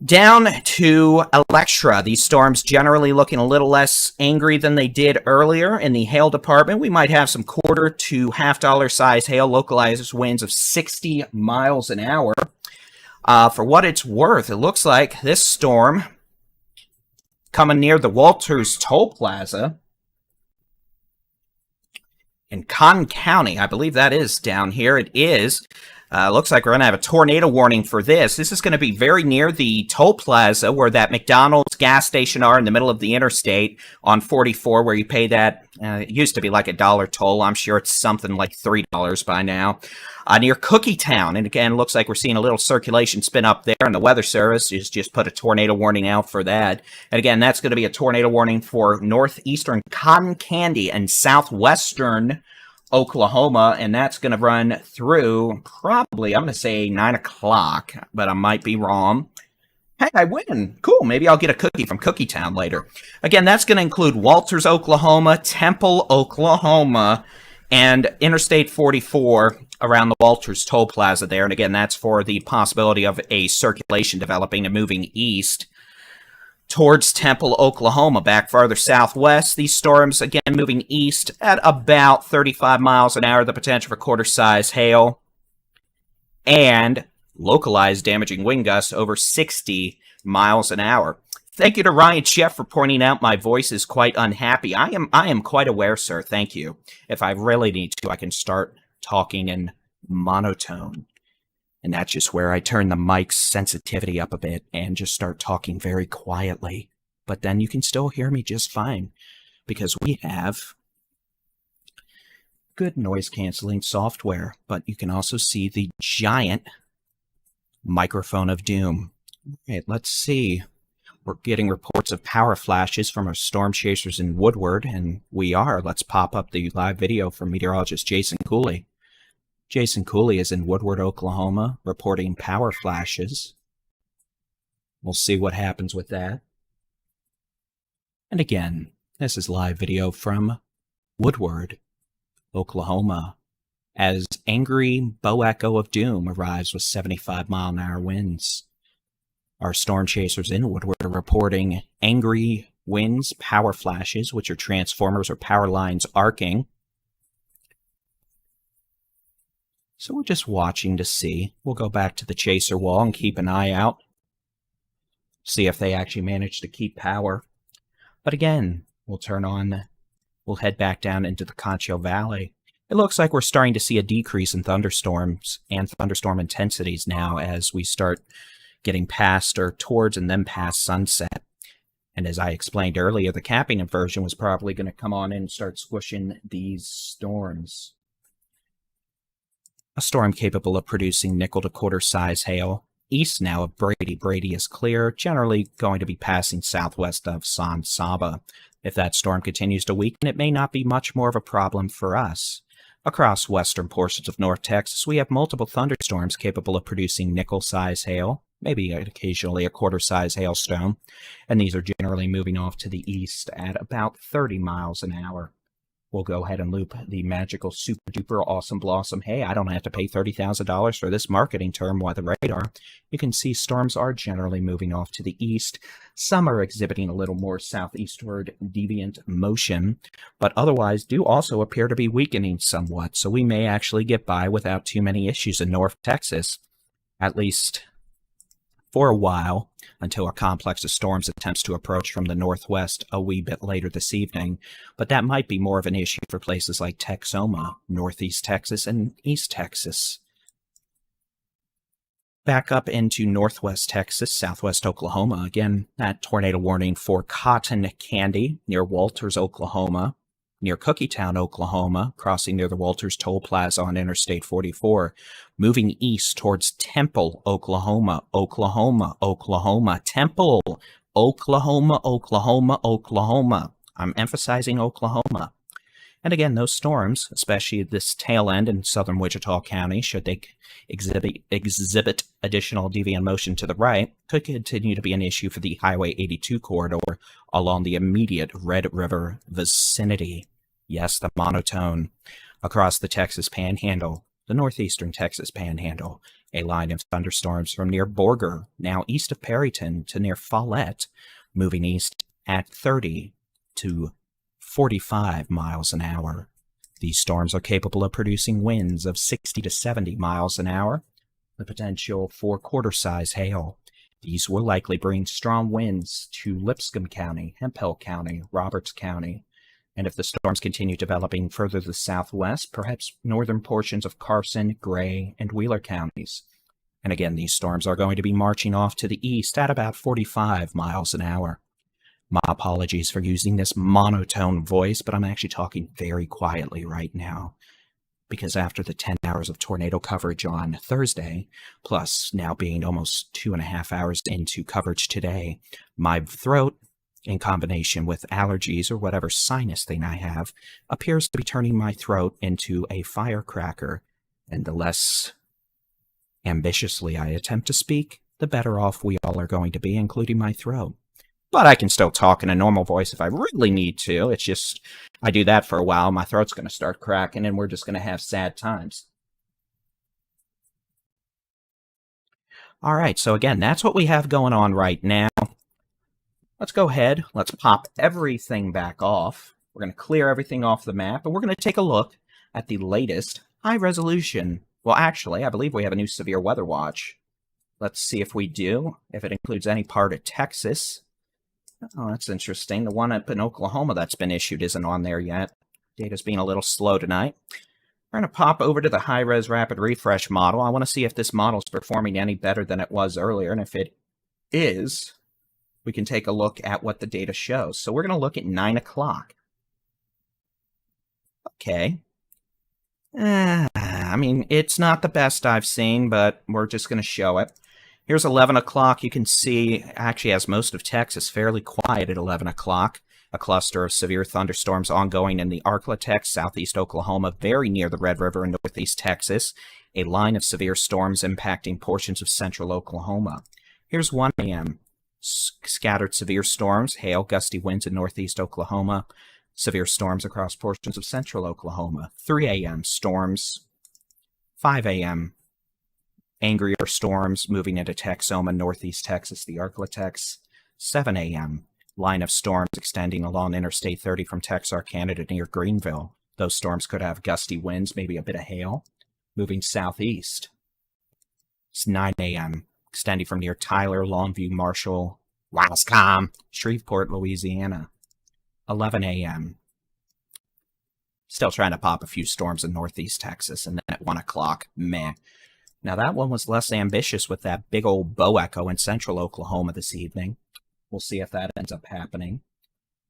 Down to Electra, these storms generally looking a little less angry than they did earlier. In the hail department, we might have some quarter to $half size hail, localized winds of 60 miles an hour. For what it's worth, it looks like this storm coming near the Walters Toll Plaza in Cotton County. I believe that is down here. It is. Looks like we're going to have a tornado warning for this. This is going to be very near the toll plaza where that McDonald's gas station are in the middle of the interstate on 44 where you pay that, it used to be like $1 toll. I'm sure it's something like $3 by now. Near Cookie Town. And again, looks like we're seeing a little circulation spin up there, and the Weather Service has just put a tornado warning out for that. And again, that's going to be a tornado warning for northeastern Cotton Candy and southwestern Oklahoma, and that's going to run through probably, I'm going to say 9 o'clock, but I might be wrong. Hey, I win. Cool. Maybe I'll get a cookie from Cookie Town later. Again, that's going to include Walters, Oklahoma, Temple, Oklahoma, and Interstate 44 around the Walters Toll Plaza there. And again, that's for the possibility of a circulation developing and moving east towards Temple, Oklahoma, back farther southwest. These storms, again, moving east at about 35 miles an hour, the potential for quarter-size hail, and localized damaging wind gusts over 60 miles an hour. Thank you to Ryan Sheff for pointing out my voice is quite unhappy. I am quite aware, sir. Thank you. If I really need to, I can start talking in monotone. And that's just where I turn the mic's sensitivity up a bit and just start talking very quietly. But then you can still hear me just fine because we have good noise canceling software. But you can also see the giant microphone of doom. All right, let's see. We're getting reports of power flashes from our storm chasers in Woodward, and we are. Let's pop up the live video from meteorologist Jason Cooley. Jason Cooley is in Woodward, Oklahoma, reporting power flashes. We'll see what happens with that. And again, this is live video from Woodward, Oklahoma. as angry bow echo of doom arrives with 75-mile-an-hour winds. Our storm chasers in Woodward are reporting angry winds, power flashes, which are transformers or power lines arcing. So we're just watching to see. We'll go back to the chaser wall and keep an eye out. See if they actually manage to keep power. But again, we'll head back down into the Concho Valley. It looks like we're starting to see a decrease in thunderstorms and thunderstorm intensities now as we start getting past or towards and then past sunset. And as I explained earlier, the capping inversion was probably going to come on in and start squishing these storms. A storm capable of producing nickel to quarter size hail. East now of Brady. Brady is clear, generally going to be passing southwest of San Saba. If that storm continues to weaken, it may not be much more of a problem for us. Across western portions of North Texas, we have multiple thunderstorms capable of producing nickel-size hail, maybe occasionally a quarter-size hailstone, and these are generally moving off to the east at about 30 miles an hour. We'll go ahead and loop the magical super-duper awesome blossom. Hey, I don't have to pay $30,000 for this marketing term by the radar. You can see storms are generally moving off to the east. Some are exhibiting a little more southeastward deviant motion, but otherwise do also appear to be weakening somewhat, so we may actually get by without too many issues in North Texas, at least for a while, until a complex of storms attempts to approach from the northwest a wee bit later this evening, but that might be more of an issue for places like Texoma, northeast Texas, and east Texas. Back up into northwest Texas, southwest Oklahoma. Again, that tornado warning for Cotton Candy near Walters, Oklahoma, near Cookietown, Oklahoma, crossing near the Walters Toll Plaza on Interstate 44, moving east towards Temple, Oklahoma, Temple, Oklahoma. I'm emphasizing Oklahoma. And again, those storms, especially this tail end in southern Wichita County, should they exhibit additional deviant motion to the right, could continue to be an issue for the Highway 82 corridor along the immediate Red River vicinity. Yes, the monotone across the Texas Panhandle, the northeastern Texas Panhandle, a line of thunderstorms from near Borger, now east of Perryton, to near Follette, moving east at 30 to 45 miles an hour. These storms are capable of producing winds of 60 to 70 miles an hour, the potential for quarter-size hail. These will likely bring strong winds to Lipscomb County, Hemphill County, Roberts County, and if the storms continue developing further to the southwest, perhaps northern portions of Carson, Gray, and Wheeler counties. And again, these storms are going to be marching off to the east at about 45 miles an hour. My apologies for using this monotone voice, but I'm actually talking very quietly right now, because after the 10 hours of tornado coverage on Thursday, plus now being almost 2.5 hours into coverage today, my throat, in combination with allergies or whatever sinus thing I have, appears to be turning my throat into a firecracker, and the less ambitiously I attempt to speak, the better off we all are going to be, including my throat. But I can still talk in a normal voice if I really need to. It's just, I do that for a while, my throat's going to start cracking, and we're just going to have sad times. All right, so again, that's what we have going on right now. Let's go ahead, let's pop everything back off. We're going to clear everything off the map, and we're going to take a look at the latest high resolution. Well, actually, I believe we have a new severe weather watch. Let's see if we do, if it includes any part of Texas. Oh, that's interesting. The one up in Oklahoma that's been issued isn't on there yet. Data's being a little slow tonight. We're going to pop over to the high-res rapid refresh model. I want to see if this model is performing any better than it was earlier, and if it is, we can take a look at what the data shows. So we're going to look at 9 o'clock. Okay. I mean, it's not the best I've seen, but we're just going to show it. Here's 11 o'clock. You can see, actually, as most of Texas, fairly quiet at 11 o'clock. A cluster of severe thunderstorms ongoing in the Arklatex, southeast Oklahoma, very near the Red River in northeast Texas. A line of severe storms impacting portions of central Oklahoma. Here's 1 a.m. Scattered severe storms, hail, gusty winds in northeast Oklahoma. Severe storms across portions of central Oklahoma. 3 a.m. storms 5 a.m. Angrier storms moving into Texoma, northeast Texas, the Arklatex. 7 a.m. Line of storms extending along Interstate 30 from Texarkana to near Greenville. Those storms could have gusty winds, maybe a bit of hail. Moving southeast. It's 9 a.m. Extending from near Tyler, Longview, Marshall, Wascom, Shreveport, Louisiana. 11 a.m. Still trying to pop a few storms in northeast Texas. And then at 1 o'clock, meh. Now that one was less ambitious with that big old bow echo in central Oklahoma this evening. We'll see if that ends up happening.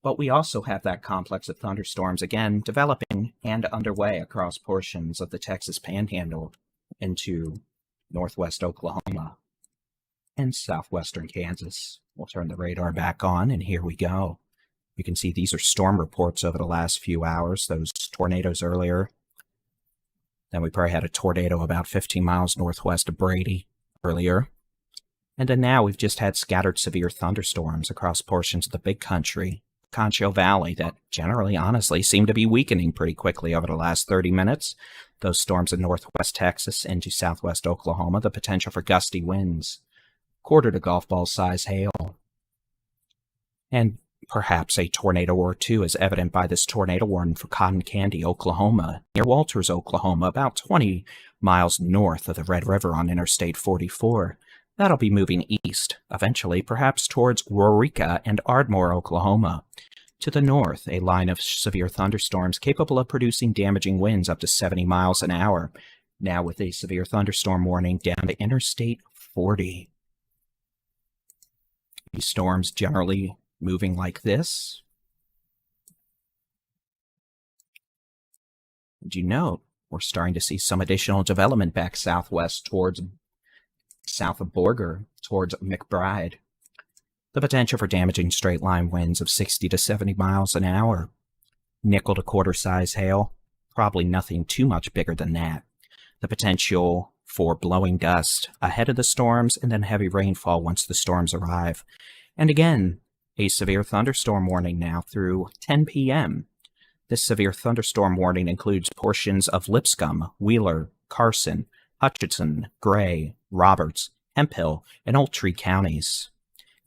But we also have that complex of thunderstorms again developing and underway across portions of the Texas Panhandle into northwest Oklahoma and southwestern Kansas. We'll turn the radar back on, and here we go. You can see these are storm reports over the last few hours, those tornadoes earlier. Then we probably had a tornado about 15 miles northwest of Brady earlier. And then now we've just had scattered severe thunderstorms across portions of the big country, Concho Valley, that generally, honestly, seem to be weakening pretty quickly over the last 30 minutes. Those storms in northwest Texas into southwest Oklahoma, the potential for gusty winds, quarter to golf ball size hail, and perhaps a tornado or two is evident by this tornado warning for Cotton Candy, Oklahoma, near Walters, Oklahoma, about 20 miles north of the Red River on Interstate 44. That'll be moving east, eventually perhaps towards Waurika and Ardmore, Oklahoma. To the north, a line of severe thunderstorms capable of producing damaging winds up to 70 miles an hour, now with a severe thunderstorm warning down to Interstate 40. These storms generally moving like this. And you note, we're starting to see some additional development back southwest towards south of Borger, towards McBride. The potential for damaging straight-line winds of 60 to 70 miles an hour. Nickel to quarter-size hail, probably nothing too much bigger than that. The potential for blowing dust ahead of the storms and then heavy rainfall once the storms arrive. And again, a severe thunderstorm warning now through 10 p.m. This severe thunderstorm warning includes portions of Lipscomb, Wheeler, Carson, Hutchinson, Gray, Roberts, Hemphill, and Oldtree counties.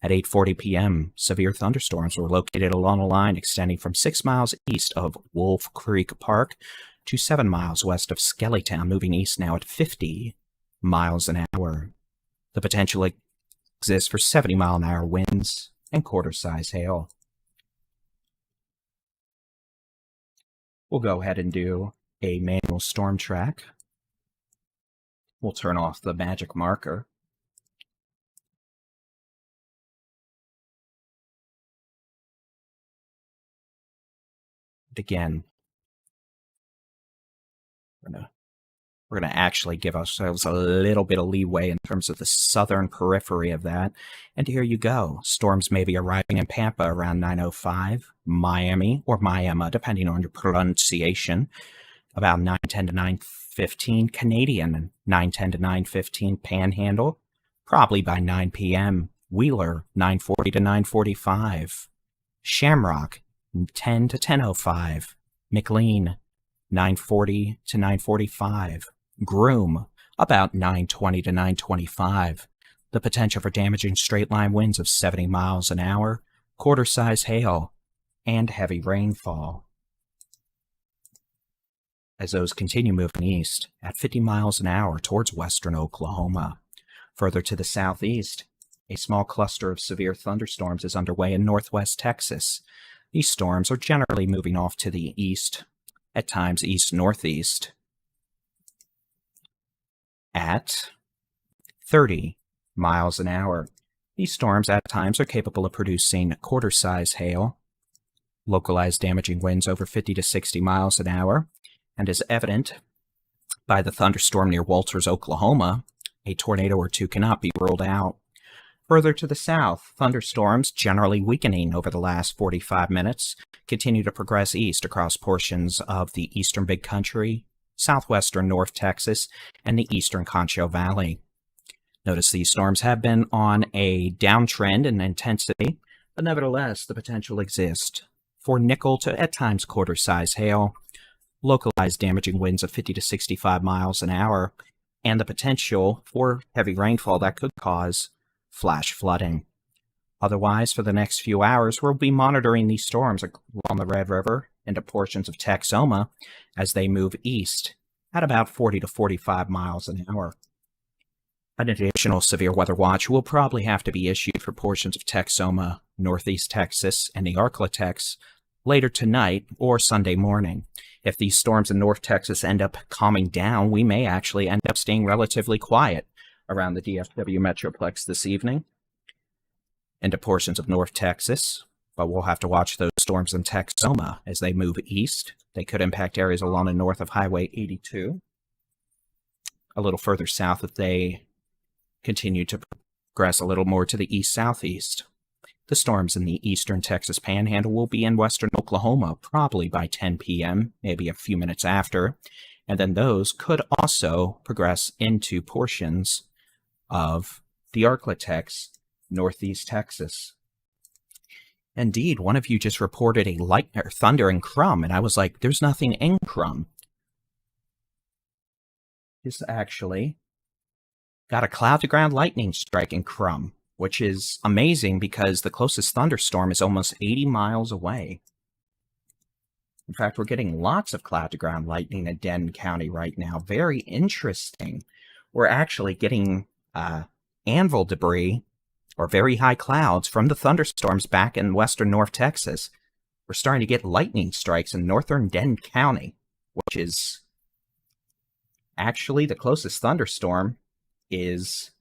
At 8:40 p.m., severe thunderstorms were located along a line extending from 6 miles east of Wolf Creek Park to 7 miles west of Skellytown, moving east now at 50 miles an hour. The potential exists for 70-mile-an-hour winds and quarter-size hail. We'll go ahead and do a manual storm track. We'll turn off the magic marker. And again, we're gonna actually give ourselves a little bit of leeway in terms of the southern periphery of that. And here you go. Storms may be arriving in Pampa around 9:05, Miami or Miami, depending on your pronunciation, about 9:10 to 9:15 Canadian, 9:10 to 9:15 Panhandle, probably by 9 p.m. Wheeler, 9:40 to 9:45. Shamrock, 10 to 10:05. McLean, 9:40 to 9:45. Groom, about 9:20 to 9:25. The potential for damaging straight-line winds of 70 miles an hour, quarter-size hail, and heavy rainfall. As those continue moving east at 50 miles an hour towards western Oklahoma. Further to the southeast, a small cluster of severe thunderstorms is underway in northwest Texas. These storms are generally moving off to the east, at times east-northeast, at 30 miles an hour. These storms at times are capable of producing quarter-size hail, localized damaging winds over 50 to 60 miles an hour, and as evident by the thunderstorm near Walters, Oklahoma, a tornado or two cannot be ruled out. Further to the south, thunderstorms, generally weakening over the last 45 minutes, continue to progress east across portions of the eastern Big Country, southwestern North Texas, and the eastern Concho Valley. Notice these storms have been on a downtrend in intensity, but nevertheless, the potential exists for nickel to at times quarter-size hail, localized damaging winds of 50 to 65 miles an hour, and the potential for heavy rainfall that could cause flash flooding. Otherwise, for the next few hours, we'll be monitoring these storms along the Red River into portions of Texoma as they move east at about 40 to 45 miles an hour. An additional severe weather watch will probably have to be issued for portions of Texoma, northeast Texas, and the Arklatex later tonight or Sunday morning. If these storms in North Texas end up calming down, we may actually end up staying relatively quiet around the DFW Metroplex this evening into portions of North Texas, but we'll have to watch those storms in Texoma as they move east. They could impact areas along the north of Highway 82. A little further south if they continue to progress a little more to the east-southeast. The storms in the eastern Texas Panhandle will be in western Oklahoma probably by 10 p.m., maybe a few minutes after, and then those could also progress into portions of the Arklatex, northeast Texas. Indeed, one of you just reported a thunder in Crum, and I was like, there's nothing in Crum. This actually got a cloud-to-ground lightning strike in Crum, which is amazing because the closest thunderstorm is almost 80 miles away. In fact, we're getting lots of cloud-to-ground lightning in Denton County right now. Very interesting. We're actually getting anvil debris or very high clouds from the thunderstorms back in western North Texas. We're starting to get lightning strikes in northern Denton County, which is actually the closest thunderstorm is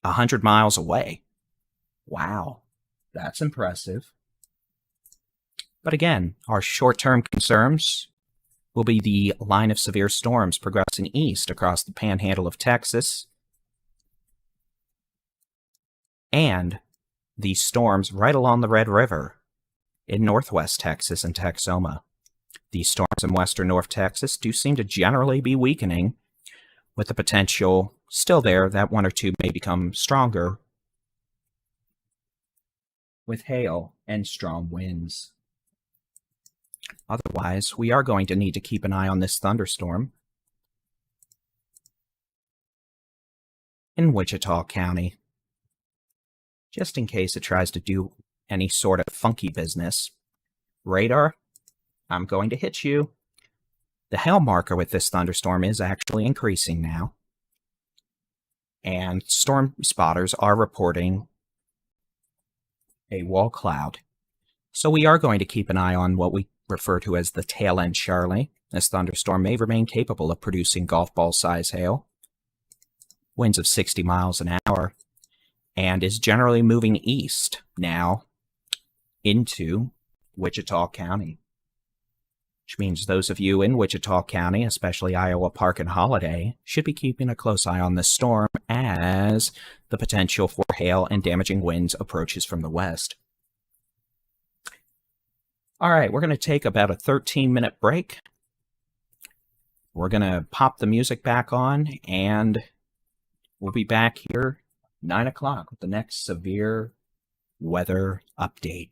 100 miles away. Wow, that's impressive. But again, our short-term concerns will be the line of severe storms progressing east across the panhandle of Texas and the storms right along the Red River in northwest Texas and Texoma. These storms in western North Texas do seem to generally be weakening, with the potential still there that one or two may become stronger with hail and strong winds. Otherwise, we are going to need to keep an eye on this thunderstorm in Wichita County, just in case it tries to do any sort of funky business. Radar, I'm going to hit you. The hail marker with this thunderstorm is actually increasing now, and storm spotters are reporting a wall cloud. So we are going to keep an eye on what we refer to as the tail end Charlie. This thunderstorm may remain capable of producing golf ball size hail, winds of 60 miles an hour, and is generally moving east now into Wichita County, which means those of you in Wichita County, especially Iowa Park and Holiday, should be keeping a close eye on this storm as the potential for hail and damaging winds approaches from the west. All right, we're going to take about a 13-minute break. We're going to pop the music back on, and we'll be back here 9 o'clock with the next severe weather update.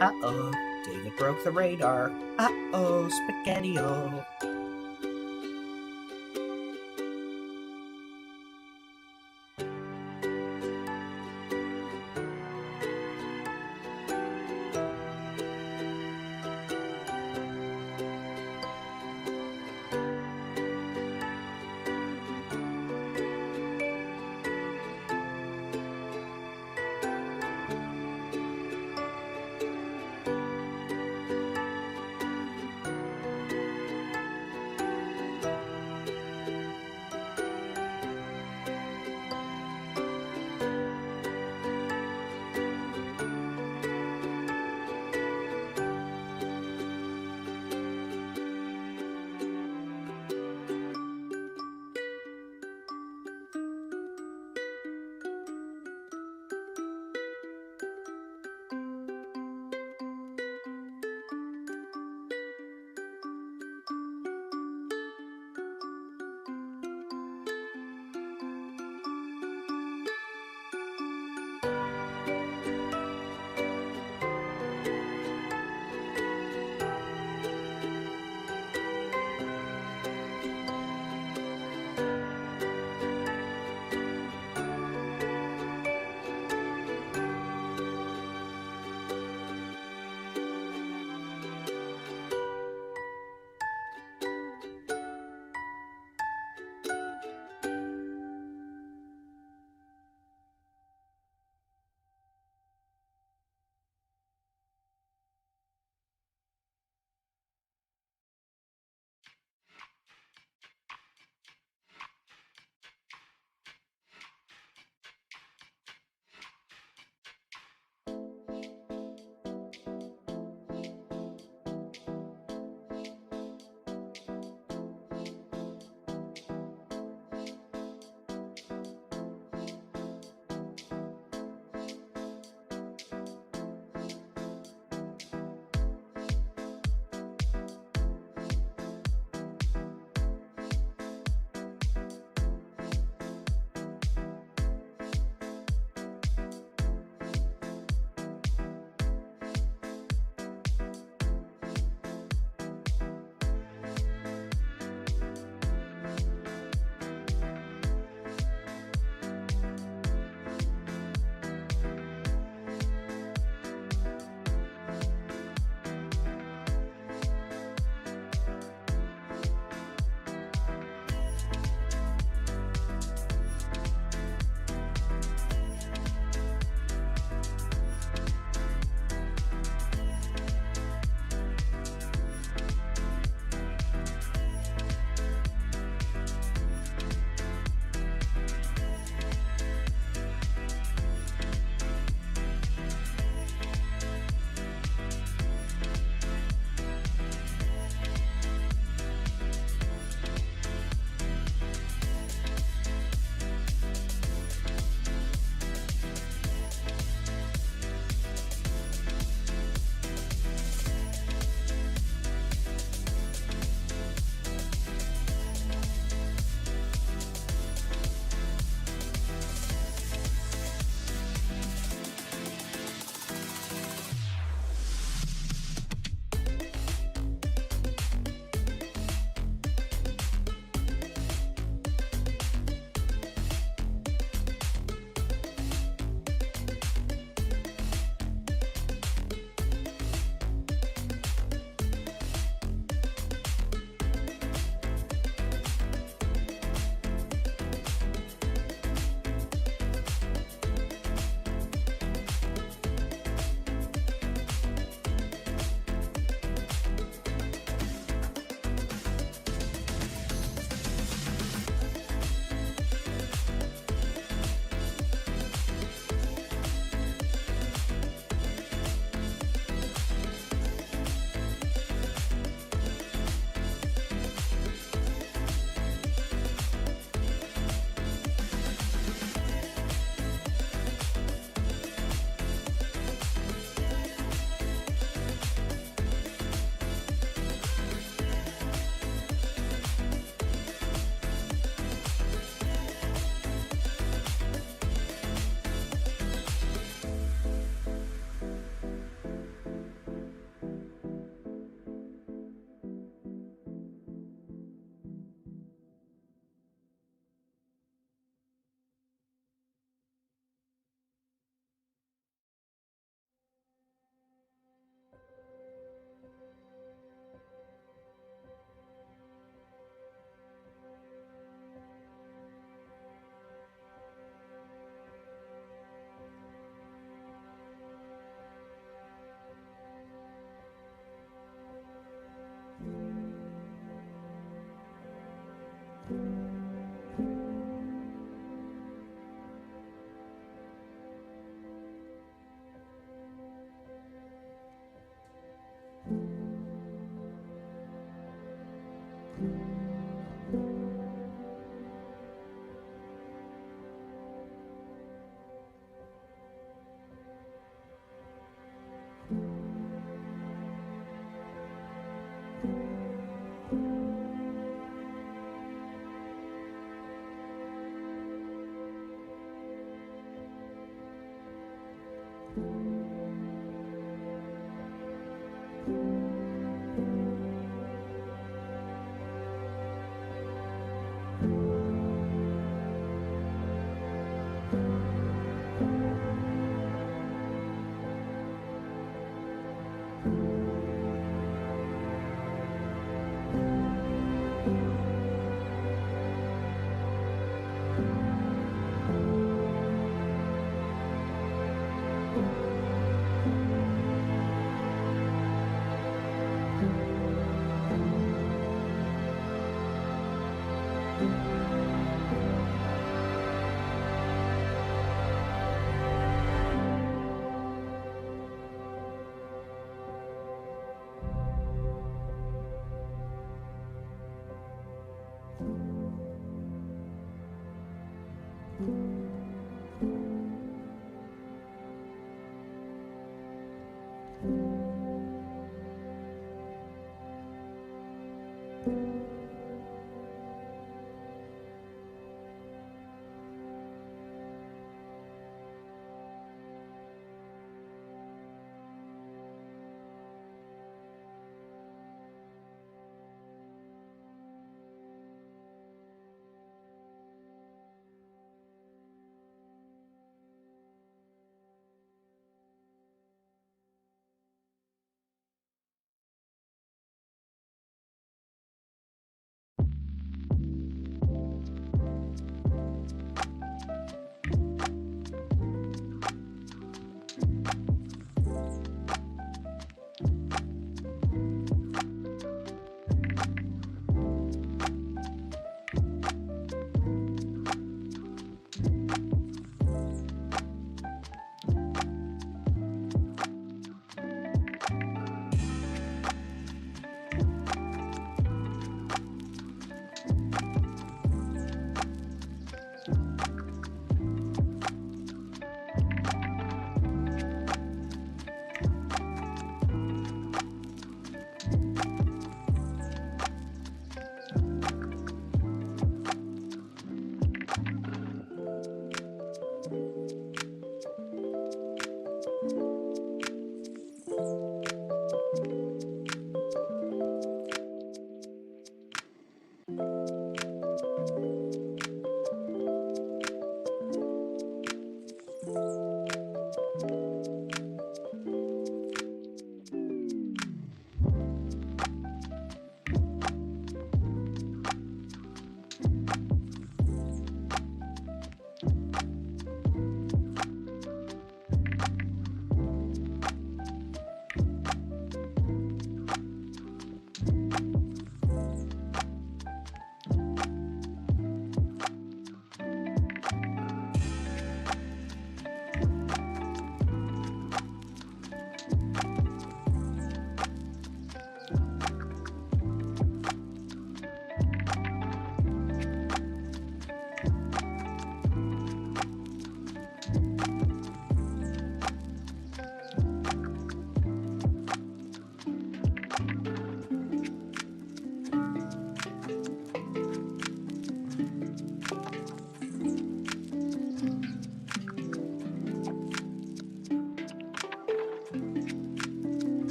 Uh-oh, David broke the radar. Uh-oh, spaghetti-o.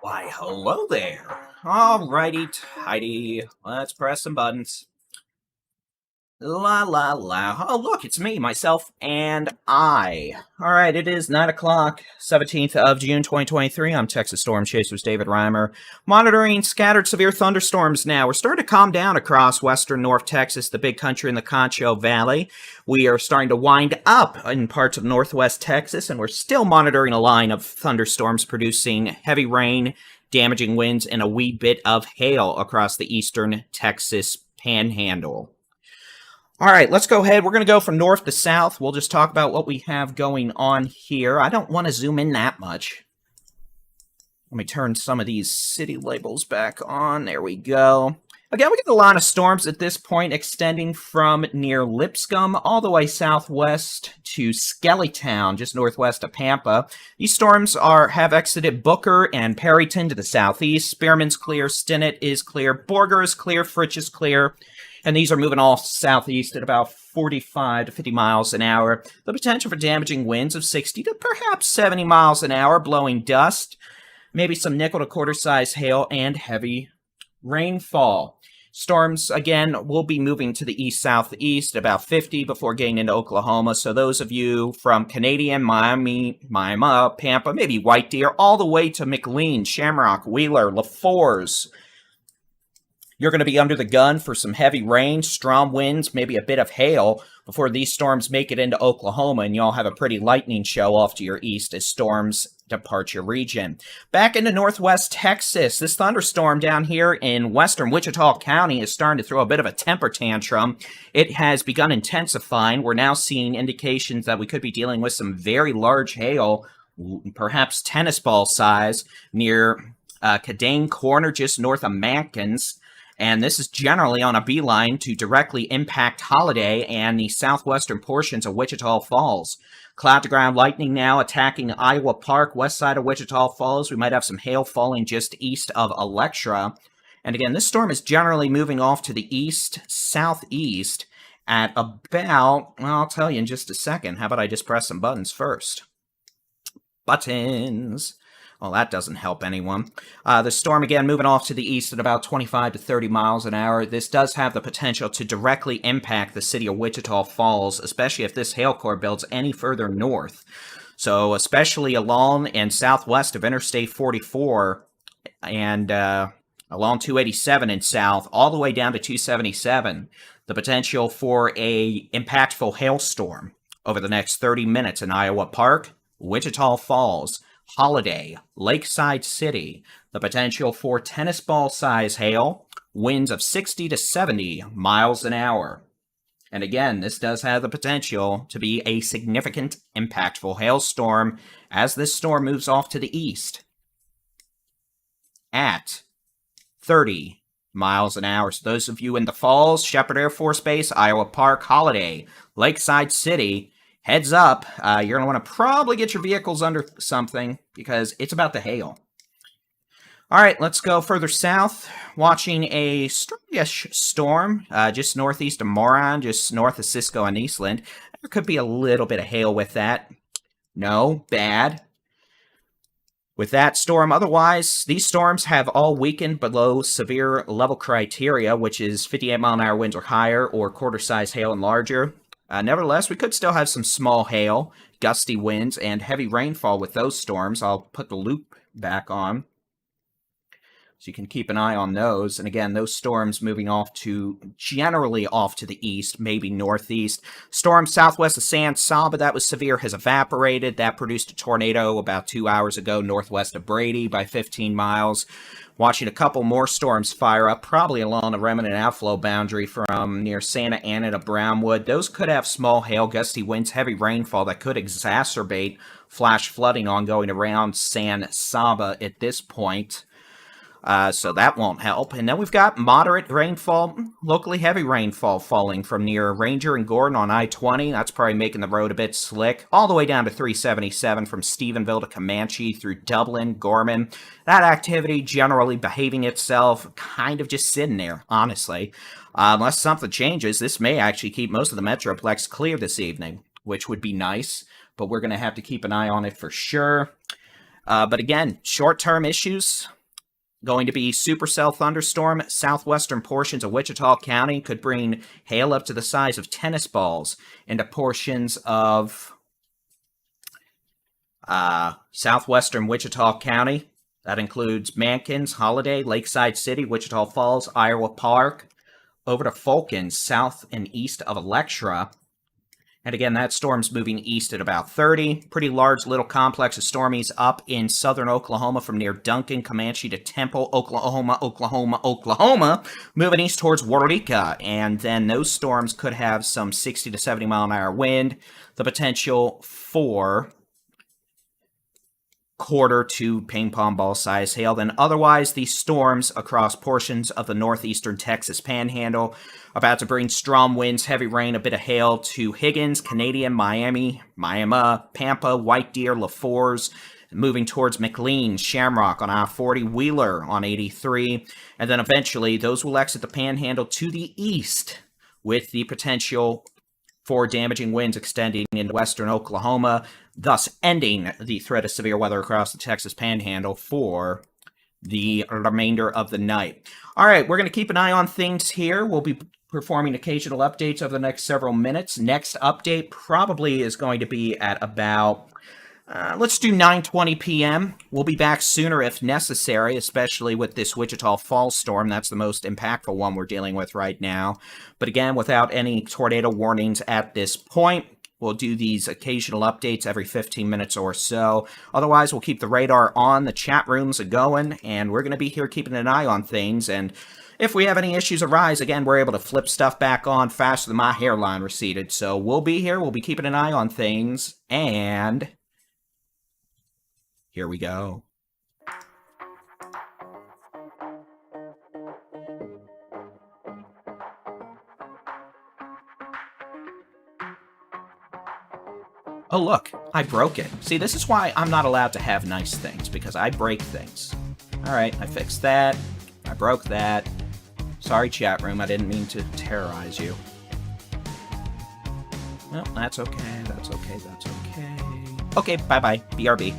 Why, hello there. Alrighty, tidy. Let's press some buttons. La la la. Oh, look, it's me, myself, and I. All right, it is 9 o'clock, 17th of June, 2023. I'm Texas Storm Chaser's David-Reimer, monitoring scattered severe thunderstorms now. We're starting to calm down across western North Texas, the big country in the Concho Valley. We are starting to wind up in parts of northwest Texas, and we're still monitoring a line of thunderstorms producing heavy rain, damaging winds, and a wee bit of hail across the eastern Texas panhandle. All right, let's go ahead. We're going to go from north to south. We'll just talk about what we have going on here. I don't want to zoom in that much. Let me turn some of these city labels back on. There we go. Again, we get a line of storms at this point extending from near Lipscomb all the way southwest to Skellytown, just northwest of Pampa. These storms have exited Booker and Perryton to the southeast. Spearman's clear, Stinnett is clear, Borger is clear, Fritch is clear. And these are moving all southeast at about 45 to 50 miles an hour. The potential for damaging winds of 60 to perhaps 70 miles an hour, blowing dust, maybe some nickel to quarter-size hail, and heavy rainfall. Storms, again, will be moving to the east-southeast, about 50 before getting into Oklahoma. So those of you from Canadian, Miami, Pampa, maybe White Deer, all the way to McLean, Shamrock, Wheeler, LaFours, you're going to be under the gun for some heavy rain, strong winds, maybe a bit of hail before these storms make it into Oklahoma, and y'all have a pretty lightning show off to your east as storms depart your region. Back into northwest Texas, this thunderstorm down here in western Wichita County is starting to throw a bit of a temper tantrum. It has begun intensifying. We're now seeing indications that we could be dealing with some very large hail, perhaps tennis ball size, near Cadane Corner, just north of Mankins. And this is generally on a beeline to directly impact Holiday and the southwestern portions of Wichita Falls. Cloud-to-ground lightning now attacking Iowa Park, west side of Wichita Falls. We might have some hail falling just east of Electra. And again, this storm is generally moving off to the east-southeast at about, well, I'll tell you in just a second. How about I just press some buttons first? Buttons. Well, that doesn't help anyone. The storm, again, moving off to the east at about 25 to 30 miles an hour. This does have the potential to directly impact the city of Wichita Falls, especially if this hail core builds any further north. So, especially along and southwest of Interstate 44 and along 287 and south, all the way down to 277, the potential for a impactful hailstorm over the next 30 minutes in Iowa Park, Wichita Falls, Holiday, Lakeside City, the potential for tennis ball size hail, winds of 60 to 70 miles an hour. And again, this does have the potential to be a significant, impactful hailstorm as this storm moves off to the east at 30 miles an hour. So those of you in the Falls, Shepherd Air Force Base, Iowa Park, Holiday, Lakeside City, heads up, you're going to want to probably get your vehicles under something because it's about to hail. All right, let's go further south. Watching a strongish storm just northeast of Moron, just north of Cisco and Eastland. There could be a little bit of hail with that. No, bad. With that storm, otherwise, these storms have all weakened below severe level criteria, which is 58-mile-an-hour winds or higher or quarter-size hail and larger. Nevertheless, we could still have some small hail, gusty winds, and heavy rainfall with those storms. I'll put the loop back on so you can keep an eye on those. And again, those storms moving generally off to the east, maybe northeast. Storm southwest of San Saba, that was severe, has evaporated. That produced a tornado about 2 hours ago northwest of Brady by 15 miles. Watching a couple more storms fire up, probably along the remnant outflow boundary from near Santa Ana to Brownwood. Those could have small hail, gusty winds, heavy rainfall that could exacerbate flash flooding ongoing around San Saba at this point. So that won't help. And then we've got moderate rainfall, locally heavy rainfall falling from near Ranger and Gordon on I-20. That's probably making the road a bit slick. All the way down to 377 from Stephenville to Comanche through Dublin, Gorman. That activity generally behaving itself, kind of just sitting there, honestly. Unless something changes, this may actually keep most of the Metroplex clear this evening, which would be nice. But we're going to have to keep an eye on it for sure. But again, short-term issues. going to be supercell thunderstorm. Southwestern portions of Wichita County could bring hail up to the size of tennis balls into portions of southwestern Wichita County. That includes Mankins, Holiday, Lakeside City, Wichita Falls, Iowa Park, over to Fulton, south and east of Electra. And again, that storm's moving east at about 30. Pretty large little complex of stormies up in southern Oklahoma from near Duncan, Comanche to Temple, Oklahoma, moving east towards Waurika. And then those storms could have some 60 to 70 mile an hour wind. The potential for quarter to ping pong ball size hail. Then otherwise, these storms across portions of the northeastern Texas panhandle about to bring strong winds, heavy rain, a bit of hail to Higgins, Canadian, Miami, Pampa, White Deer, LaFours, moving towards McLean, Shamrock on I-40, Wheeler on 83, and then eventually those will exit the panhandle to the east with the potential for damaging winds extending into western Oklahoma, thus ending the threat of severe weather across the Texas panhandle for the remainder of the night. All right, we're going to keep an eye on things here. We'll be performing occasional updates over the next several minutes. Next update probably is going to be at about, let's do 9:20 p.m. We'll be back sooner if necessary, especially with this Wichita Falls storm. That's the most impactful one we're dealing with right now. But again, without any tornado warnings at this point, we'll do these occasional updates every 15 minutes or so. Otherwise, we'll keep the radar on, the chat rooms are going, and we're going to be here keeping an eye on things. And if we have any issues arise, again, we're able to flip stuff back on faster than my hairline receded. So we'll be here, we'll be keeping an eye on things, and here we go. Oh, look, I broke it. See, this is why I'm not allowed to have nice things, because I break things. All right, I fixed that. I broke that. Sorry, chat room, I didn't mean to terrorize you. Well, that's okay, that's okay, that's okay. Okay, bye-bye, BRB.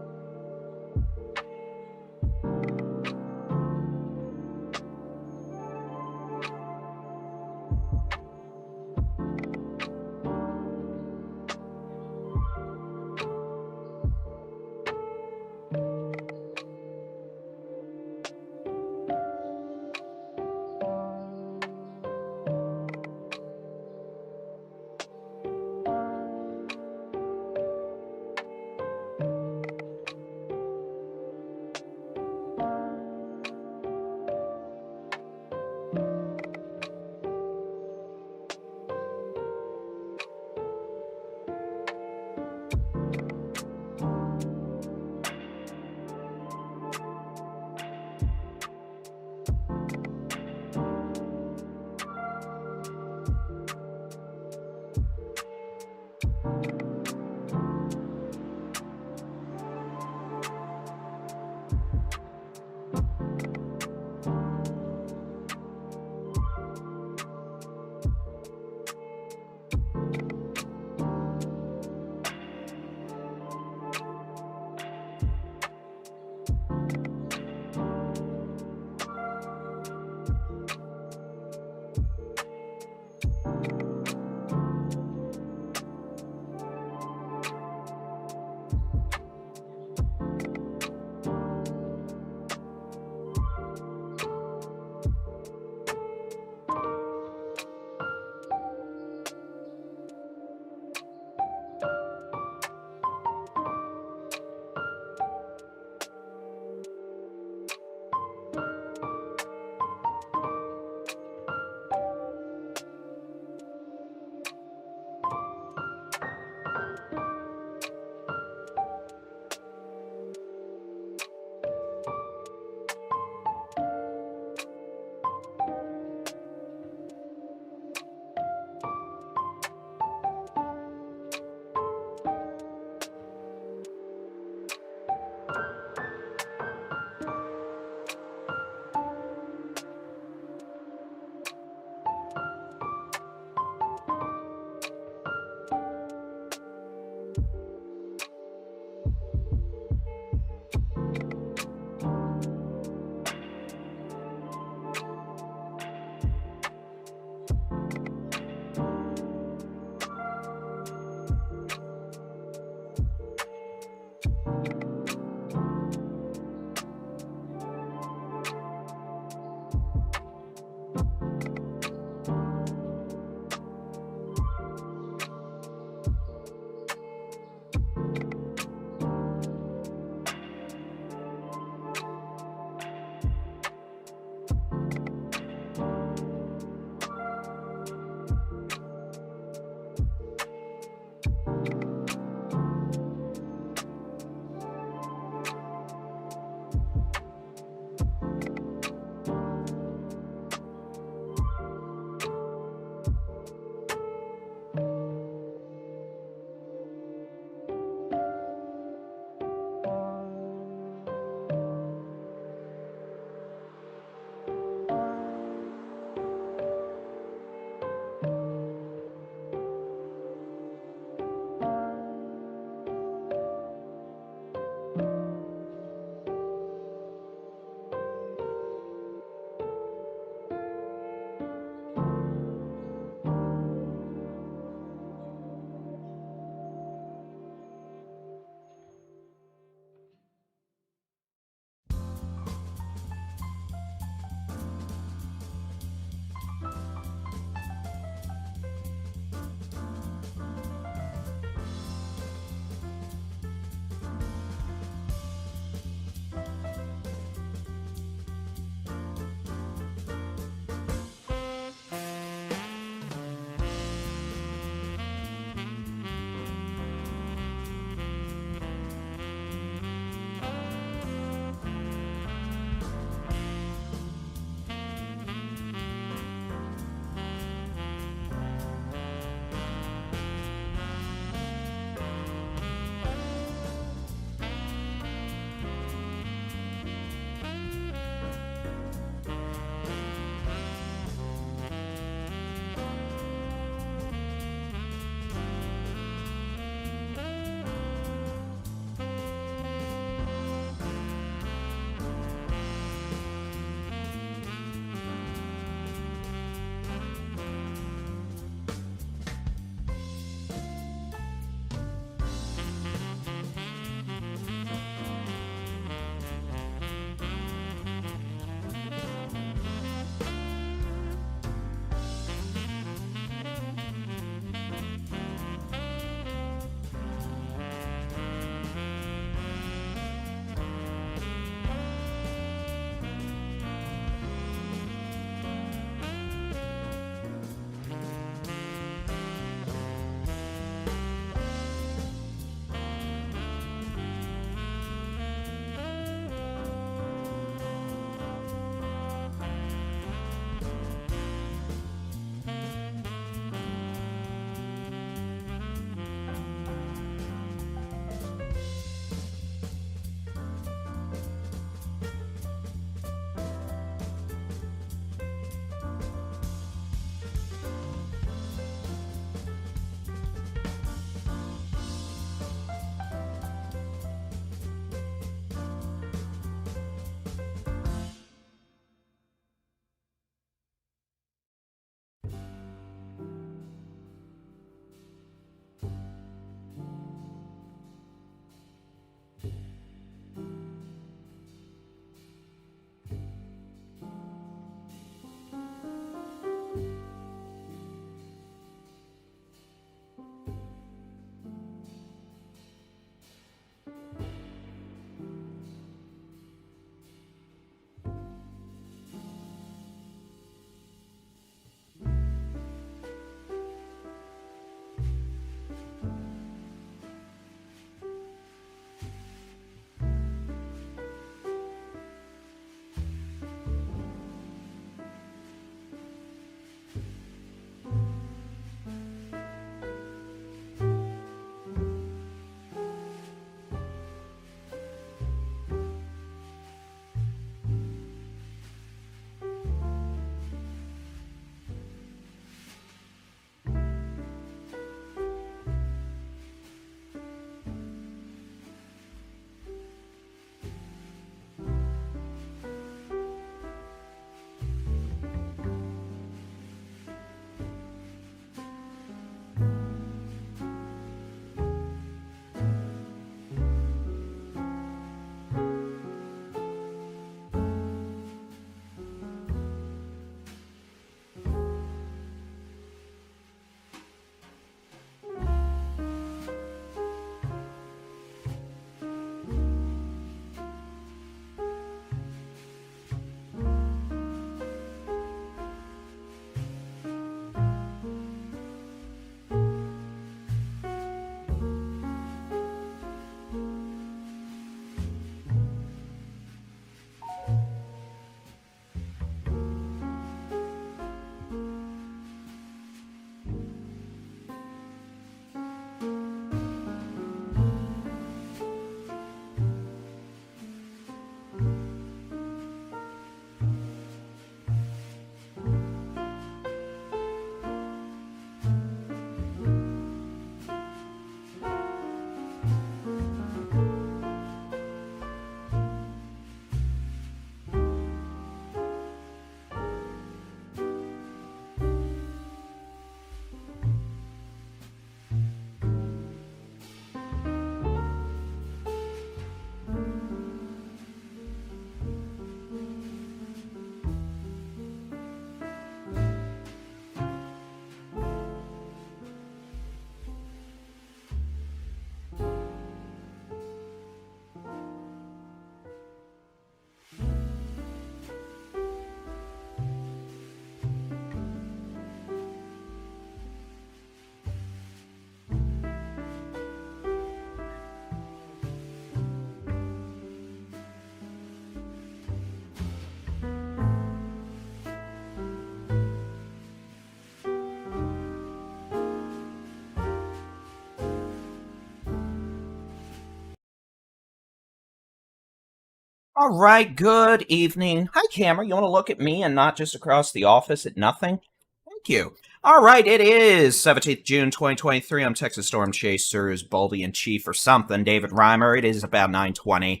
All right, good evening. Hi, camera. You want to look at me and not just across the office at nothing? Thank you. All right, it is 17th June 2023. I'm Texas Storm Chasers, Baldy-in-chief or something, David-Reimer. It is about 9:20.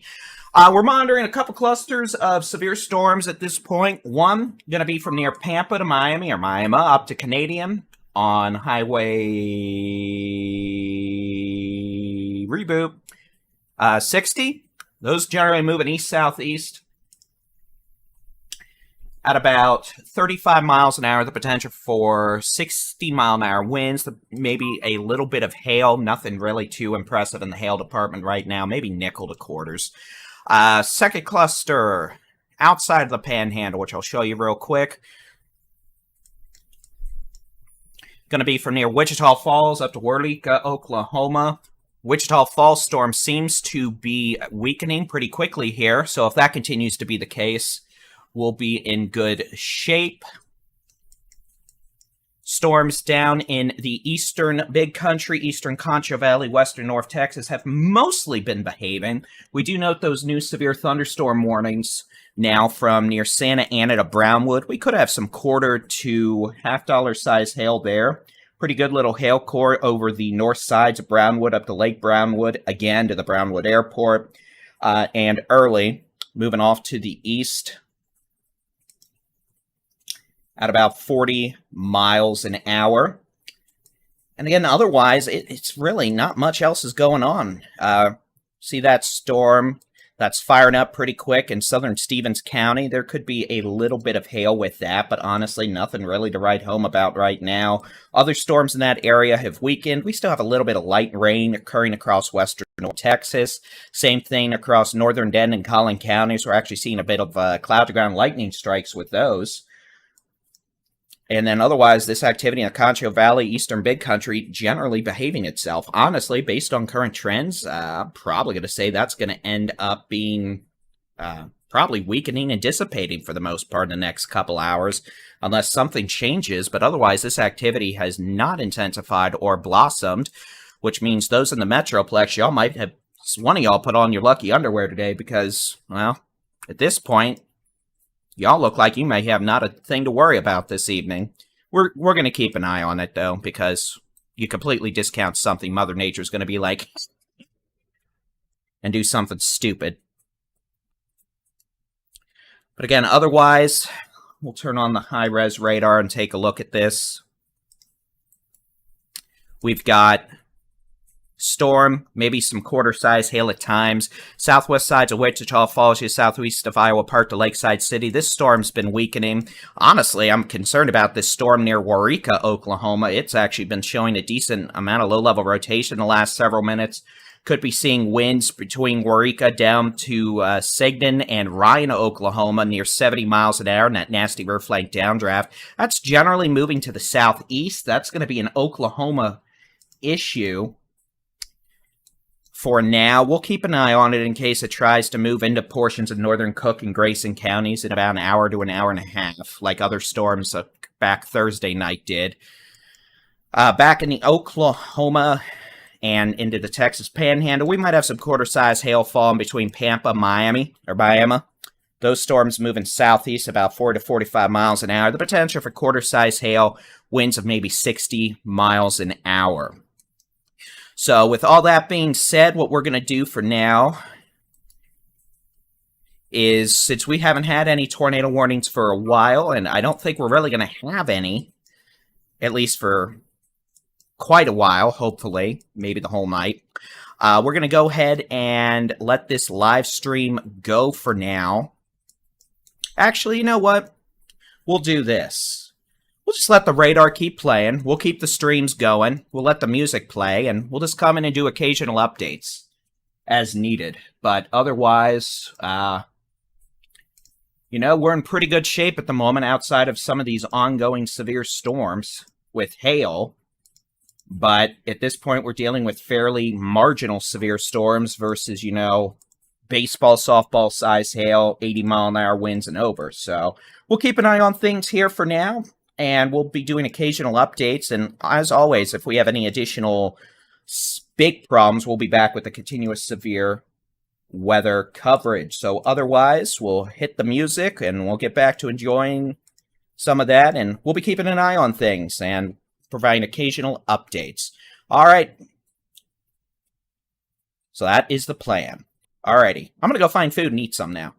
We're monitoring a couple clusters of severe storms at this point. One going to be from near Pampa to Miami, or Miami up to Canadian on Highway Reboot 60. Those generally moving east-southeast at about 35 miles an hour, the potential for 60-mile-an-hour winds, maybe a little bit of hail, nothing really too impressive in the hail department right now, maybe nickel to quarters. Second cluster outside of the Panhandle, which I'll show you real quick. Going to be from near Wichita Falls up to Eureka, Oklahoma. Wichita Falls storm seems to be weakening pretty quickly here, so if that continues to be the case, we'll be in good shape. Storms down in the eastern Big Country, eastern Concho Valley, western North Texas have mostly been behaving. We do note those new severe thunderstorm warnings now from near Santa Ana to Brownwood. We could have some quarter to $half size hail there. Pretty good little hail core over the north sides of Brownwood up to Lake Brownwood, again to the Brownwood Airport, and early, moving off to the east at about 40 miles an hour. And again, otherwise, it's really not much else is going on. See that storm that's firing up pretty quick in southern Stevens County? There could be a little bit of hail with that, but honestly, nothing really to write home about right now. Other storms in that area have weakened. We still have a little bit of light rain occurring across western North Texas. Same thing across northern Denton and Collin counties. We're actually seeing a bit of cloud-to-ground lightning strikes with those. And then otherwise, this activity in the Concho Valley, eastern Big Country, generally behaving itself. Honestly, based on current trends, probably going to say that's going to end up being probably weakening and dissipating for the most part in the next couple hours, unless something changes. But otherwise, this activity has not intensified or blossomed, which means those in the Metroplex, y'all might have, one of y'all put on your lucky underwear today because, well, at this point, y'all look like you may have not a thing to worry about this evening. We're going to keep an eye on it, though, because you completely discount something, Mother Nature's going to be like, and do something stupid. But again, otherwise, we'll turn on the high-res radar and take a look at this. We've got storm, maybe some quarter-size hail at times. Southwest sides of Wichita Falls, just southeast of Iowa Park to Lakeside City. This storm's been weakening. Honestly, I'm concerned about this storm near Eureka, Oklahoma. It's actually been showing a decent amount of low-level rotation in the last several minutes. Could be seeing winds between Eureka down to Signan and Ryan, Oklahoma, near 70 miles an hour in that nasty rear flank downdraft. That's generally moving to the southeast. That's going to be an Oklahoma issue. For now, we'll keep an eye on it in case it tries to move into portions of northern Cook and Grayson counties in about an hour to an hour and a half, like other storms back Thursday night did. Back in the Oklahoma and into the Texas Panhandle, we might have some quarter-size hail falling between Pampa, Miami. Those storms moving southeast about 40 to 45 miles an hour. The potential for quarter-size hail, winds of maybe 60 miles an hour. So with all that being said, what we're going to do for now is, since we haven't had any tornado warnings for a while, and I don't think we're really going to have any, at least for quite a while, hopefully, maybe the whole night, we're going to go ahead and let this live stream go for now. Actually, you know what? We'll do this. We'll just let the radar keep playing. We'll keep the streams going. We'll let the music play, and we'll just come in and do occasional updates as needed. But otherwise, you know, we're in pretty good shape at the moment outside of some of these ongoing severe storms with hail. But at this point, we're dealing with fairly marginal severe storms versus, you know, baseball, softball size hail, 80-mile-an-hour winds and over. So we'll keep an eye on things here for now. And we'll be doing occasional updates. And as always, if we have any additional big problems, we'll be back with the continuous severe weather coverage. So otherwise, we'll hit the music and we'll get back to enjoying some of that, and we'll be keeping an eye on things and providing occasional updates. All right. So that is the plan. Alrighty. I'm going to go find food and eat some now.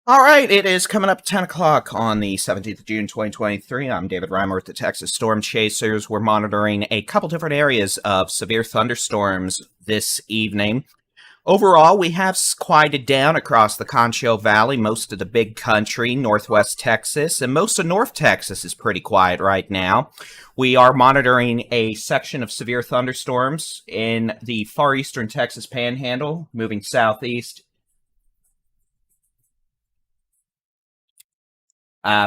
All right, it is coming up 10 o'clock on the 17th of June, 2023. I'm David-Reimer with the Texas Storm Chasers. We're monitoring a couple different areas of severe thunderstorms this evening. Overall, we have quieted down across the Concho Valley, most of the big country, northwest Texas, and most of North Texas is pretty quiet right now. We are monitoring a section of severe thunderstorms in the far eastern Texas Panhandle, moving southeast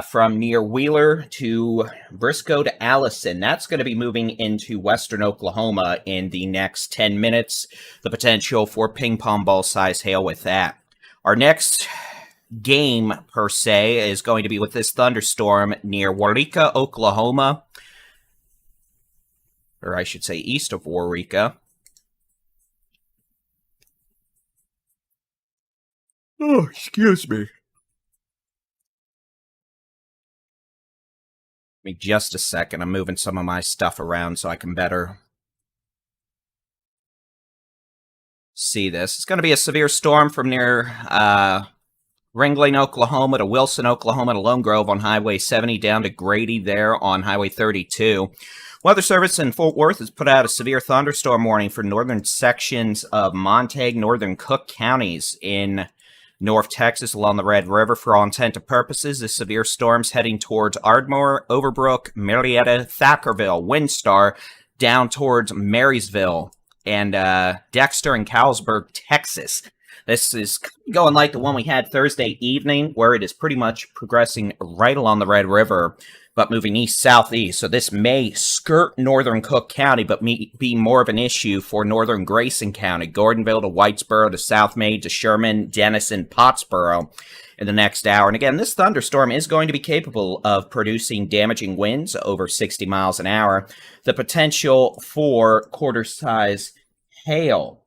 from near Wheeler to Briscoe to Allison. That's going to be moving into western Oklahoma in the next 10 minutes. The potential for ping pong ball size hail with that. Our next game, per se, is going to be with this thunderstorm near Waurika, Oklahoma. Or I should say east of Waurika. Oh, excuse me. Give me just a second. I'm moving some of my stuff around so I can better see this. It's going to be a severe storm from near Ringling, Oklahoma to Wilson, Oklahoma to Lone Grove on Highway 70 down to Grady there on Highway 32. Weather Service in Fort Worth has put out a severe thunderstorm warning for northern sections of Montague, northern Cook counties in North Texas along the Red River. For all intent and purposes, the severe storm's heading towards Ardmore, Overbrook, Marietta, Thackerville, Windstar, down towards Marysville, and Dexter and Carlsberg, Texas. This is going like the one we had Thursday evening, where it is pretty much progressing right along the Red River, but moving east-southeast. So this may skirt northern Cook County, but be more of an issue for northern Grayson County, Gordonville to Whitesboro to South Maid to Sherman, Denison, Pottsboro in the next hour. And again, this thunderstorm is going to be capable of producing damaging winds over 60 miles an hour. The potential for quarter-size hail.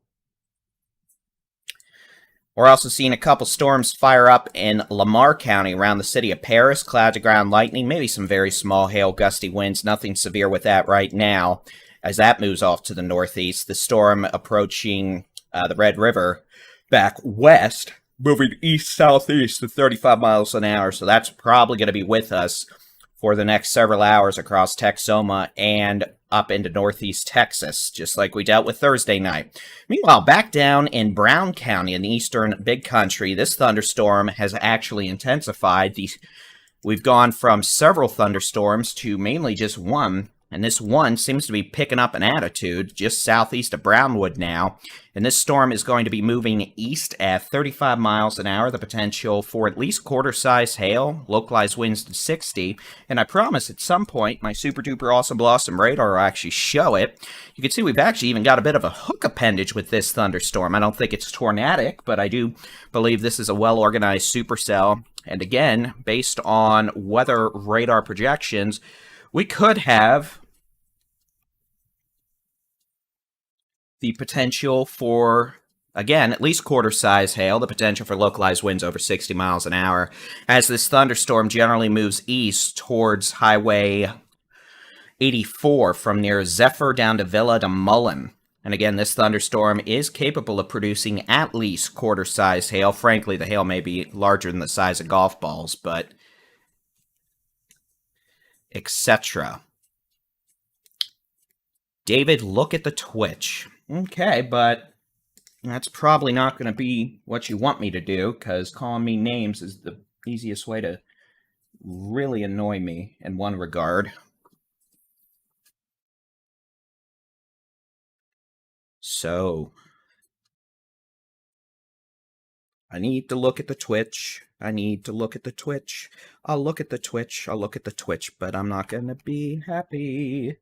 We're also seeing a couple storms fire up in Lamar County around the city of Paris. Cloud to ground lightning, maybe some very small hail, gusty winds. Nothing severe with that right now as that moves off to the northeast. The storm approaching the Red River back west, moving east-southeast to 35 miles an hour. So that's probably going to be with us for the next several hours across Texoma and up into northeast Texas, just like we dealt with Thursday night. Meanwhile, back down in Brown County in the eastern big country, this thunderstorm has actually intensified. We've gone from several thunderstorms to mainly just one, and this one seems to be picking up an attitude just southeast of Brownwood now. And this storm is going to be moving east at 35 miles an hour, the potential for at least quarter-size hail, localized winds to 60. And I promise at some point my super-duper awesome blossom radar will actually show it. You can see we've actually even got a bit of a hook appendage with this thunderstorm. I don't think it's tornadic, but I do believe this is a well-organized supercell. And again, based on weather radar projections, we could have the potential for, again, at least quarter-size hail, the potential for localized winds over 60 miles an hour, as this thunderstorm generally moves east towards Highway 84 from near Zephyr down to Villa to Mullen. And again, this thunderstorm is capable of producing at least quarter-size hail. Frankly, the hail may be larger than the size of golf balls, but etc. David, look at the Twitch. Okay, but that's probably not going to be what you want me to do, because calling me names is the easiest way to really annoy me in one regard. So, I need to look at the Twitch. I need to look at the Twitch. I'll look at the Twitch. I'll look at the Twitch, but I'm not going to be happy.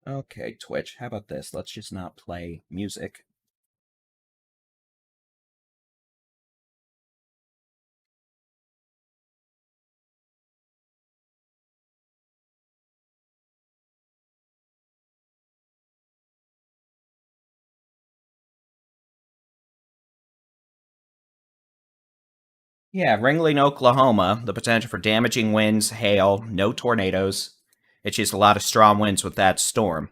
Okay, Twitch, how about this? Let's just not play music. Yeah, Ringling, Oklahoma, the potential for damaging winds, hail, no tornadoes. It's just a lot of strong winds with that storm.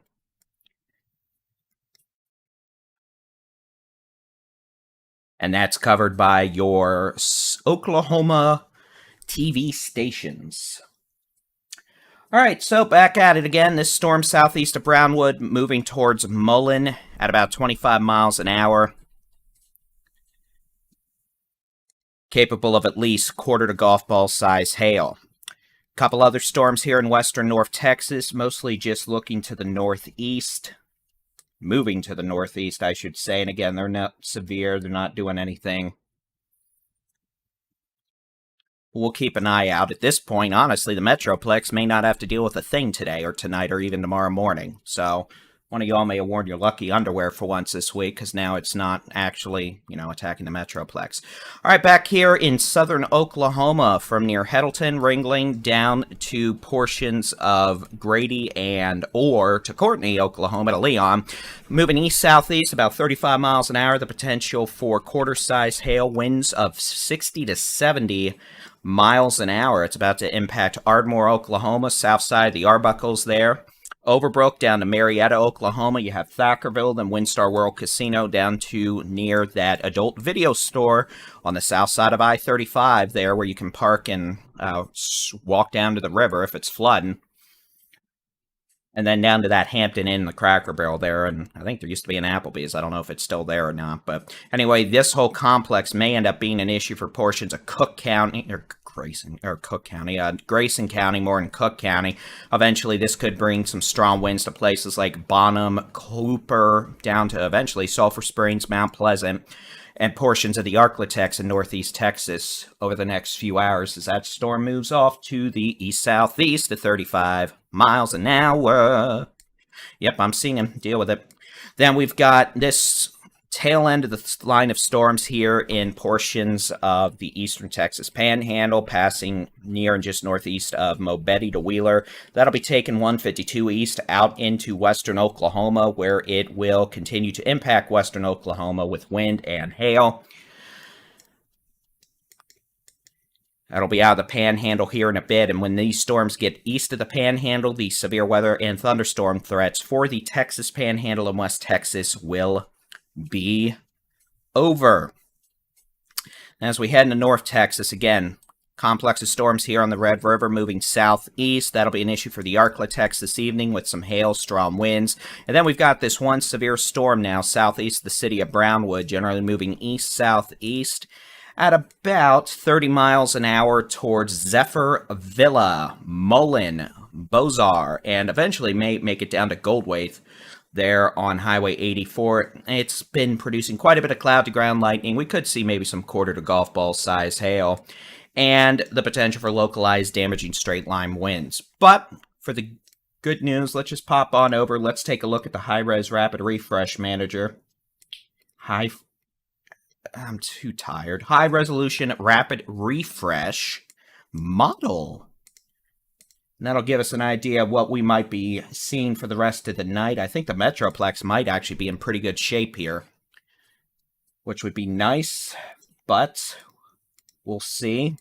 And that's covered by your Oklahoma TV stations. All right, so back at it again. This storm southeast of Brownwood, moving towards Mullen at about 25 miles an hour. Capable of at least quarter to golf ball size hail. Couple other storms here in western North Texas, mostly just looking to the northeast. Moving to the northeast, I should say. And again, they're not severe. They're not doing anything. We'll keep an eye out. At this point, honestly, the Metroplex may not have to deal with a thing today or tonight or even tomorrow morning. So one of y'all may have worn your lucky underwear for once this week, because now it's not actually, attacking the Metroplex. All right, back here in southern Oklahoma, from near Heddleton, Ringling, down to portions of Brady or to Courtney, Oklahoma, to Leon. Moving east-southeast, about 35 miles an hour, the potential for quarter-size hail, winds of 60 to 70 miles an hour. It's about to impact Ardmore, Oklahoma, south side of the Arbuckles there. Overbrook down to Marietta, Oklahoma. You have Thackerville, then Windstar World Casino down to near that adult video store on the south side of I-35 there, where you can park and walk down to the river if it's flooding. And then down to that Hampton Inn, the Cracker Barrel there, and I think there used to be an Applebee's. I don't know if it's still there or not. But anyway, this whole complex may end up being an issue for portions of Grayson County, more in Cook County. Eventually, this could bring some strong winds to places like Bonham, Cooper, down to eventually Sulphur Springs, Mount Pleasant, and portions of the Arklatex in northeast Texas over the next few hours as that storm moves off to the east-southeast at 35 miles an hour. Yep, I'm seeing him. Deal with it. Then we've got this tail end of the line of storms here in portions of the eastern Texas Panhandle, passing near and just northeast of Mobetti to Wheeler. That'll be taking 152 east out into western Oklahoma, where it will continue to impact western Oklahoma with wind and hail. That'll be out of the Panhandle here in a bit, and when these storms get east of the Panhandle, the severe weather and thunderstorm threats for the Texas Panhandle and West Texas will be over. As we head into North Texas, again, complex of storms here on the Red River moving southeast. That'll be an issue for the Arklatex this evening with some hail, strong winds. And then we've got this one severe storm now southeast of the city of Brownwood, generally moving east-southeast at about 30 miles an hour towards Zephyr Villa, Mullen, Bozar, and eventually may make it down to Goldwaith there on Highway 84. It's been producing quite a bit of cloud-to-ground lightning. We could see maybe some quarter-to-golf ball-sized hail, and the potential for localized damaging straight-line winds. But for the good news, let's just pop on over. Let's take a look at the high-res rapid refresh manager. I'm too tired. High-resolution rapid refresh model. And that'll give us an idea of what we might be seeing for the rest of the night. I think the Metroplex might actually be in pretty good shape here, which would be nice, but we'll see.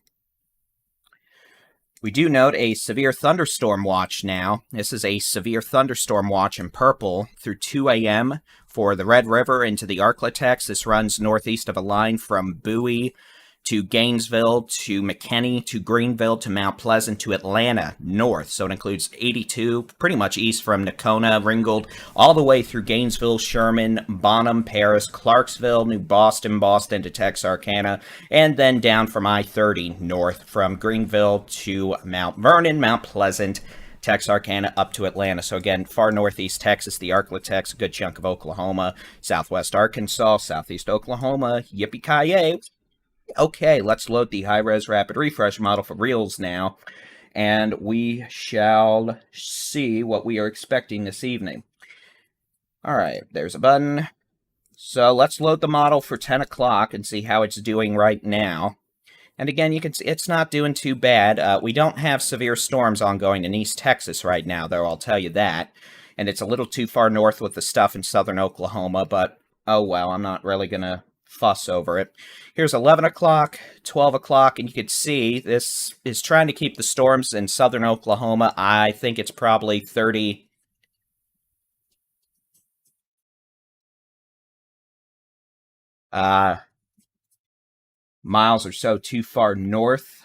We do note a severe thunderstorm watch now. This is a severe thunderstorm watch in purple through 2 a.m. for the Red River into the Arklatex. This runs northeast of a line from Bowie to Gainesville, to McKinney, to Greenville, to Mount Pleasant, to Atlanta, north. So it includes 82, pretty much east from Nocona, Ringgold, all the way through Gainesville, Sherman, Bonham, Paris, Clarksville, New Boston, Boston to Texarkana, and then down from I-30 north from Greenville to Mount Vernon, Mount Pleasant, Texarkana, up to Atlanta. So again, far northeast Texas, the Arklatex, a good chunk of Oklahoma, southwest Arkansas, southeast Oklahoma, yippee-ki-yay. Okay, let's load the high-res rapid refresh model for reals now, and we shall see what we are expecting this evening. All right, there's a button. So let's load the model for 10 o'clock and see how it's doing right now. And again, you can see it's not doing too bad. We don't have severe storms ongoing in East Texas right now, though, I'll tell you that. And it's a little too far north with the stuff in southern Oklahoma, but oh well, I'm not really going to fuss over it. Here's 11 o'clock, 12 o'clock, and you can see this is trying to keep the storms in southern Oklahoma. I think it's probably 30 miles or so too far north.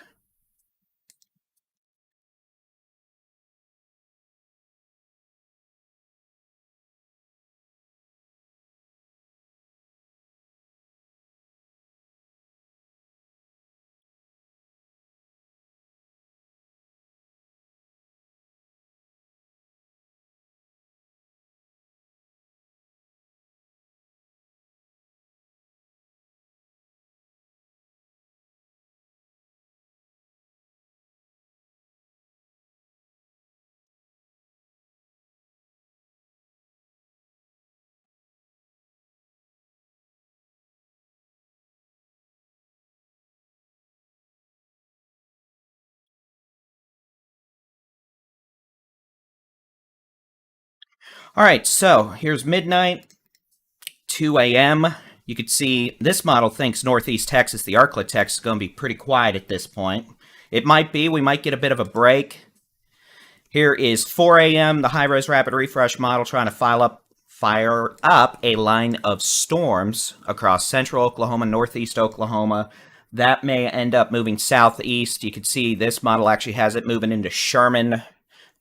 All right, so here's midnight, 2 a.m. You can see this model thinks Northeast Texas, the Arclitex, is going to be pretty quiet at this point. It might be. We might get a bit of a break. Here is 4 a.m. The high-res rapid refresh model trying to fire up a line of storms across central Oklahoma, northeast Oklahoma. That may end up moving southeast. You can see this model actually has it moving into Sherman,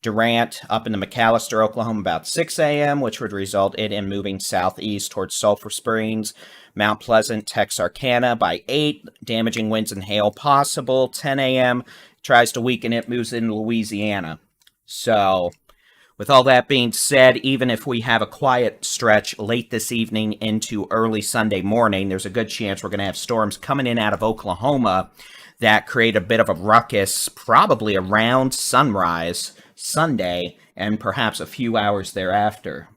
Durant, up into McAllister, Oklahoma, about 6 a.m., which would result in it moving southeast towards Sulphur Springs, Mount Pleasant, Texarkana by 8, damaging winds and hail possible. 10 a.m., tries to weaken it, moves into Louisiana. So, with all that being said, even if we have a quiet stretch late this evening into early Sunday morning, there's a good chance we're going to have storms coming in out of Oklahoma that create a bit of a ruckus probably around sunrise Sunday and perhaps a few hours thereafter.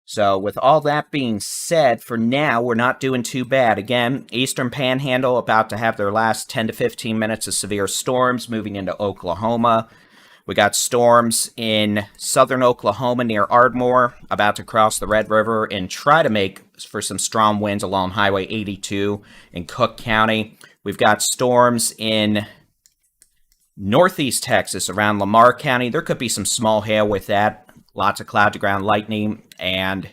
So with all that being said, for now, we're not doing too bad. Again, Eastern Panhandle about to have their last 10 to 15 minutes of severe storms moving into Oklahoma. We got storms in southern Oklahoma near Ardmore, about to cross the Red River and try to make for some strong winds along Highway 82 in Cook County. We've got storms in northeast Texas around Lamar County. There could be some small hail with that. Lots of cloud-to-ground lightning and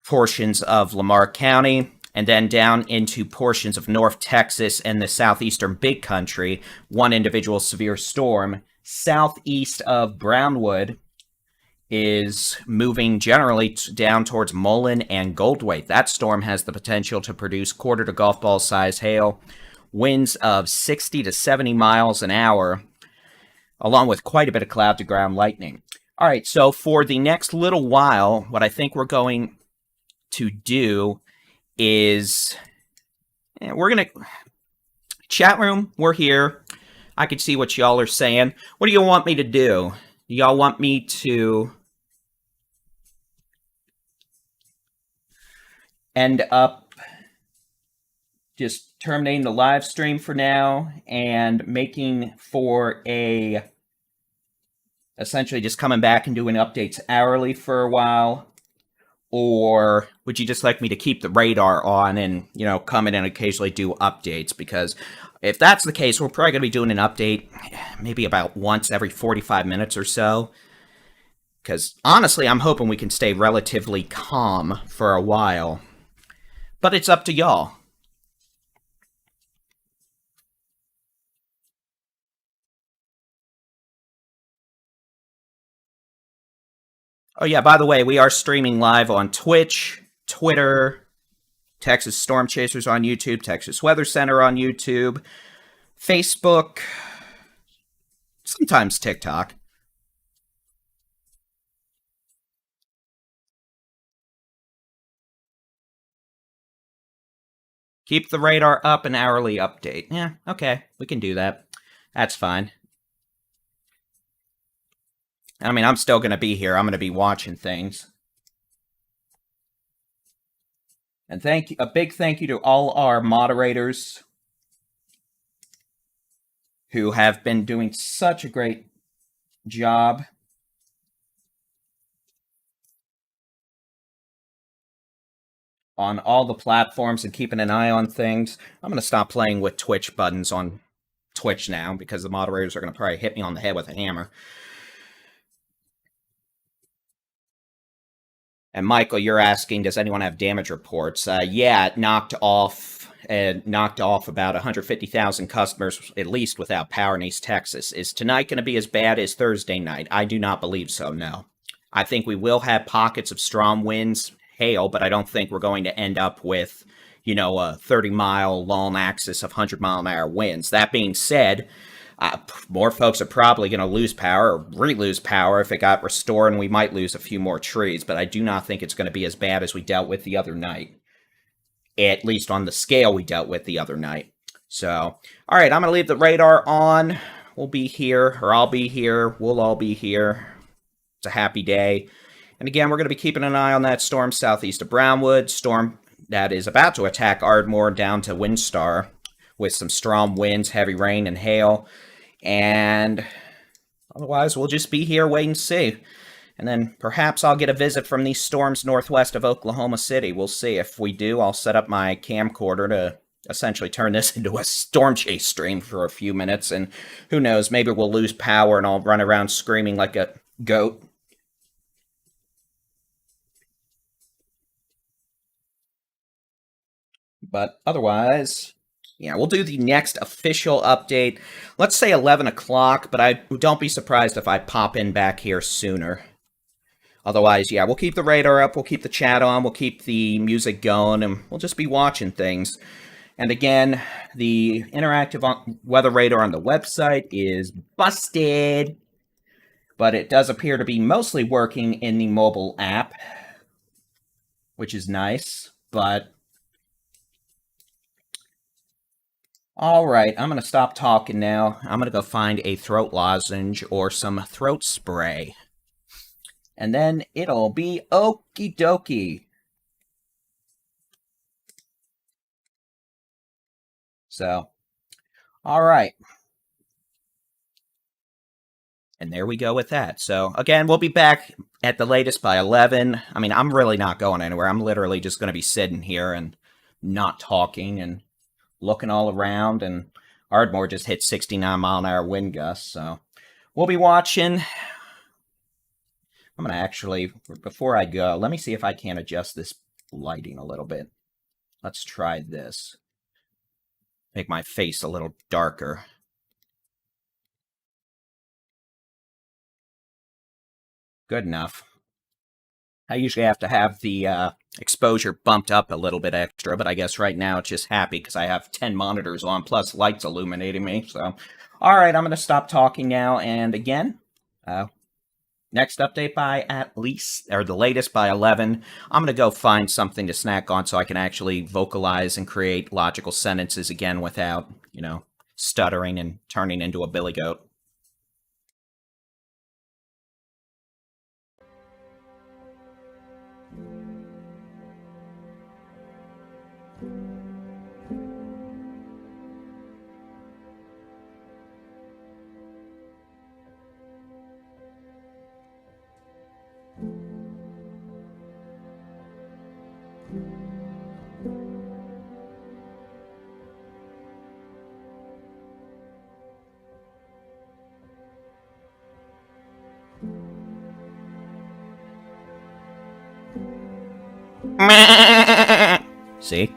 portions of Lamar County, and then down into portions of North Texas and the southeastern Big Country. One individual severe storm southeast of Brownwood is moving generally down towards Mullen and Goldthwaite. That storm has the potential to produce quarter to golf ball size hail, winds of 60 to 70 miles an hour, along with quite a bit of cloud-to-ground lightning. All right, so for the next little while, what I think we're going to do is we're going to... Chat room, we're here. I can see what y'all are saying. What do you want me to do? Do y'all want me to end up just terminating the live stream for now and making for essentially just coming back and doing updates hourly for a while? Or would you just like me to keep the radar on and, come in and occasionally do updates? Because if that's the case, we're probably going to be doing an update maybe about once every 45 minutes or so. Because honestly, I'm hoping we can stay relatively calm for a while. But it's up to y'all. Oh yeah, by the way, we are streaming live on Twitch, Twitter, Texas Storm Chasers on YouTube, Texas Weather Center on YouTube, Facebook, sometimes TikTok. Keep the radar up, an hourly update. Yeah, okay, we can do that. That's fine. I mean, I'm still going to be here. I'm going to be watching things. And a big thank you to all our moderators who have been doing such a great job on all the platforms and keeping an eye on things. I'm going to stop playing with Twitch buttons on Twitch now because the moderators are going to probably hit me on the head with a hammer. And Michael, you're asking, does anyone have damage reports? Yeah, it knocked off about 150,000 customers, at least, without power in East Texas. Is tonight going to be as bad as Thursday night? I do not believe so, no. I think we will have pockets of strong winds, hail, but I don't think we're going to end up with, a 30-mile long axis of 100-mile-an-hour winds. That being said, more folks are probably going to lose power or re-lose power if it got restored, and we might lose a few more trees, but I do not think it's going to be as bad as we dealt with the other night, at least on the scale we dealt with the other night. So, all right, I'm going to leave the radar on. We'll be here, or I'll be here. We'll all be here. It's a happy day. And again, we're going to be keeping an eye on that storm southeast of Brownwood, storm that is about to attack Ardmore down to Windstar with some strong winds, heavy rain, and hail. And otherwise, we'll just be here, wait and see. And then perhaps I'll get a visit from these storms northwest of Oklahoma City. We'll see. If we do, I'll set up my camcorder to essentially turn this into a storm chase stream for a few minutes. And who knows, maybe we'll lose power and I'll run around screaming like a goat. But otherwise, yeah, we'll do the next official update. Let's say 11 o'clock, but don't be surprised if I pop in back here sooner. Otherwise, yeah, we'll keep the radar up, we'll keep the chat on, we'll keep the music going, and we'll just be watching things. And again, the interactive weather radar on the website is busted, but it does appear to be mostly working in the mobile app, which is nice, but all right, I'm going to stop talking now. I'm going to go find a throat lozenge or some throat spray. And then it'll be okie dokie. So, all right. And there we go with that. So, again, we'll be back at the latest by 11. I mean, I'm really not going anywhere. I'm literally just going to be sitting here and not talking and looking all around, and Ardmore just hit 69-mile-an-hour wind gusts, so we'll be watching. I'm going to actually, before I go, let me see if I can adjust this lighting a little bit. Let's try this. Make my face a little darker. Good enough. I usually have to have the exposure bumped up a little bit extra, but I guess right now it's just happy because I have 10 monitors on plus lights illuminating me. So, all right, I'm going to stop talking now. And again, next update by at least, or the latest by 11, I'm going to go find something to snack on so I can actually vocalize and create logical sentences again without, stuttering and turning into a billy goat. See?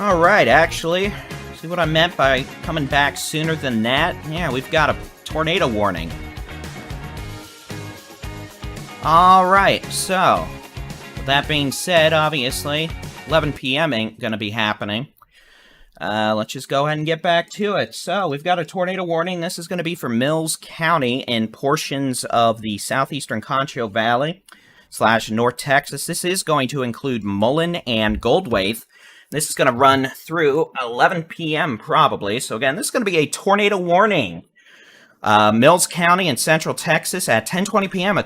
Alright, actually, see what I meant by coming back sooner than that? Yeah, we've got a tornado warning. Alright, so, with that being said, obviously, 11 p.m. ain't gonna be happening. Let's just go ahead and get back to it. So we've got a tornado warning. This is going to be for Mills County and portions of the southeastern Concho Valley / North Texas. This is going to include Mullen and Goldwaith. This is going to run through 11 p.m. probably. So again, this is going to be a tornado warning. Mills County in central Texas at 10:20 p.m.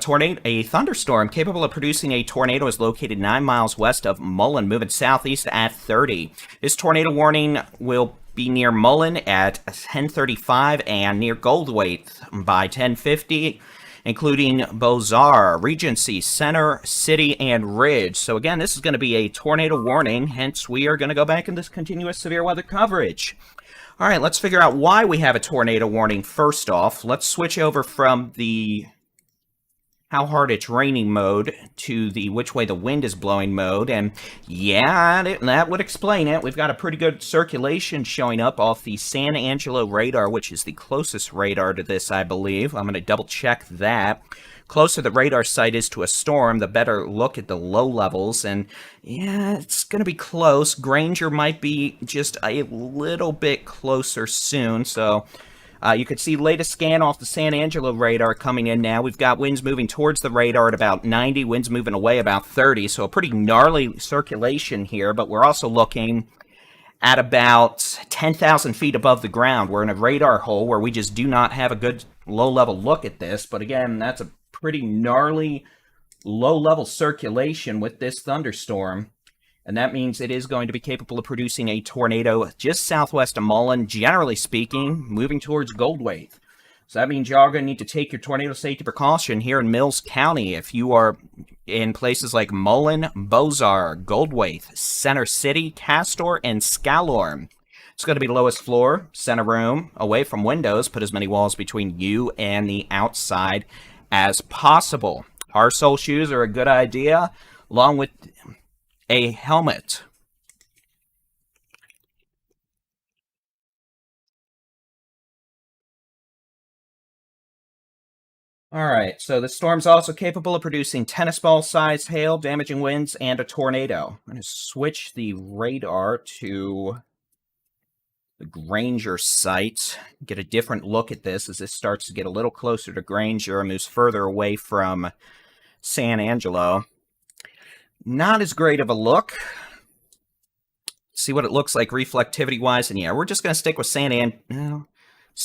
A thunderstorm capable of producing a tornado is located 9 miles west of Mullen, moving southeast at 30. This tornado warning will be near Mullen at 10:35 and near Goldwaith by 10:50, including Bozar, Regency, Center, City, and Ridge. So again, this is going to be a tornado warning, hence we are going to go back into continuous severe weather coverage. All right, let's figure out why we have a tornado warning first off. Let's switch over from the how hard it's raining mode to the which way the wind is blowing mode. And yeah, that would explain it. We've got a pretty good circulation showing up off the San Angelo radar, which is the closest radar to this, I believe. I'm going to double check that. Closer the radar site is to a storm, the better look at the low levels. And yeah, it's going to be close. Granger might be just a little bit closer soon. So you could see latest scan off the San Angelo radar coming in now. We've got winds moving towards the radar at about 90, winds moving away about 30. So a pretty gnarly circulation here, but we're also looking at about 10,000 feet above the ground. We're in a radar hole where we just do not have a good low-level look at this. But again, that's a pretty gnarly low-level circulation with this thunderstorm. And that means it is going to be capable of producing a tornado just southwest of Mullen, generally speaking, moving towards Goldwaith. So that means y'all are going to need to take your tornado safety precaution here in Mills County if you are in places like Mullen, Bozar, Goldwaith, Center City, Castor, and Scalorm. It's going to be lowest floor, center room, away from windows. Put as many walls between you and the outside as possible. Hard sole shoes are a good idea, along with a helmet. Alright, so the storm's also capable of producing tennis ball-sized hail, damaging winds, and a tornado. I'm going to switch the radar to the Granger site, get a different look at this as this starts to get a little closer to Granger and moves further away from San Angelo. Not as great of a look. See what it looks like reflectivity-wise, and yeah, we're just going to stick with San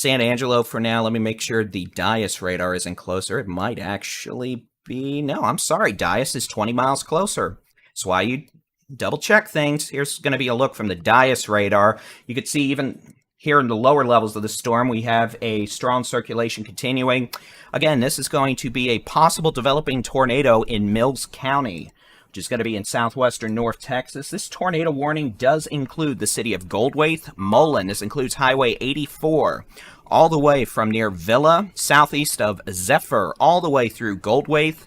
Angelo for now. Let me make sure the Dias radar isn't closer. It might actually be... No, I'm sorry, Dias is 20 miles closer. That's why you double check things. Here's going to be a look from the Dias radar. You can see even here in the lower levels of the storm, we have a strong circulation continuing. Again, this is going to be a possible developing tornado in Mills County, which is going to be in southwestern North Texas. This tornado warning does include the city of Goldwaith, Mullen. This includes Highway 84, all the way from near Villa, southeast of Zephyr, all the way through Goldwaith,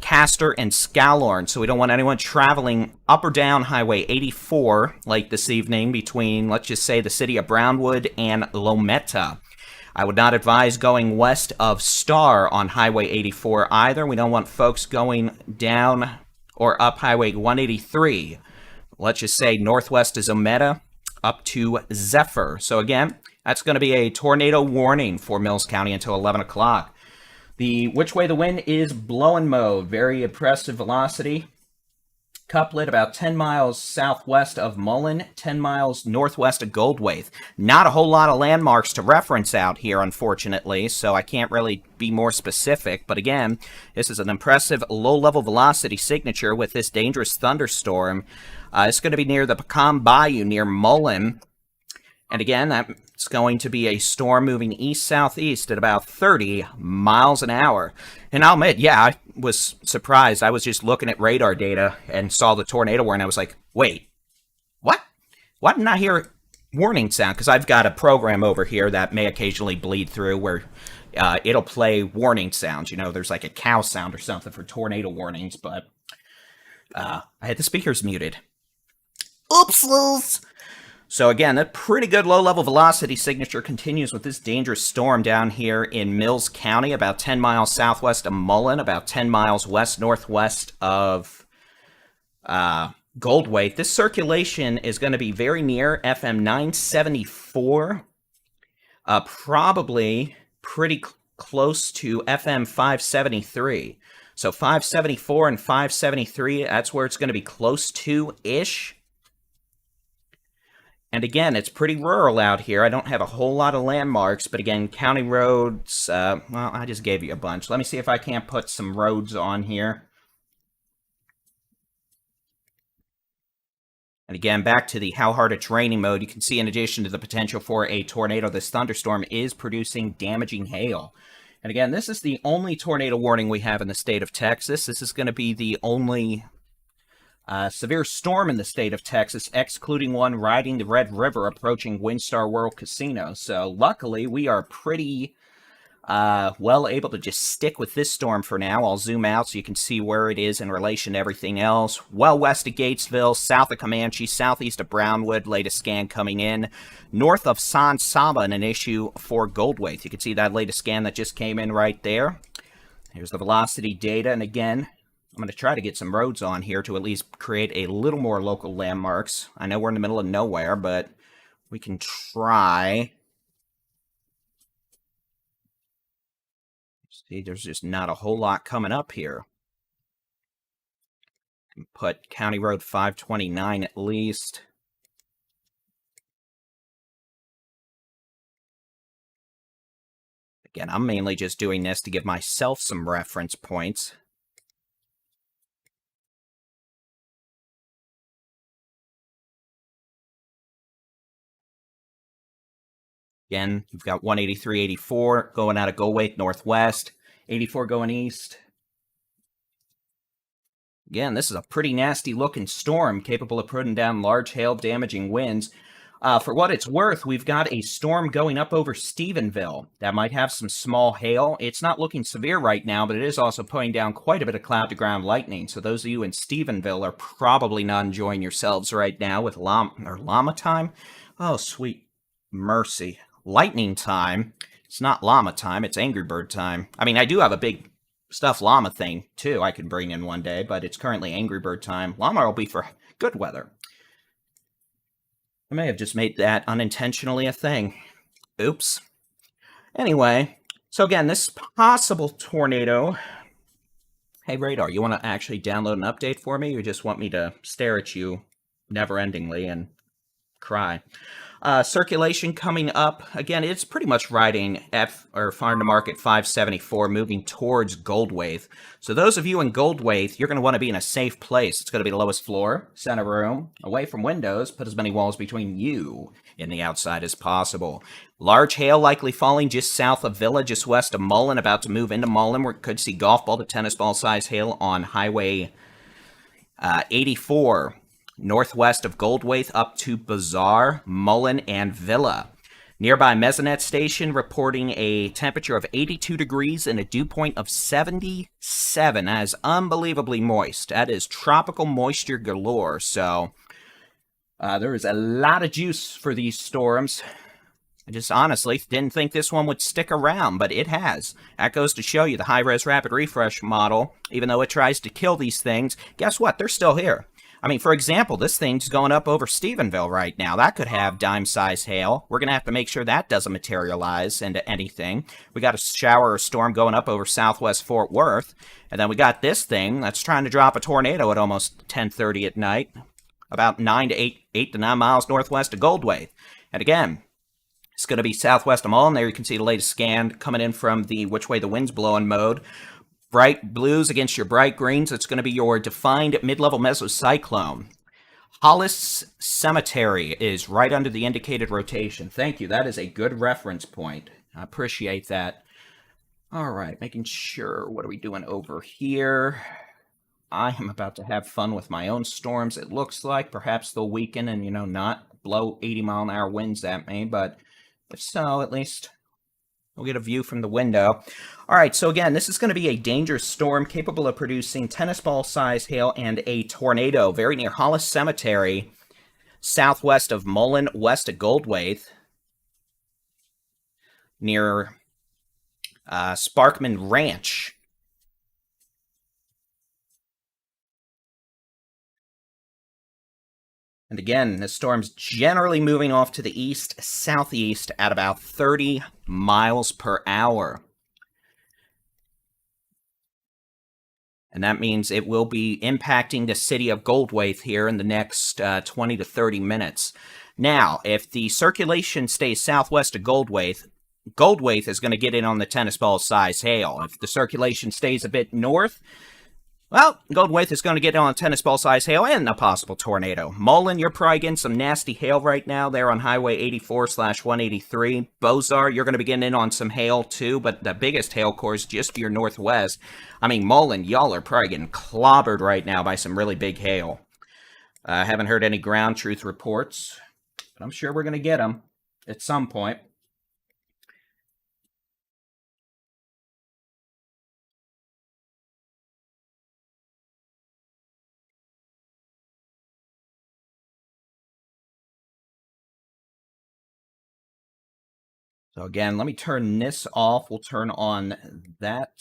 Castor, and Scalorn. So we don't want anyone traveling up or down Highway 84 like this evening between, let's just say, the city of Brownwood and Lometa. I would not advise going west of Star on Highway 84 either. We don't want folks going down or up Highway 183. Let's just say northwest of Zometa up to Zephyr. So again, that's going to be a tornado warning for Mills County until 11 o'clock. The which way the wind is blowing mode, very impressive velocity. Couplet about 10 miles southwest of Mullen, 10 miles northwest of Goldwaith. Not a whole lot of landmarks to reference out here, unfortunately, so I can't really be more specific. But again, this is an impressive low-level velocity signature with this dangerous thunderstorm. It's going to be near the Pecan Bayou, near Mullen. And again, that's going to be a storm moving east-southeast at about 30 miles an hour. And I'll admit, yeah, I was surprised. I was just looking at radar data and saw the tornado warning. I was like, wait, what? Why didn't I hear warning sound? Because I've got a program over here that may occasionally bleed through where it'll play warning sounds. You know, there's like a cow sound or something for tornado warnings, but I had the speakers muted. Oopsies! So again, a pretty good low-level velocity signature continues with this dangerous storm down here in Mills County, about 10 miles southwest of Mullen, about 10 miles west-northwest of Goldweight. This circulation is going to be very near FM 974, probably pretty close to FM 573. So 574 and 573, that's where it's going to be close to-ish. And again, it's pretty rural out here. I don't have a whole lot of landmarks, but again, county roads, well, I just gave you a bunch. Let me see if I can't put some roads on here. And again, back to the how hard it's raining mode, you can see in addition to the potential for a tornado, this thunderstorm is producing damaging hail. And again, this is the only tornado warning we have in the state of Texas. This is going to be the only severe storm in the state of Texas, excluding one riding the Red River approaching Windstar World Casino. So luckily, we are pretty well able to just stick with this storm for now. I'll zoom out so you can see where it is in relation to everything else. Well west of Gatesville, south of Comanche, southeast of Brownwood, latest scan coming in. North of San Saba, an issue for Goldweight. You can see that latest scan that just came in right there. Here's the velocity data, and again, I'm going to try to get some roads on here to at least create a little more local landmarks. I know we're in the middle of nowhere, but we can try. See, there's just not a whole lot coming up here. Put County Road 529 at least. Again, I'm mainly just doing this to give myself some reference points. Again, you've got 183, 84 going out of Goldweight northwest, 84 going east. Again, this is a pretty nasty looking storm, capable of putting down large hail, damaging winds. For what it's worth, we've got a storm going up over Stephenville that might have some small hail. It's not looking severe right now, but it is also putting down quite a bit of cloud-to-ground lightning. So those of you in Stephenville are probably not enjoying yourselves right now with llama time. Oh, sweet mercy. Lightning time. It's not llama time, it's Angry Bird time. I mean, I do have a big stuffed llama thing, too, I could bring in one day, but it's currently Angry Bird time. Llama will be for good weather. I may have just made that unintentionally a thing. Oops. Anyway, so again, this possible tornado. Hey, Radar, you want to actually download an update for me, or you just want me to stare at you never-endingly and cry? Circulation coming up. Again, it's pretty much riding farm to market 574, moving towards Goldweight. So those of you in Goldweight, you're going to want to be in a safe place. It's going to be the lowest floor, center room, away from windows. Put as many walls between you and the outside as possible. Large hail likely falling just south of Villa, just west of Mullen, about to move into Mullen. We could see golf ball to tennis ball size hail on Highway 84. Northwest of Goldweight up to Bazaar, Mullen, and Villa. Nearby Mesonet Station reporting a temperature of 82 degrees and a dew point of 77. That is unbelievably moist. That is tropical moisture galore. So there is a lot of juice for these storms. I just honestly didn't think this one would stick around, but it has. That goes to show you the high-res rapid refresh model, even though it tries to kill these things, guess what? They're still here. I mean, for example, this thing's going up over Stephenville right now. That could have dime-size hail. We're going to have to make sure that doesn't materialize into anything. We got a shower or storm going up over southwest Fort Worth. And then we got this thing that's trying to drop a tornado at almost 10:30 at night, about 8 to 9 miles northwest of Goldweight. And again, it's going to be southwest of Mullen. There you can see the latest scan coming in from the which way the wind's blowing mode. Bright blues against your bright greens. It's going to be your defined mid-level mesocyclone. Hollis Cemetery is right under the indicated rotation. Thank you. That is a good reference point. I appreciate that. All right, making sure. What are we doing over here? I am about to have fun with my own storms, it looks like. Perhaps they'll weaken and, not blow 80-mile-an-hour winds at me. But if so, at least we'll get a view from the window. All right, so again, this is going to be a dangerous storm capable of producing tennis ball size hail and a tornado very near Hollis Cemetery, southwest of Mullen, west of Goldweight, near Sparkman Ranch. And again, the storm's generally moving off to the east-southeast at about 30 miles per hour. And that means it will be impacting the city of Goldthwaite here in the next 20 to 30 minutes. Now, if the circulation stays southwest of Goldthwaite, Goldthwaite is going to get in on the tennis ball size hail. If the circulation stays a bit north, well, Goldthwaite is going to get on tennis ball size hail and a possible tornado. Mullen, you're probably getting some nasty hail right now there on Highway 84/183. Bozar, you're going to be getting in on some hail too, but the biggest hail core is just to your northwest. I mean, Mullen, y'all are probably getting clobbered right now by some really big hail. I haven't heard any ground truth reports, but I'm sure we're going to get them at some point. So again, let me turn this off. We'll turn on that.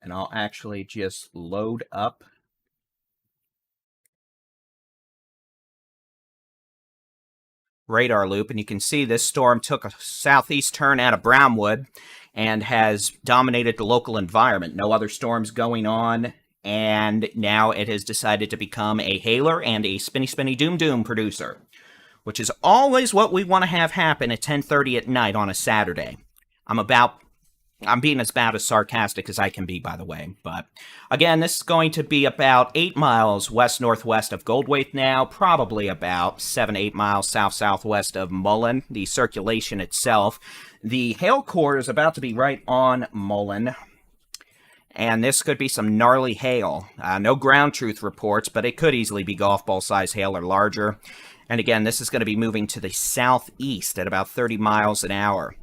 And I'll actually just load up radar loop. And you can see this storm took a southeast turn out of Brownwood and has dominated the local environment. No other storms going on. And now it has decided to become a hailer and a spinny doom producer, which is always what we want to have happen at 10:30 at night on a Saturday. I'm being about as sarcastic as I can be, by the way. But again, this is going to be about 8 miles west-northwest of Goldthwaite now, probably about 7 to 8 miles south-southwest of Mullen, the circulation itself. The hail core is about to be right on Mullen, and this could be some gnarly hail. No ground truth reports, but it could easily be golf ball size hail or larger. And again, this is going to be moving to the southeast at about 30 miles an hour.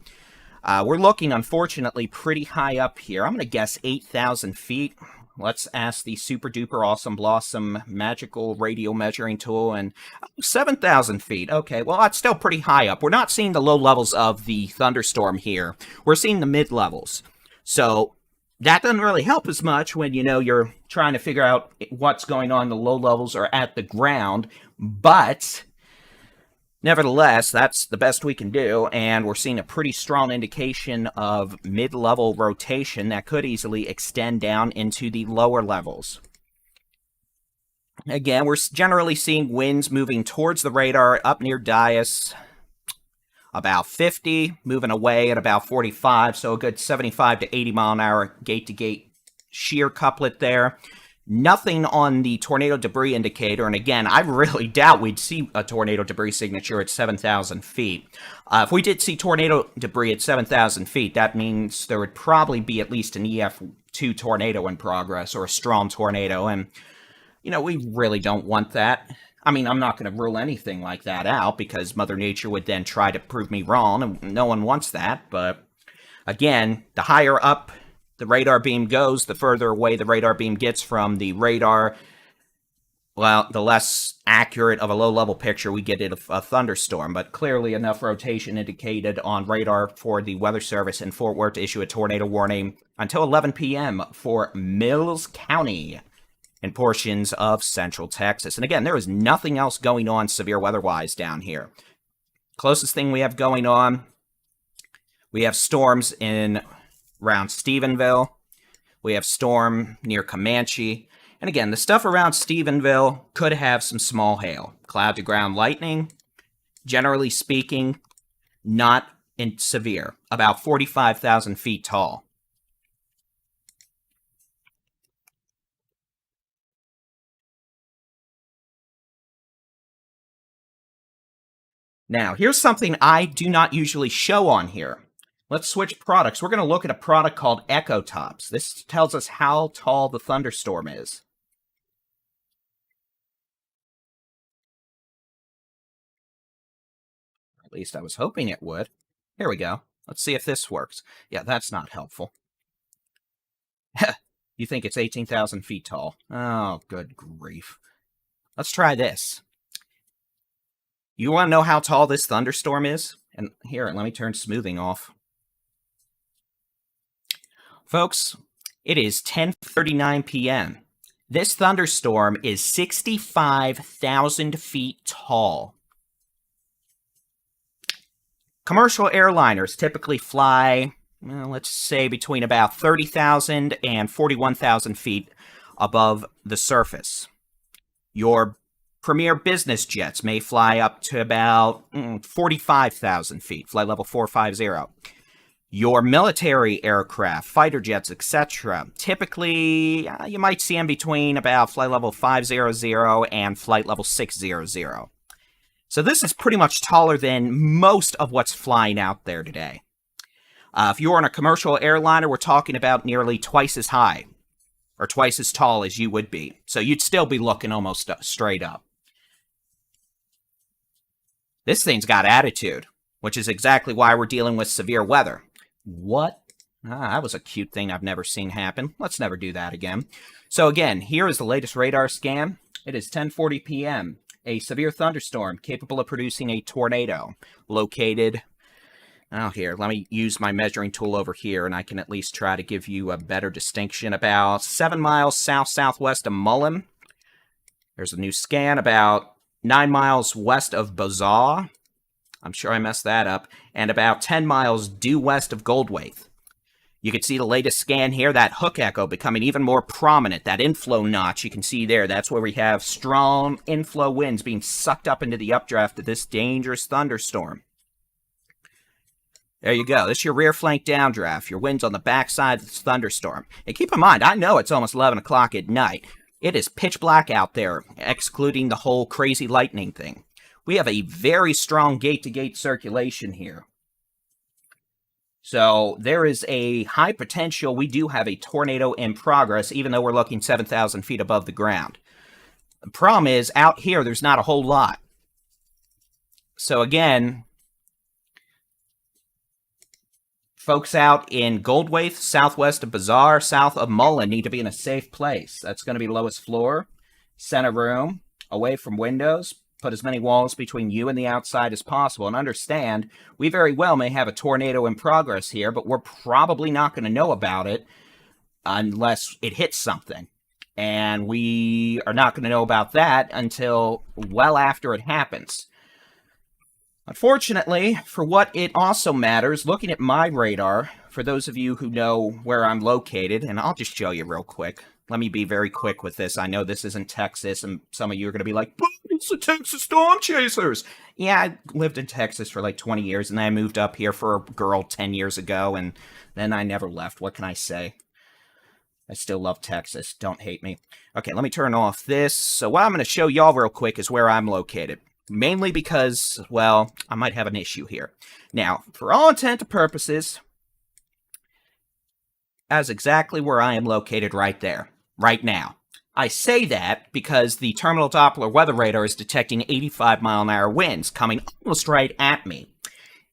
We're looking, unfortunately, pretty high up here. I'm going to guess 8,000 feet. Let's ask the super duper awesome blossom magical radio measuring tool, and 7,000 feet. Okay, well, that's still pretty high up. We're not seeing the low levels of the thunderstorm here. We're seeing the mid levels. So that doesn't really help as much when, you know, you're trying to figure out what's going on. The low levels are at the ground, but nevertheless, that's the best we can do, and we're seeing a pretty strong indication of mid-level rotation that could easily extend down into the lower levels. Again, we're generally seeing winds moving towards the radar up near Dias, about 50, moving away at about 45, so a good 75 to 80 mile an hour gate-to-gate shear couplet there. Nothing on the tornado debris indicator, and again, I really doubt we'd see a tornado debris signature at 7,000 feet. If we did see tornado debris at 7,000 feet, that means there would probably be at least an EF2 tornado in progress, or a strong tornado, and, you know, we really don't want that. I mean, I'm not going to rule anything like that out, because Mother Nature would then try to prove me wrong, and no one wants that, but again, the higher up the radar beam goes, the further away the radar beam gets from the radar, well, the less accurate of a low-level picture we get of a thunderstorm. But clearly enough rotation indicated on radar for the Weather Service in Fort Worth to issue a tornado warning until 11 p.m. for Mills County and portions of central Texas. And again, there is nothing else going on severe weather-wise down here. Closest thing we have going on, we have storms in around Stephenville. We have storm near Comanche. And again, the stuff around Stephenville could have some small hail. Cloud-to-ground lightning, generally speaking, not severe. About 45,000 feet tall. Now, here's something I do not usually show on here. Let's switch products. We're going to look at a product called Echo Tops. This tells us how tall the thunderstorm is. At least I was hoping it would. Here we go. Let's see if this works. Yeah, that's not helpful. You think it's 18,000 feet tall. Oh, good grief. Let's try this. You want to know how tall this thunderstorm is? And here, let me turn smoothing off. Folks, it is 10:39 p.m. This thunderstorm is 65,000 feet tall. Commercial airliners typically fly, well, let's say, between about 30,000 and 41,000 feet above the surface. Your premier business jets may fly up to about 45,000 feet, flight level 450. Your military aircraft, fighter jets, etc., typically you might see them between about flight level 500 and flight level 600. So this is pretty much taller than most of what's flying out there today. If you're on a commercial airliner, we're talking about nearly twice as high, or twice as tall as you would be. So you'd still be looking almost straight up. This thing's got attitude, which is exactly why we're dealing with severe weather. What? That was a cute thing I've never seen happen. Let's never do that again. So again, here is the latest radar scan. It is 10:40 p.m. A severe thunderstorm capable of producing a tornado located... Oh, here, let me use my measuring tool over here, and I can at least try to give you a better distinction. About 7 miles south-southwest of Hamlin. There's a new scan about 9 miles west of Bazaar. I'm sure I messed that up. And about 10 miles due west of Goldwaith. You can see the latest scan here, that hook echo becoming even more prominent. That inflow notch you can see there, that's where we have strong inflow winds being sucked up into the updraft of this dangerous thunderstorm. There you go. This is your rear flank downdraft. Your wind's on the backside of this thunderstorm. And keep in mind, I know it's almost 11 o'clock at night. It is pitch black out there, excluding the whole crazy lightning thing. We have a very strong gate-to-gate circulation here. So there is a high potential we do have a tornado in progress, even though we're looking 7,000 feet above the ground. The problem is, out here, there's not a whole lot. So again... Folks out in Goldwaith, southwest of Bazaar, south of Hamlin, need to be in a safe place. That's going to be lowest floor, center room, away from windows. Put as many walls between you and the outside as possible. And understand, we very well may have a tornado in progress here, but we're probably not going to know about it unless it hits something. And we are not going to know about that until well after it happens. Unfortunately, for what it also matters, looking at my radar, for those of you who know where I'm located, and I'll just show you real quick. Let me be very quick with this. I know this isn't Texas, and some of you are going to be like, but it's the Texas Storm Chasers. Yeah, I lived in Texas for like 20 years, and then I moved up here for a girl 10 years ago, and then I never left. What can I say? I still love Texas. Don't hate me. Okay, let me turn off this. So what I'm going to show y'all real quick is where I'm located. Mainly because, well, I might have an issue here. Now, for all intent and purposes, that's exactly where I am located right there, right now. I say that because the terminal Doppler weather radar is detecting 85-mile-an-hour winds coming almost right at me.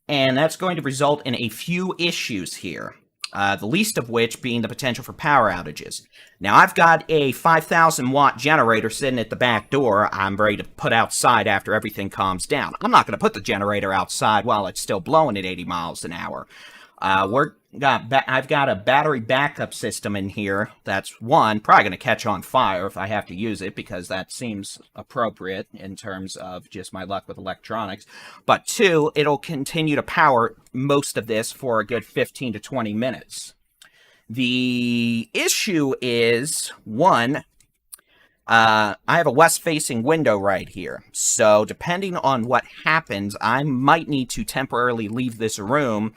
And that's going to result in a few issues here. The least of which being the potential for power outages. Now, I've got a 5,000-watt generator sitting at the back door I'm ready to put outside after everything calms down. I'm not going to put the generator outside while it's still blowing at 80 miles an hour. I've got a battery backup system in here that's, one, probably going to catch on fire if I have to use it, because that seems appropriate in terms of just my luck with electronics. But two, it'll continue to power most of this for a good 15 to 20 minutes. The issue is, one, I have a west-facing window right here. So depending on what happens, I might need to temporarily leave this room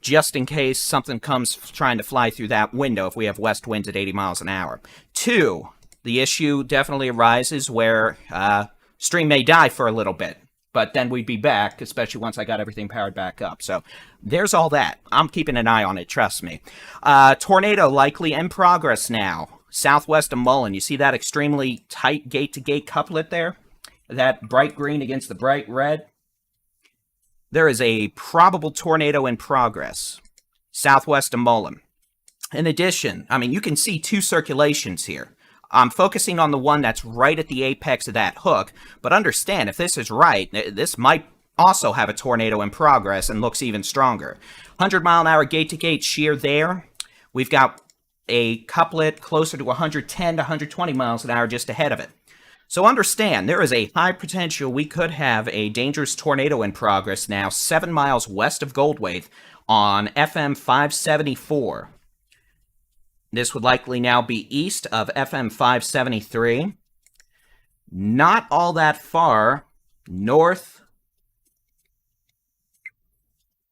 just in case something comes trying to fly through that window if we have west winds at 80 miles an hour. Two, the issue definitely arises where stream may die for a little bit, but then we'd be back, especially once I got everything powered back up. So there's all that. I'm keeping an eye on it, trust me. Tornado likely in progress now. Southwest of Hamlin. You see that extremely tight gate-to-gate couplet there? That bright green against the bright red? There is a probable tornado in progress, southwest of Hamlin. In addition, I mean, you can see two circulations here. I'm focusing on the one that's right at the apex of that hook, but understand, if this is right, this might also have a tornado in progress and looks even stronger. 100-mile-an-hour gate-to-gate shear there. We've got a couplet closer to 110 to 120 miles an hour just ahead of it. So understand, there is a high potential we could have a dangerous tornado in progress now 7 miles west of Goldwaith on FM 574. This would likely now be east of FM 573. Not all that far north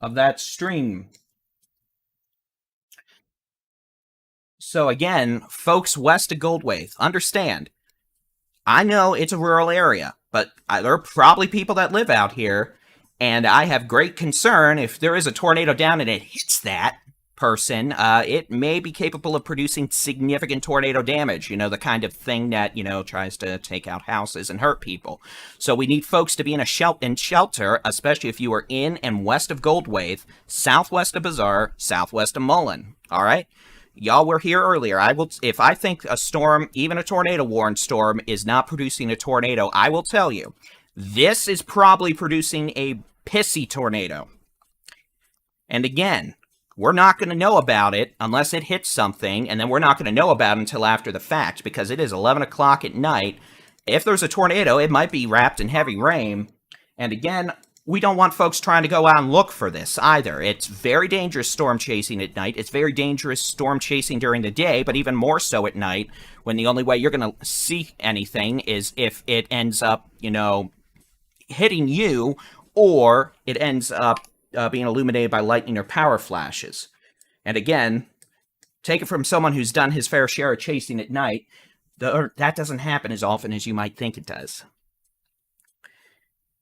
of that stream. So again, folks west of Goldwaith, understand, I know it's a rural area, but there are probably people that live out here, and I have great concern if there is a tornado down and it hits that person, it may be capable of producing significant tornado damage, the kind of thing that, tries to take out houses and hurt people. So we need folks to be in shelter, especially if you are in and west of Goldwaith, southwest of Bazaar, southwest of Mullen, all right? Y'all were here earlier. If I think a storm, even a tornado-warned storm, is not producing a tornado, I will tell you, this is probably producing a pissy tornado. And again, we're not going to know about it unless it hits something, and then we're not going to know about it until after the fact, because it is 11 o'clock at night. If there's a tornado, it might be wrapped in heavy rain. And again, we don't want folks trying to go out and look for this either. It's very dangerous storm chasing at night. It's very dangerous storm chasing during the day, but even more so at night, when the only way you're going to see anything is if it ends up, hitting you, or it ends up being illuminated by lightning or power flashes. And again, take it from someone who's done his fair share of chasing at night, that doesn't happen as often as you might think it does.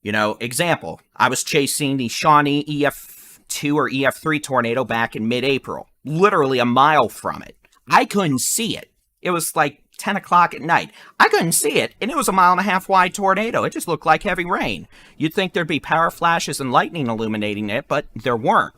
Example, I was chasing the Shawnee EF2 or EF3 tornado back in mid-April, literally a mile from it. I couldn't see it. It was like 10 o'clock at night. I couldn't see it, and it was a 1.5 mile wide tornado. It just looked like heavy rain. You'd think there'd be power flashes and lightning illuminating it, but there weren't.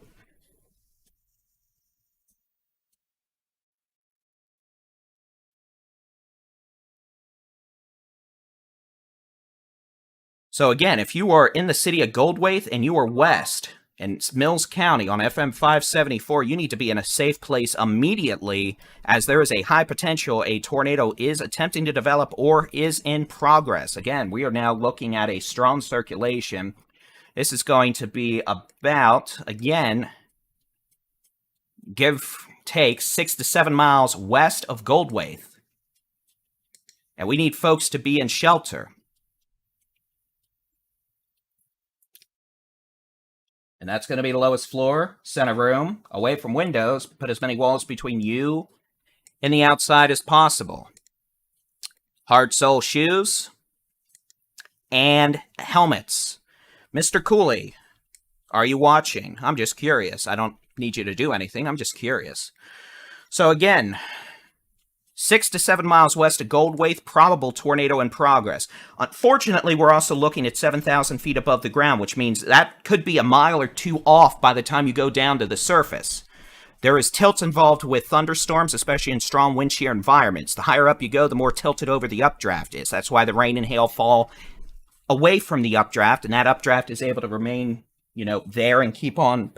So again, if you are in the city of Goldwaith and you are west in Mills County on FM 574, you need to be in a safe place immediately, as there is a high potential a tornado is attempting to develop or is in progress. Again, we are now looking at a strong circulation. This is going to be about, again, give take 6 to 7 miles west of Goldwaith. And we need folks to be in shelter. And that's going to be the lowest floor, center room, away from windows. Put as many walls between you and the outside as possible. Hard sole shoes and helmets. Mr. Cooley, are you watching? I'm just curious. I don't need you to do anything. I'm just curious. So again, 6 to 7 miles west of Goldwaith, probable tornado in progress. Unfortunately, we're also looking at 7,000 feet above the ground, which means that could be a mile or two off by the time you go down to the surface. There is tilt involved with thunderstorms, especially in strong wind shear environments. The higher up you go, the more tilted over the updraft is. That's why the rain and hail fall away from the updraft, and that updraft is able to remain, there and keep on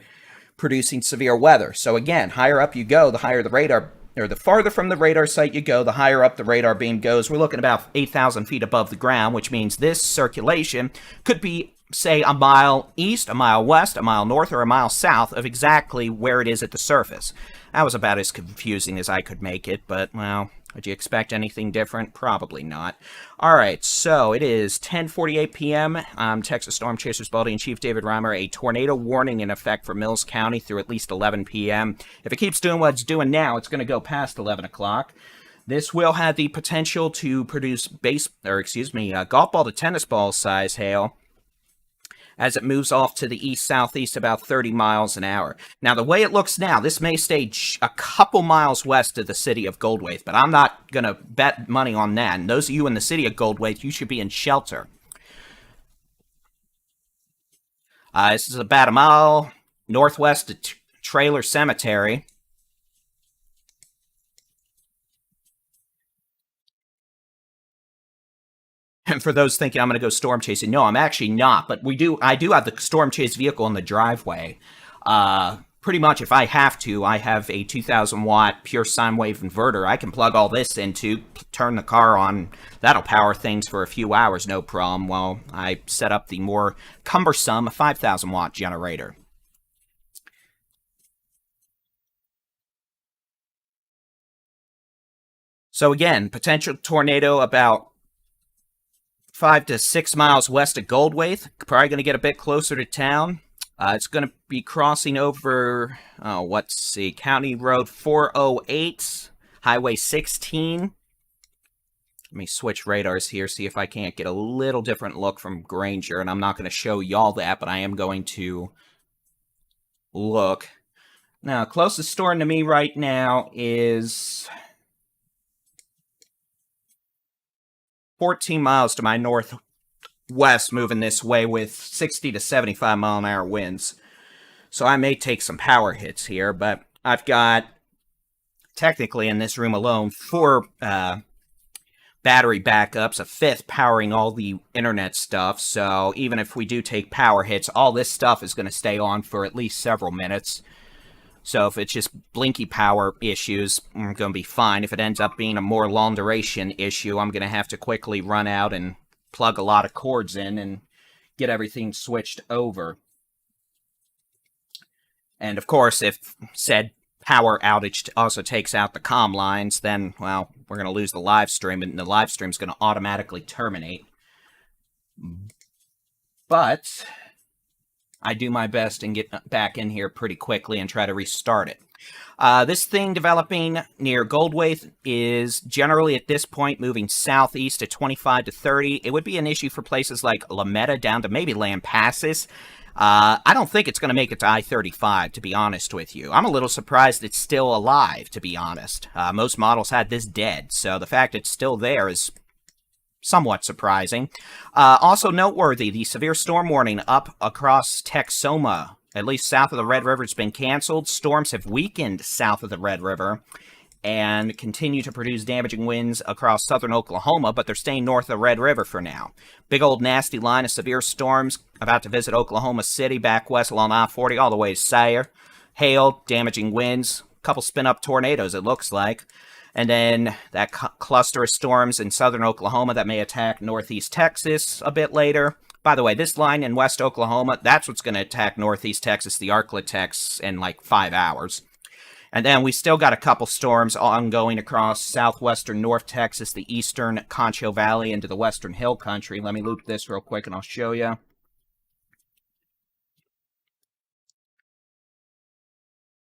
producing severe weather. So again, higher up you go, the higher the radar, or the farther from the radar site you go, the higher up the radar beam goes. We're looking about 8,000 feet above the ground, which means this circulation could be, say, a mile east, a mile west, a mile north, or a mile south of exactly where it is at the surface. That was about as confusing as I could make it, but, well, would you expect anything different? Probably not. All right, so it is 10:48 p.m. I'm Texas Storm Chasers Baldy-in-chief David-Reimer. A tornado warning in effect for Mills County through at least 11 p.m. If it keeps doing what it's doing now, it's going to go past 11 o'clock. This will have the potential to produce golf ball to tennis ball size hail as it moves off to the east-southeast about 30 miles an hour. Now, the way it looks now, this may stay a couple miles west of the city of Goldwaith, but I'm not going to bet money on that. And those of you in the city of Goldwaith, you should be in shelter. This is about a mile northwest of Trailer Cemetery. And for those thinking I'm going to go storm chasing, no, I'm actually not. But I do have the storm chase vehicle in the driveway. pretty much if I have to, I have a 2000 watt pure sine wave inverter. I can plug all this into, turn the car on. That'll power things for a few hours, no problem, while I set up the more cumbersome 5000 watt generator. So again, potential tornado about 5 to 6 miles west of Goldwaith. Probably going to get a bit closer to town. It's going to be crossing over, let's see, County Road 408, Highway 16. Let me switch radars here, see if I can't get a little different look from Granger. And I'm not going to show y'all that, but I am going to look. Now, closest storm to me right now is 14 miles to my northwest, moving this way with 60 to 75 mile an hour winds. So I may take some power hits here, but I've got, technically in this room alone, 4 battery backups, a 5th powering all the internet stuff. So even if we do take power hits, all this stuff is going to stay on for at least several minutes. So if it's just blinky power issues, I'm going to be fine. If it ends up being a more long duration issue, I'm going to have to quickly run out and plug a lot of cords in and get everything switched over. And of course, if said power outage also takes out the comm lines, then, well, we're going to lose the live stream, and the live stream is going to automatically terminate. But I do my best and get back in here pretty quickly and try to restart it. This thing developing near Goldwaith is generally at this point moving southeast at 25 to 30. It would be an issue for places like Lametta down to maybe Lampasas. I don't think it's going to make it to I-35, to be honest with you. I'm a little surprised it's still alive, to be honest. Most models had this dead, so the fact it's still there is somewhat surprising. Also noteworthy, the severe storm warning up across Texoma, at least south of the Red River, has been canceled. Storms have weakened south of the Red River and continue to produce damaging winds across southern Oklahoma, but they're staying north of the Red River for now. Big old nasty line of severe storms about to visit Oklahoma City, back west along I-40 all the way to Sayre. Hail, damaging winds, a couple spin-up tornadoes it looks like. And then that cluster of storms in southern Oklahoma that may attack northeast Texas a bit later. By the way, this line in west Oklahoma, that's what's going to attack northeast Texas, the Arklatex, in like 5 hours. And then we still got a couple storms ongoing across southwestern North Texas, the eastern Concho Valley, into the western hill country. Let me loop this real quick and I'll show you.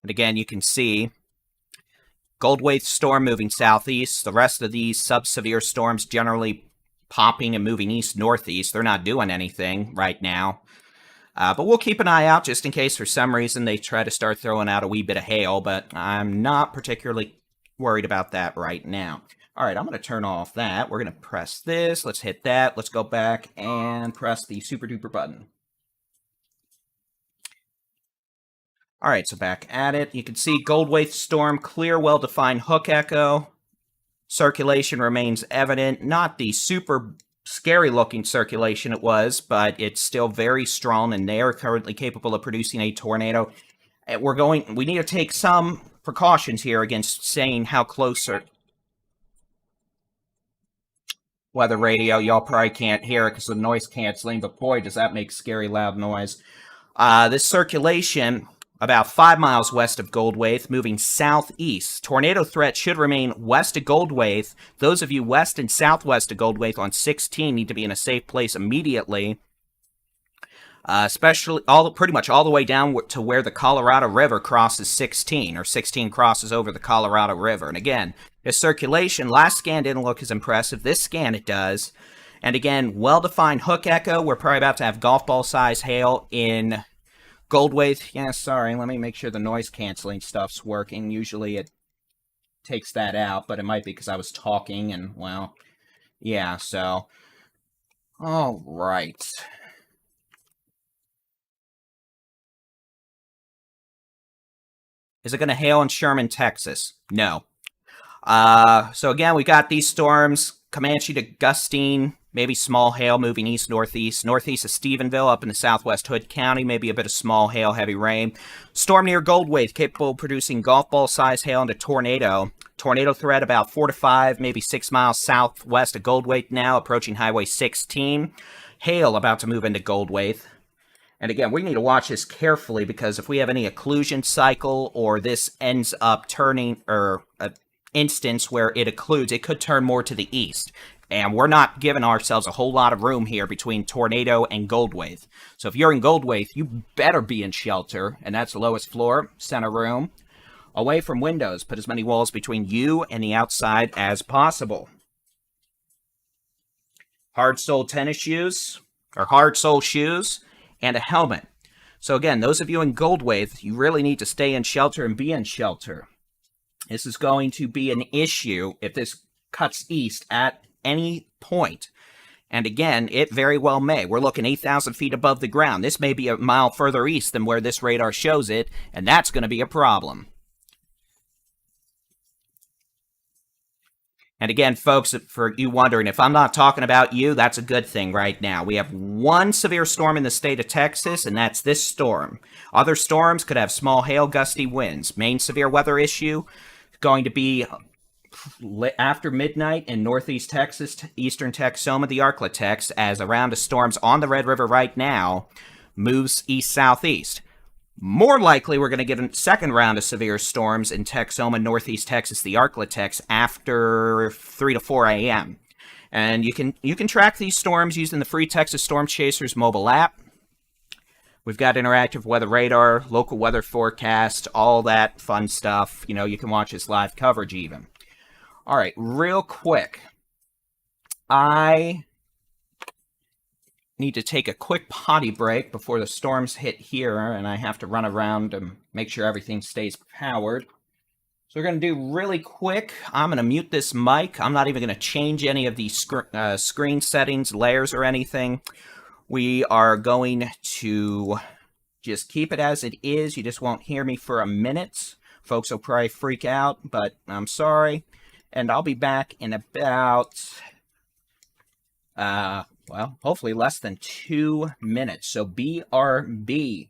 And again, you can see Goldwaith storm moving southeast. The rest of these sub-severe storms generally popping and moving east-northeast. They're not doing anything right now. But we'll keep an eye out just in case for some reason they try to start throwing out a wee bit of hail, but I'm not particularly worried about that right now. All right, I'm going to turn off that. We're going to press this. Let's hit that. Let's go back and press the super-duper button. All right, so back at it. You can see Goldwaith storm, clear, well-defined hook echo. Circulation remains evident. Not the super scary-looking circulation it was, but it's still very strong, and they are currently capable of producing a tornado. We need to take some precautions here against saying how close are... Weather radio, y'all probably can't hear it because of the noise canceling, but boy, does that make scary loud noise. This circulation, about 5 miles west of Goldwaith, moving southeast. Tornado threat should remain west of Goldwaith. Those of you west and southwest of Goldwaith on 16 need to be in a safe place immediately. Especially pretty much all the way down to where the Colorado River crosses 16, or 16 crosses over the Colorado River. And again, this circulation, last scan didn't look as impressive. This scan it does. And again, well-defined hook echo. We're probably about to have golf ball size hail in Goldwaith. Yeah, sorry, let me make sure the noise canceling stuff's working. Usually it takes that out, but it might be because I was talking and, well, yeah, so. All right. Is it going to hail in Sherman, Texas? No. So again, we got these storms, Comanche to gusting Maybe small hail moving east-northeast. Northeast of Stephenville up in the southwest Hood County. Maybe a bit of small hail, heavy rain. Storm near Goldwaith, capable of producing golf ball-sized hail into tornado. Tornado threat about 4 to 5, maybe 6 miles southwest of Goldwaith now, approaching Highway 16. Hail about to move into Goldwaith. And again, we need to watch this carefully because if we have any occlusion cycle or this ends up turning, or an instance where it occludes, it could turn more to the east. And we're not giving ourselves a whole lot of room here between Tornado and Goldwaith. So if you're in Goldwaith, you better be in shelter. And that's the lowest floor, center room. Away from windows. Put as many walls between you and the outside as possible. Hard-sole tennis shoes, or hard-sole shoes, and a helmet. So again, those of you in Goldwaith, you really need to stay in shelter and be in shelter. This is going to be an issue if this cuts east at any point. And again, it very well may. We're looking 8,000 feet above the ground. This may be a mile further east than where this radar shows it, and that's going to be a problem. And again, folks, for you wondering, if I'm not talking about you, that's a good thing right now. We have one severe storm in the state of Texas, and that's this storm. Other storms could have small hail, gusty winds. Main severe weather issue going to be after midnight in northeast Texas, eastern Texoma, the Arklatex, as a round of storms on the Red River right now moves east-southeast. More likely, we're going to get a second round of severe storms in Texoma, northeast Texas, the Arklatex, after 3 to 4 a.m. And you can track these storms using the free Texas Storm Chasers mobile app. We've got interactive weather radar, local weather forecast, all that fun stuff. You know, you can watch this live coverage even. All right, real quick. I need to take a quick potty break before the storms hit here, and I have to run around and make sure everything stays powered. So we're going to do really quick. I'm going to mute this mic. I'm not even going to change any of the screen settings, layers, or anything. We are going to just keep it as it is. You just won't hear me for a minute. Folks will probably freak out, but I'm sorry. And I'll be back in about, well, hopefully less than 2 minutes. So BRB.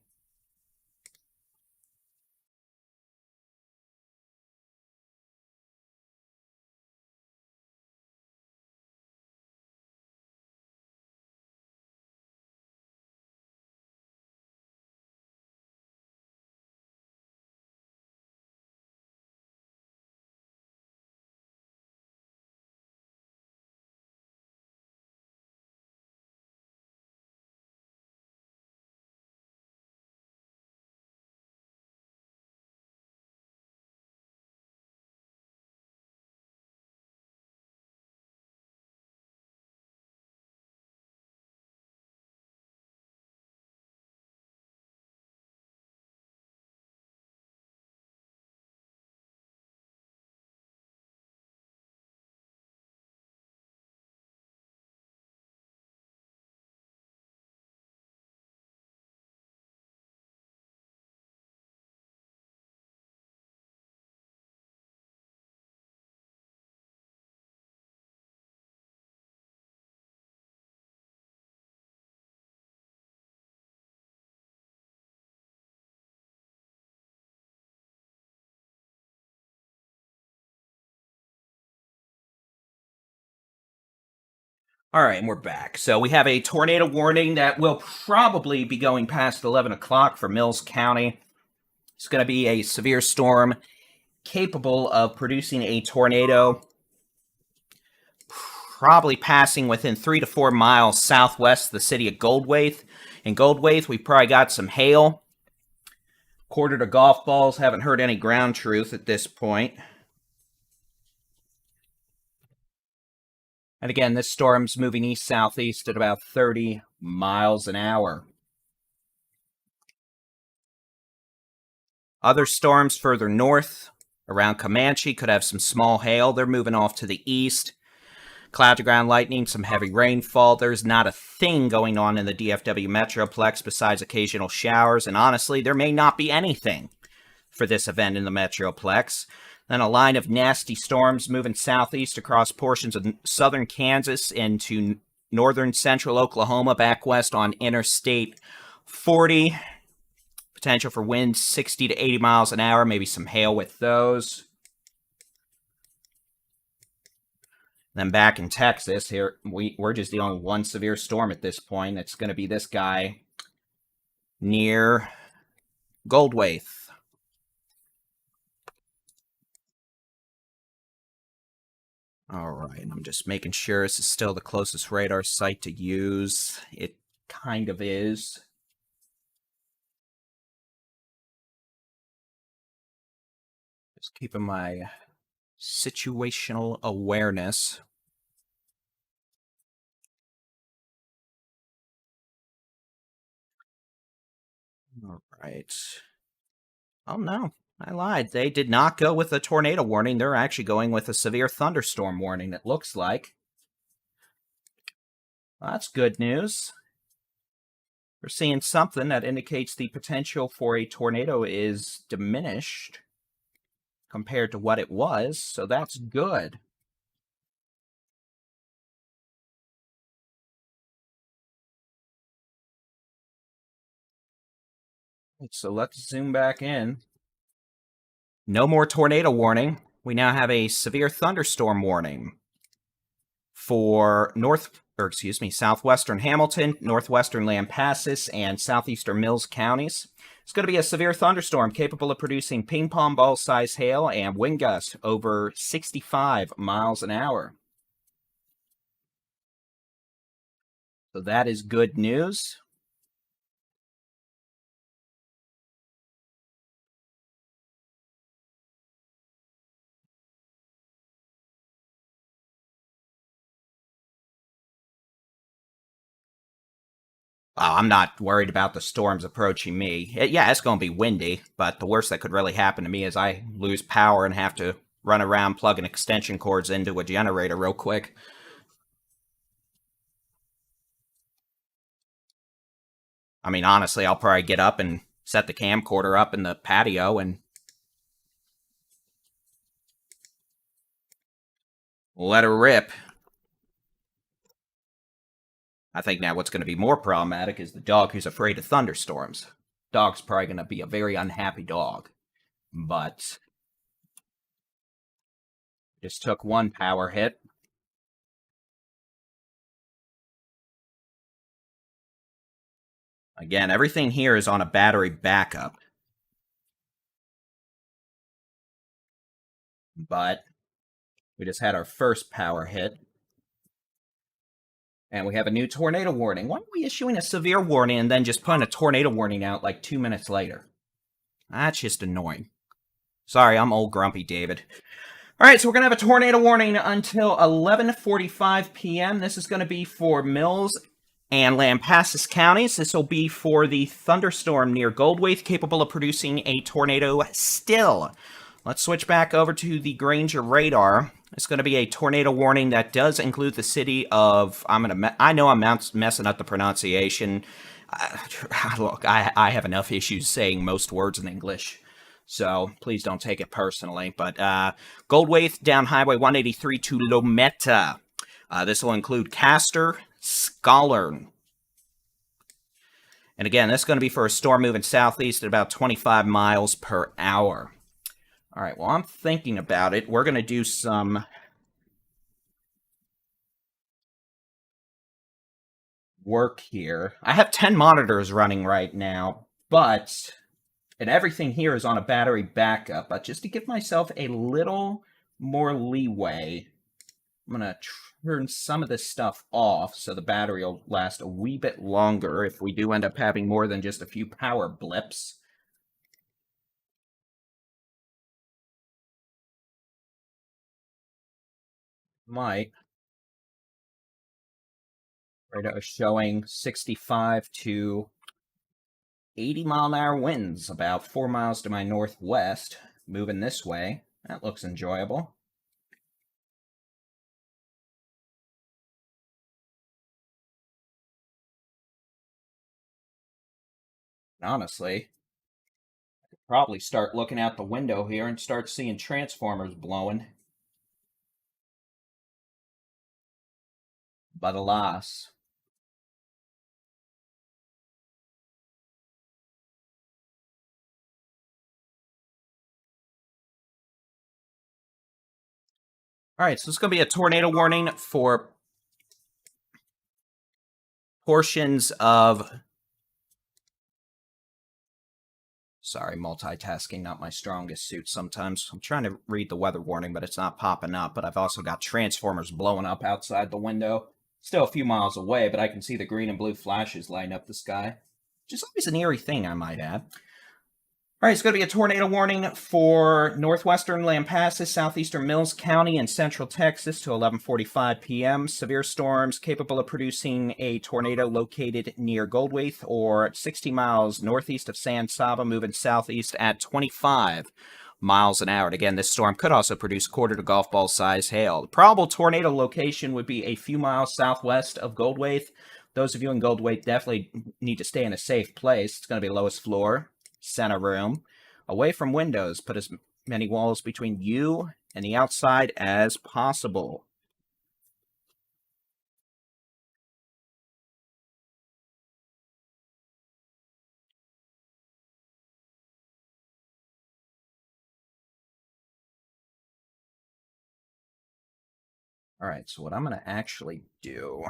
All right, and we're back. So we have a tornado warning that will probably be going past 11 o'clock for Mills County. It's going to be a severe storm capable of producing a tornado, probably passing within 3 to 4 miles southwest of the city of Goldwaith. In Goldwaith, we've probably got some hail. Quarter to golf balls. Haven't heard any ground truth at this point. And again, this storm's moving east-southeast at about 30 miles an hour. Other storms further north, around Comanche, could have some small hail. They're moving off to the east. Cloud-to-ground lightning, some heavy rainfall. There's not a thing going on in the DFW Metroplex besides occasional showers. And honestly, there may not be anything for this event in the Metroplex. Then a line of nasty storms moving southeast across portions of southern Kansas into northern central Oklahoma, back west on Interstate 40. Potential for winds 60 to 80 miles an hour, maybe some hail with those. Then back in Texas, here we're just dealing with one severe storm at this point. It's going to be this guy near Goldwaith. All right, I'm just making sure this is still the closest radar site to use. It kind of is. Just keeping my situational awareness. All right. Oh, no. I lied. They did not go with a tornado warning. They're actually going with a severe thunderstorm warning, it looks like. Well, that's good news. We're seeing something that indicates the potential for a tornado is diminished compared to what it was, so that's good. Right, so let's zoom back in. No more tornado warning. We now have a severe thunderstorm warning for southwestern Hamilton, northwestern Lampasas, and southeastern Mills counties. It's going to be a severe thunderstorm capable of producing ping pong ball size hail and wind gusts over 65 miles an hour. So that is good news. I'm not worried about the storms approaching me. Yeah, it's going to be windy, but the worst that could really happen to me is I lose power and have to run around plugging extension cords into a generator real quick. I mean, honestly, I'll probably get up and set the camcorder up in the patio and let her rip. I think now what's going to be more problematic is the dog who's afraid of thunderstorms. Dog's probably going to be a very unhappy dog. But just took one power hit. Again, everything here is on a battery backup. But we just had our first power hit. And we have a new tornado warning. Why are we issuing a severe warning and then just putting a tornado warning out like 2 minutes later? That's just annoying. Sorry, I'm old grumpy David. All right, so we're going to have a tornado warning until 11:45 p.m. This is going to be for Mills and Lampasas counties. This will be for the thunderstorm near Goldwaith, capable of producing a tornado still. Let's switch back over to the Granger radar. It's going to be a tornado warning that does include the city of... I know I'm messing up the pronunciation. Look, I have enough issues saying most words in English, so please don't take it personally. But Goldwaith down Highway 183 to Lometa. This will include Castor, Schollern. And again, this is going to be for a storm moving southeast at about 25 miles per hour. All right, well, I'm thinking about it. We're going to do some work here. I have 10 monitors running right now, and everything here is on a battery backup. But just to give myself a little more leeway, I'm going to turn some of this stuff off so the battery will last a wee bit longer if we do end up having more than just a few power blips. Might. Radar is showing 65 to 80 mile an hour winds, about 4 miles to my northwest, moving this way. That looks enjoyable. Honestly, I could probably start looking out the window here and start seeing transformers blowing. but alas. All right, so it's going to be a tornado warning for portions of... Sorry, multitasking, not my strongest suit sometimes. I'm trying to read the weather warning, but it's not popping up. But I've also got transformers blowing up outside the window. Still a few miles away, but I can see the green and blue flashes lighting up the sky. Which is always an eerie thing, I might add. All right, it's going to be a tornado warning for northwestern Lampasas, southeastern Mills County, and central Texas to 11:45 p.m. Severe storms capable of producing a tornado located near Goldwaith or 60 miles northeast of San Saba, moving southeast at 25 miles an hour. And again, this storm could also produce quarter to golf ball size hail. The probable tornado location would be a few miles southwest of Goldwaith. Those of you in Goldwaith definitely need to stay in a safe place. It's going to be lowest floor, center room, away from windows. Put as many walls between you and the outside as possible. All right, so what I'm going to actually do...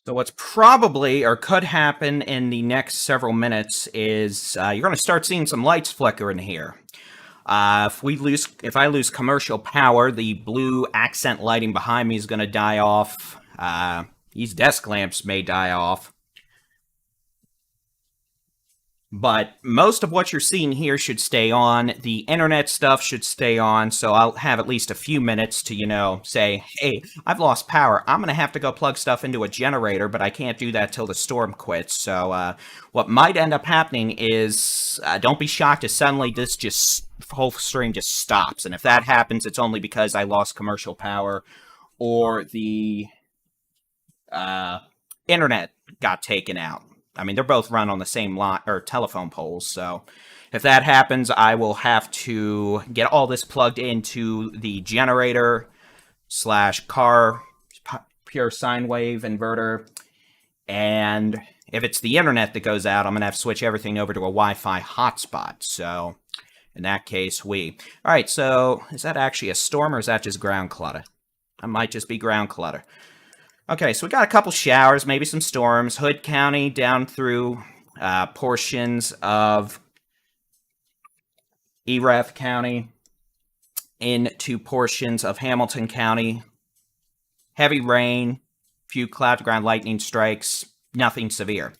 So what's probably or could happen in the next several minutes is you're going to start seeing some lights flicker in here. If I lose commercial power, the blue accent lighting behind me is going to die off. These desk lamps may die off. But most of what you're seeing here should stay on. The internet stuff should stay on, so I'll have at least a few minutes to, say, hey, I've lost power. I'm going to have to go plug stuff into a generator, but I can't do that till the storm quits. So what might end up happening is, don't be shocked if suddenly this whole stream just stops. And if that happens, it's only because I lost commercial power or the internet got taken out. I mean, they're both run on the same line or telephone poles, so if that happens, I will have to get all this plugged into the generator / car pure sine wave inverter, and if it's the internet that goes out, I'm going to have to switch everything over to a Wi-Fi hotspot, so in that case, all right, so is that actually a storm or is that just ground clutter? That might just be ground clutter. Okay, so we got a couple showers, maybe some storms. Hood County down through portions of Erath County into portions of Hamilton County. Heavy rain, few cloud-to-ground lightning strikes, nothing severe.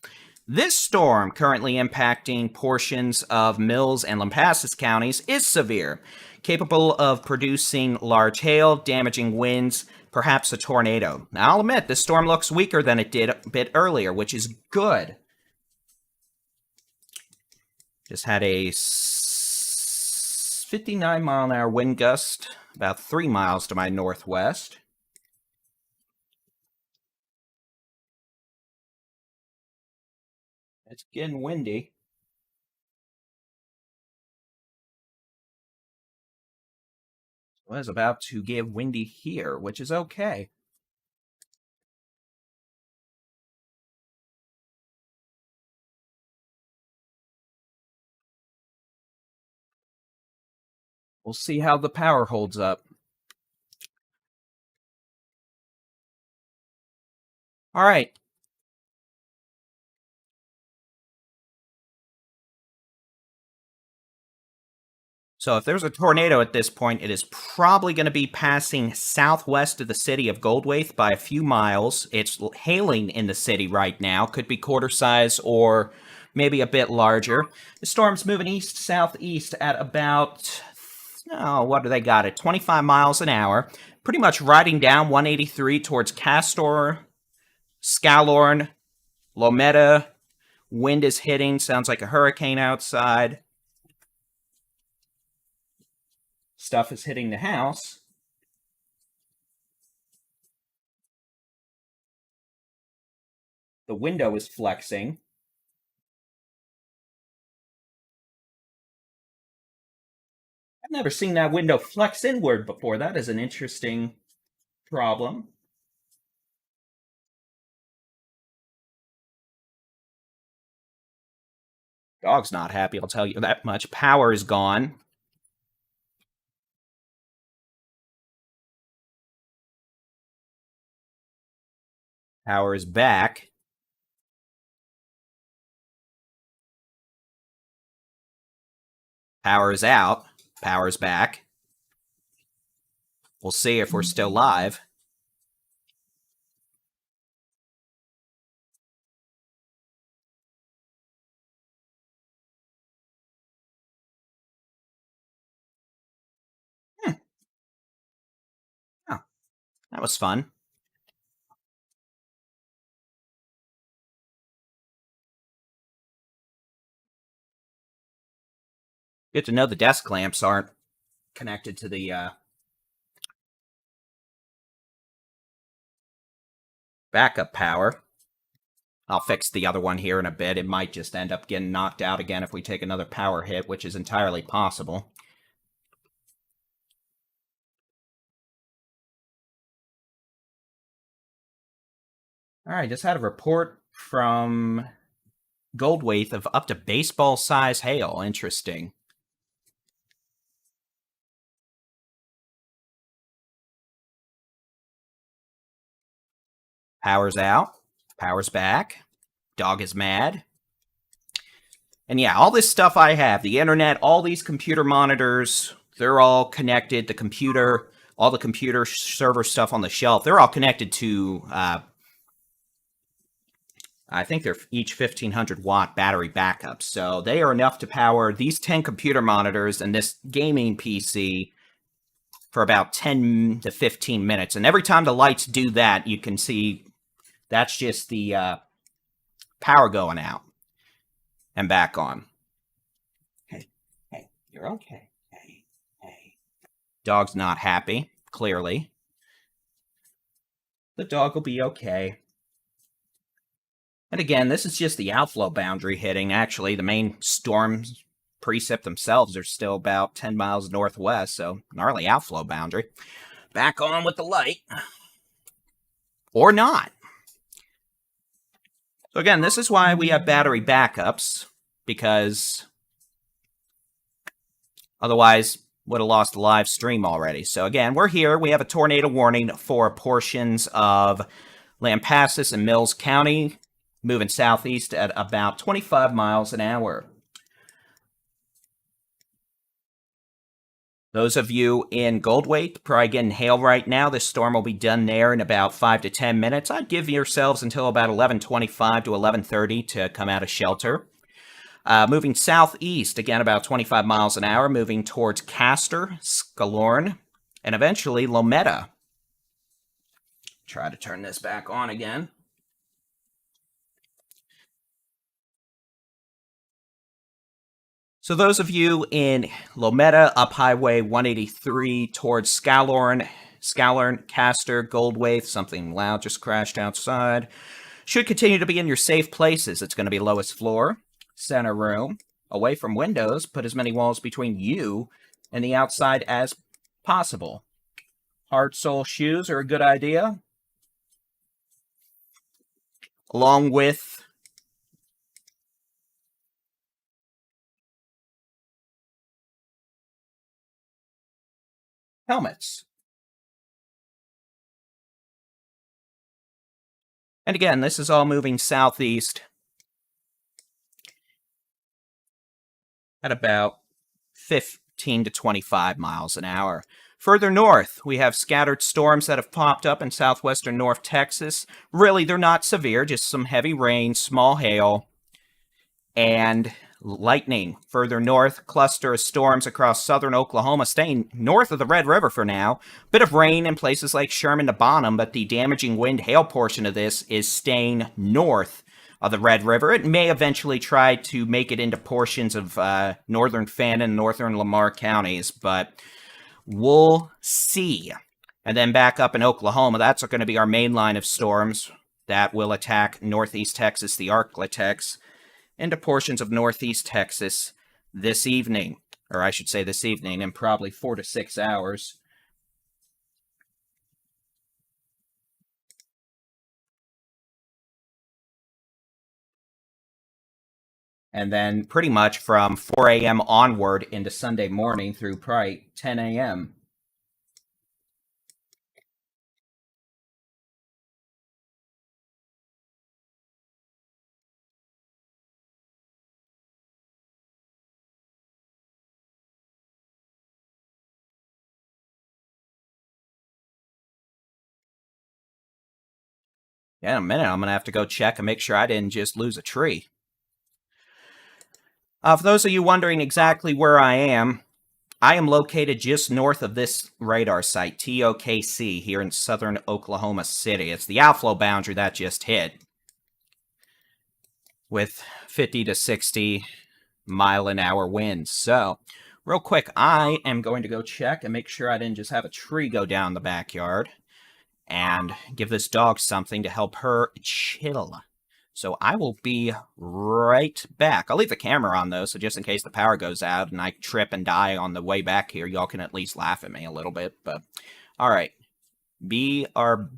This storm, currently impacting portions of Mills and Lampasas counties, is severe, capable of producing large hail, damaging winds, perhaps a tornado. Now, I'll admit, this storm looks weaker than it did a bit earlier, which is good. Just had a 59-mile-an-hour wind gust, about 3 miles to my northwest. It's getting windy. It was about to get windy here, which is okay. We'll see how the power holds up. All right. So if there's a tornado at this point, it is probably going to be passing southwest of the city of Goldthwaite by a few miles. It's hailing in the city right now. Could be quarter size or maybe a bit larger. The storm's moving east-southeast at about, what do they got at 25 miles an hour. Pretty much riding down 183 towards Castor, Scalorn, Lometa. Wind is hitting. Sounds like a hurricane outside. Stuff is hitting the house. The window is flexing. I've never seen that window flex inward before. That is an interesting problem. Dog's not happy, I'll tell you that much. Power is gone. Power is back. Power is out. Power is back. We'll see if we're still live. Oh, that was fun. Good to know the desk lamps aren't connected to the backup power. I'll fix the other one here in a bit. It might just end up getting knocked out again if we take another power hit, which is entirely possible. All right, just had a report from Goldthwaite of up to baseball size hail. Interesting. Power's out. Power's back. Dog is mad. And yeah, all this stuff I have, the internet, all these computer monitors, they're all connected. The computer, all the computer server stuff on the shelf, they're all connected to, I think they're each 1500 watt battery backups. So they are enough to power these 10 computer monitors and this gaming PC for about 10 to 15 minutes. And every time the lights do that, you can see that's just the power going out and back on. Hey, you're okay. Hey. Dog's not happy, clearly. The dog will be okay. And again, this is just the outflow boundary hitting. Actually, the main storms precip themselves are still about 10 miles northwest, so gnarly outflow boundary. Back on with the light. Or not. So again, this is why we have battery backups, because otherwise would have lost the live stream already. So again, we're here. We have a tornado warning for portions of Lampasas and Mills County, moving southeast at about 25 miles an hour. Those of you in Goldthwaite, probably getting hail right now. This storm will be done there in about 5 to 10 minutes. I'd give yourselves until about 11:25 to 11:30 to come out of shelter. Moving southeast, again about 25 miles an hour, moving towards Castor, Scalorn, and eventually Lometa. Try to turn this back on again. So those of you in Lometa, up Highway 183 towards Scalorn, Castor, Goldthwaite, something loud just crashed outside, should continue to be in your safe places. It's going to be lowest floor, center room, away from windows. Put as many walls between you and the outside as possible. Hard sole shoes are a good idea, along with helmets. And again, this is all moving southeast at about 15 to 25 miles an hour. Further north, we have scattered storms that have popped up in southwestern North Texas. Really, they're not severe, just some heavy rain, small hail, and lightning. Further north, cluster of storms across southern Oklahoma, staying north of the Red River for now. Bit of rain in places like Sherman to Bonham, but the damaging wind hail portion of this is staying north of the Red River. It may eventually try to make it into portions of northern Fannin and northern Lamar counties, but we'll see. And then back up in Oklahoma, that's going to be our main line of storms that will attack northeast Texas, the Arklatex, into portions of northeast Texas this evening. Or I should say this evening, in probably 4 to 6 hours. And then pretty much from 4 a.m. onward into Sunday morning through probably 10 a.m. Yeah, in a minute, I'm going to have to go check and make sure I didn't just lose a tree. For those of you wondering exactly where I am located just north of this radar site, TOKC, here in southern Oklahoma City. It's the outflow boundary that just hit with 50 to 60 mile an hour winds. So, real quick, I am going to go check and make sure I didn't just have a tree go down the backyard and give this dog something to help her chill. So I will be right back. I'll leave the camera on, though, so just in case the power goes out and I trip and die on the way back here, y'all can at least laugh at me a little bit. But, all right. BRB.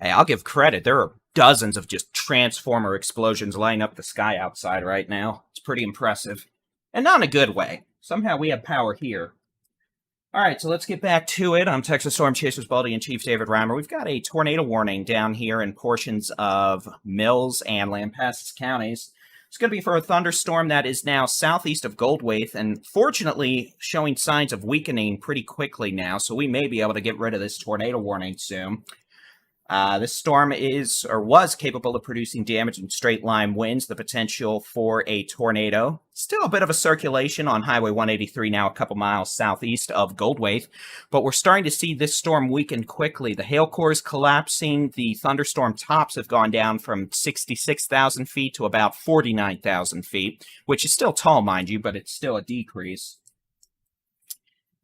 Hey, I'll give credit. There are dozens of just transformer explosions lighting up the sky outside right now. It's pretty impressive. And not in a good way. Somehow we have power here. All right, so let's get back to it. I'm Texas Storm Chasers Baldy-in-chief David-Reimer. We've got a tornado warning down here in portions of Mills and Lampasas counties. It's going to be for a thunderstorm that is now southeast of Goldwaith and fortunately showing signs of weakening pretty quickly now, so we may be able to get rid of this tornado warning soon. This storm is, or was, capable of producing damage and straight line winds, the potential for a tornado. Still a bit of a circulation on Highway 183 now a couple miles southeast of Goldwaith, but we're starting to see this storm weaken quickly. The hail core is collapsing. The thunderstorm tops have gone down from 66,000 feet to about 49,000 feet, which is still tall, mind you, but it's still a decrease.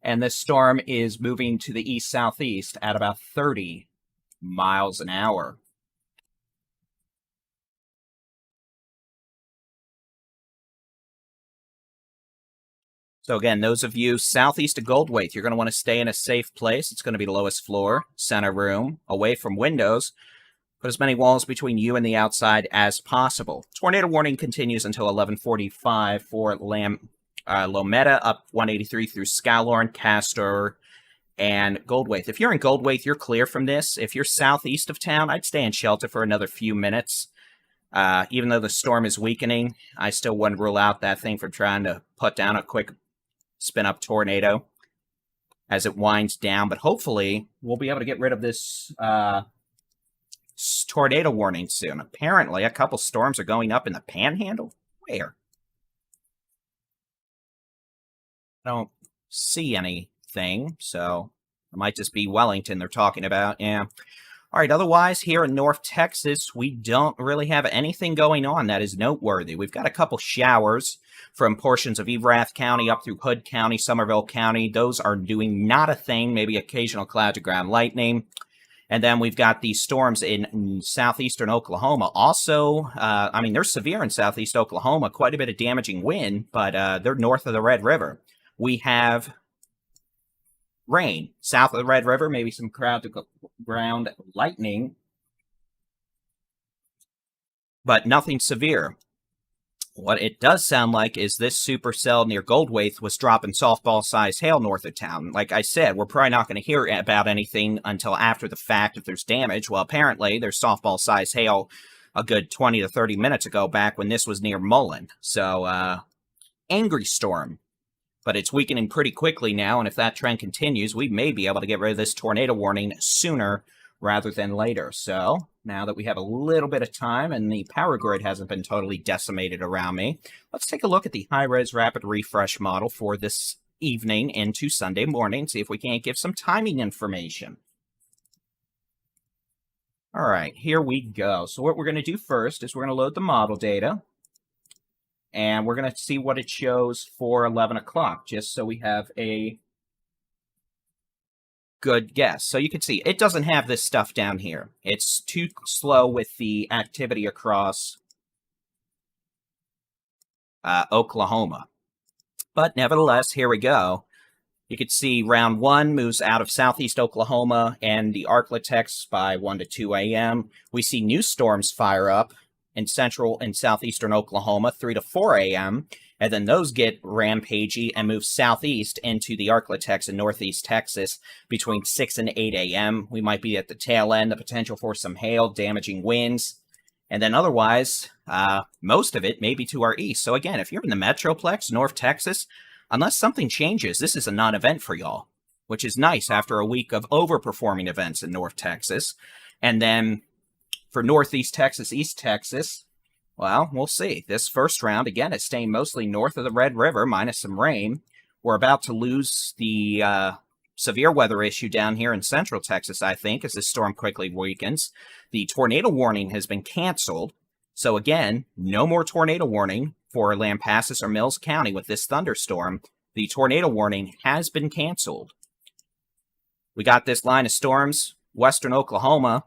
And this storm is moving to the east-southeast at about 30 miles an hour. So again, those of you southeast of Goldwaith, you're going to want to stay in a safe place. It's going to be the lowest floor, center room, away from windows. Put as many walls between you and the outside as possible. Tornado warning continues until 11:45 for Lometa up 183 through Scalorn, Castor, and Goldwaith. If you're in Goldwaith, you're clear from this. If you're southeast of town, I'd stay in shelter for another few minutes. Even though the storm is weakening, I still wouldn't rule out that thing for trying to put down a quick spin-up tornado as it winds down. But hopefully, we'll be able to get rid of this tornado warning soon. Apparently, a couple storms are going up in the Panhandle. Where? I don't see any. So it might just be Wellington they're talking about. Yeah. All right. Otherwise, here in North Texas, we don't really have anything going on that is noteworthy. We've got a couple showers from portions of Erath County up through Hood County, Somerville County. Those are doing not a thing, maybe occasional clouds of ground lightning. And then we've got these storms in southeastern Oklahoma. Also, I mean, they're severe in southeast Oklahoma, quite a bit of damaging wind, but they're north of the Red River. We have rain south of the Red River, maybe some ground lightning, but nothing severe. What it does sound like is this supercell near Goldwaith was dropping softball-sized hail north of town. Like I said, we're probably not going to hear about anything until after the fact if there's damage. Well, apparently there's softball-sized hail a good 20 to 30 minutes ago back when this was near Mullen. So, angry storm. But it's weakening pretty quickly now, and if that trend continues, we may be able to get rid of this tornado warning sooner rather than later. So, now that we have a little bit of time and the power grid hasn't been totally decimated around me, let's take a look at the high-res rapid refresh model for this evening into Sunday morning, see if we can't give some timing information. All right, here we go. So what we're going to do first is we're going to load the model data. And we're going to see what it shows for 11 o'clock, just so we have a good guess. So you can see it doesn't have this stuff down here. It's too slow with the activity across Oklahoma. But nevertheless, here we go. You can see round 1 moves out of southeast Oklahoma and the Arklatex by 1 to 2 a.m. We see new storms fire up in central and southeastern Oklahoma, 3 to 4 a.m., and then those get rampagey and move southeast into the Arklatex in northeast Texas between 6 and 8 a.m. We might be at the tail end, the potential for some hail, damaging winds, and then otherwise, most of it may be to our east. So again, if you're in the Metroplex, North Texas, unless something changes, this is a non-event for y'all, which is nice after a week of overperforming events in North Texas. And then for Northeast Texas, East Texas, well, we'll see. This first round, again, is staying mostly north of the Red River, minus some rain. We're about to lose the severe weather issue down here in Central Texas, I think, as this storm quickly weakens. The tornado warning has been canceled. So again, no more tornado warning for Lampasas or Mills County with this thunderstorm. The tornado warning has been canceled. We got this line of storms, western Oklahoma,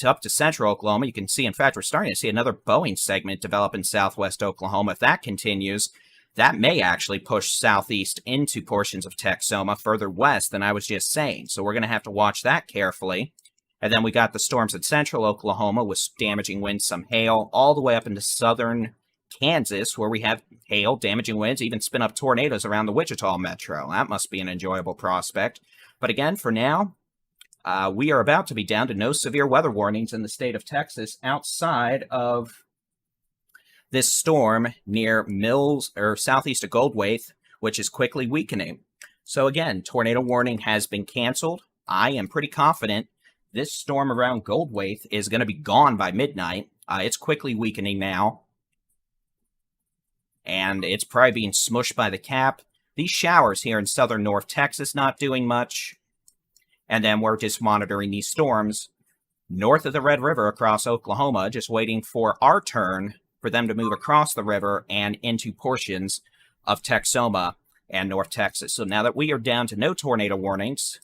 up to central Oklahoma. You can see, in fact, we're starting to see another Boeing segment develop in southwest Oklahoma. If that continues, that may actually push southeast into portions of Texoma further west than I was just saying. So we're going to have to watch that carefully. And then we got the storms in central Oklahoma with damaging winds, some hail, all the way up into southern Kansas, where we have hail, damaging winds, even spin up tornadoes around the Wichita metro. That must be an enjoyable prospect. But again, for now, we are about to be down to no severe weather warnings in the state of Texas outside of this storm near Mills, or southeast of Goldwaith, which is quickly weakening. So again, tornado warning has been canceled. I am pretty confident this storm around Goldwaith is going to be gone by midnight. It's quickly weakening now, and it's probably being smushed by the cap. These showers here in southern North Texas not doing much. And then we're just monitoring these storms north of the Red River across Oklahoma, just waiting for our turn for them to move across the river and into portions of Texoma and North Texas. So now that we are down to no tornado warnings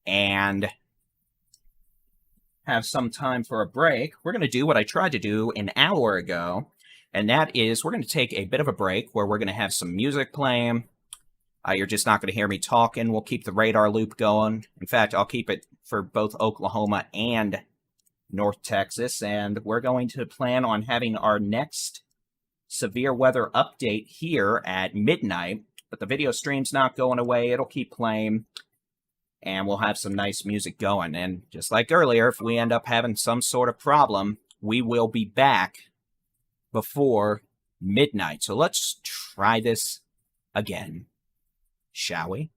and have some time for a break, we're going to do what I tried to do an hour ago, and that is we're going to take a bit of a break where we're going to have some music playing. You're just not going to hear me talking. We'll keep the radar loop going. In fact, I'll keep it for both Oklahoma and North Texas, and we're going to plan on having our next severe weather update here at midnight, but the video stream's not going away. It'll keep playing, and we'll have some nice music going. And just like earlier, if we end up having some sort of problem, we will be back before midnight. So let's try this again, shall we?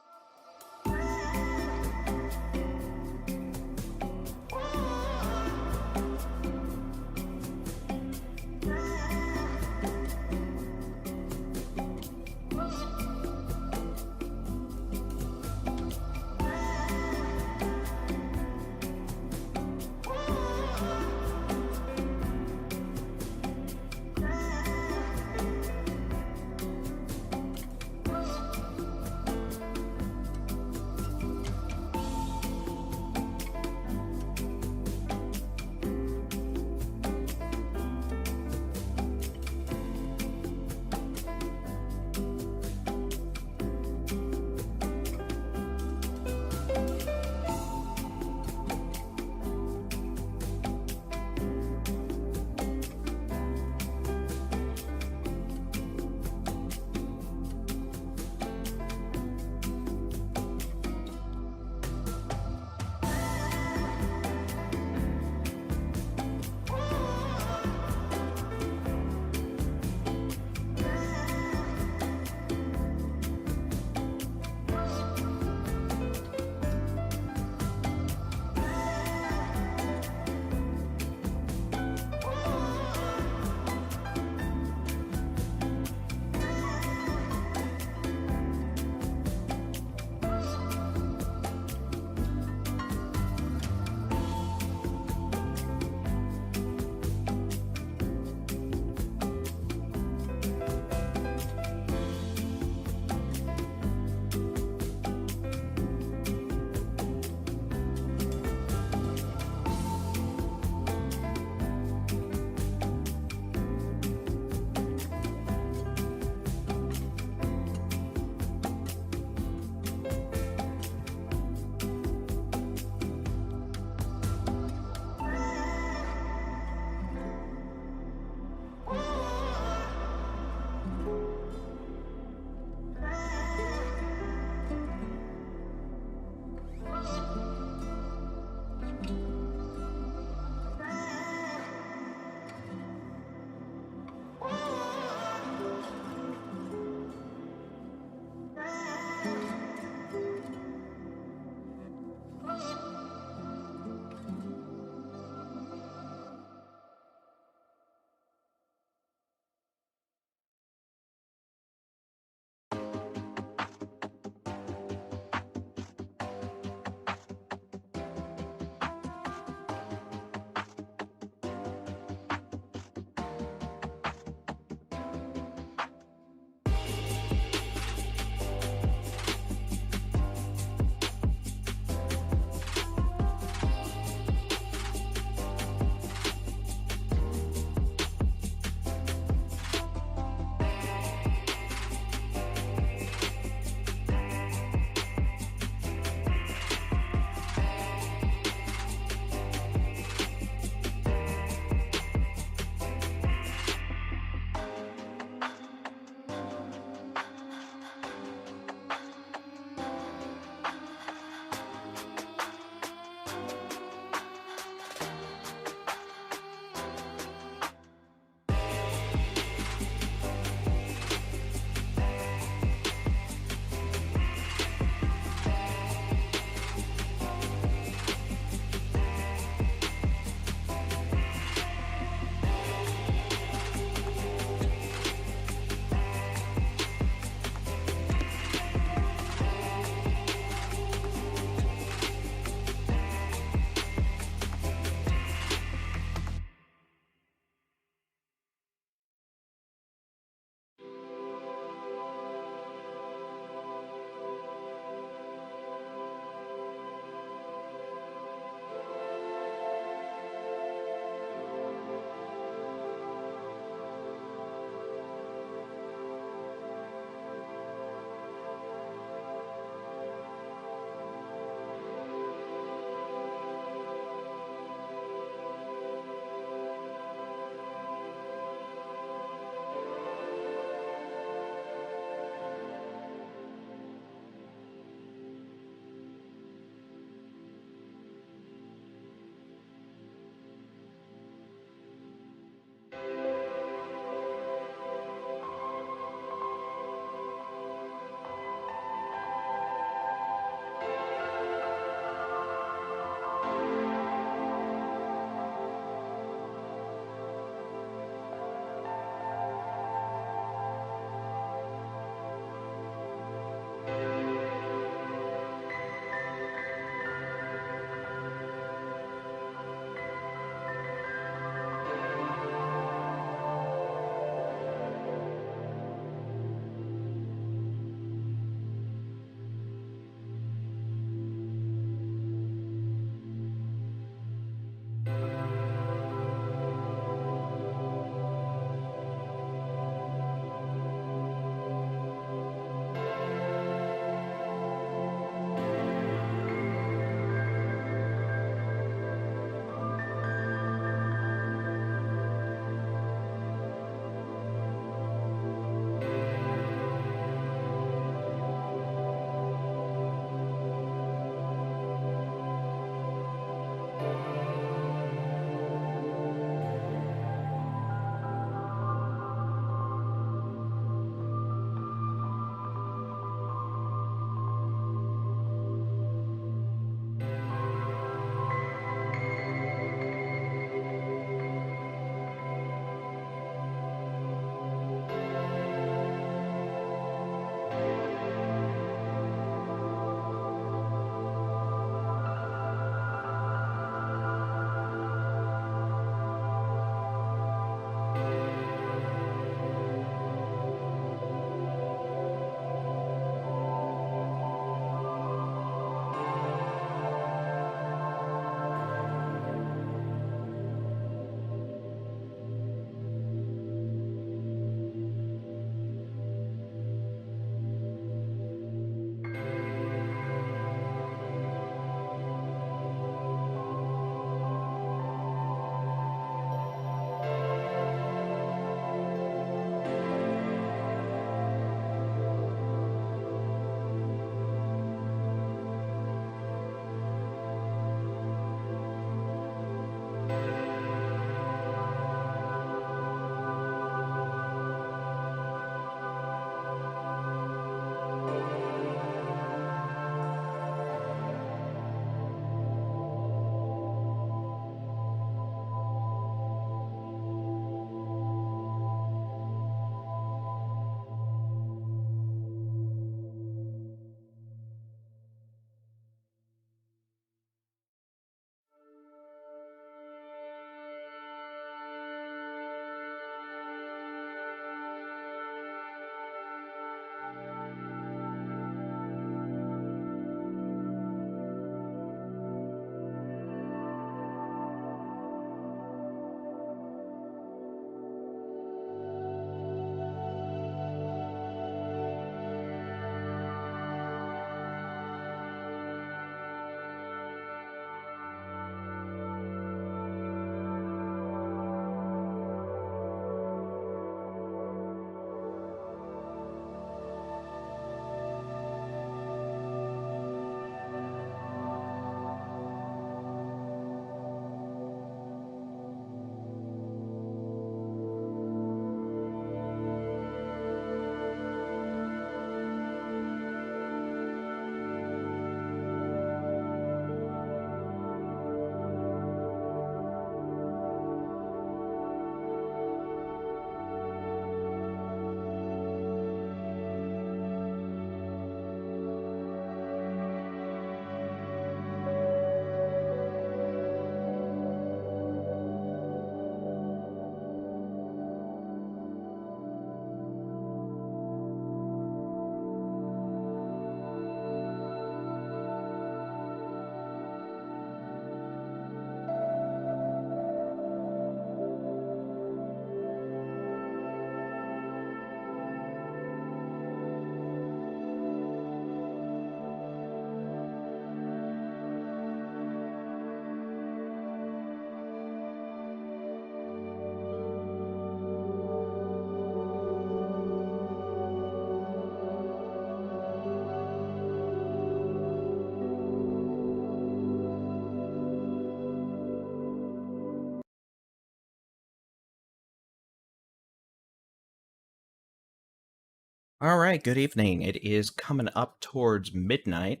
All right, good evening. It is coming up towards midnight.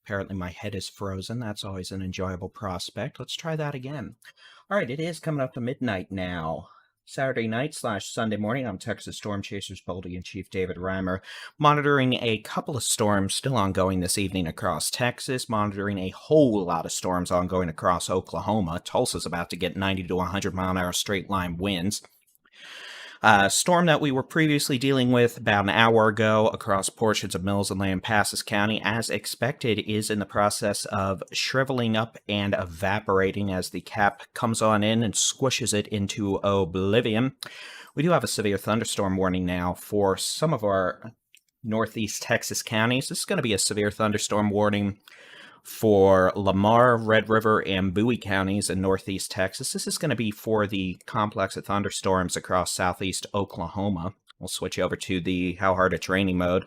Apparently, my head is frozen. That's always an enjoyable prospect. Let's try that again. All right, it is coming up to midnight now. Saturday night / Sunday morning. I'm Texas Storm Chasers Baldy-in-chief David-Reimer, monitoring a couple of storms still ongoing this evening across Texas, monitoring a whole lot of storms ongoing across Oklahoma. Tulsa's about to get 90 to 100 mile an hour straight line winds. Storm that we were previously dealing with about an hour ago across portions of Mills and Lampasas County, as expected, is in the process of shriveling up and evaporating as the cap comes on in and squishes it into oblivion. We do have a severe thunderstorm warning now for some of our northeast Texas counties. This is going to be a severe thunderstorm warning for Lamar, Red River, and Bowie counties in northeast Texas. This is going to be for the complex of thunderstorms across southeast Oklahoma. We'll switch over to the how hard it's raining mode.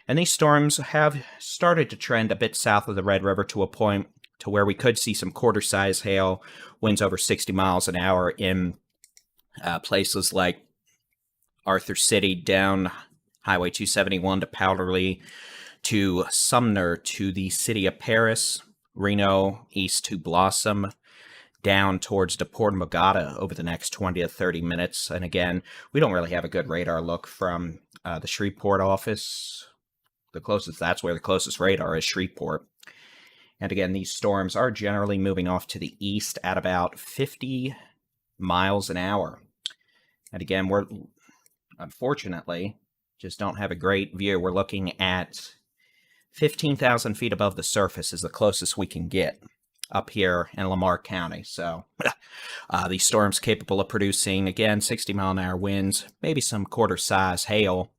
And these storms have started to trend a bit south of the Red River to a point to where we could see some quarter-size hail, winds over 60 miles an hour in places like Arthur City down Highway 271 to Powderly, to Sumner, to the city of Paris, Reno, east to Blossom, down towards DePort and Bogota over the next 20 to 30 minutes. And again, we don't really have a good radar look from the Shreveport office. That's where the closest radar is, Shreveport. And again, these storms are generally moving off to the east at about 50 miles an hour. And again, we're unfortunately just don't have a great view. We're looking at 15,000 feet above the surface is the closest we can get up here in Lamar County. So these storms capable of producing, again, 60 mile an hour winds, maybe some quarter-size hail,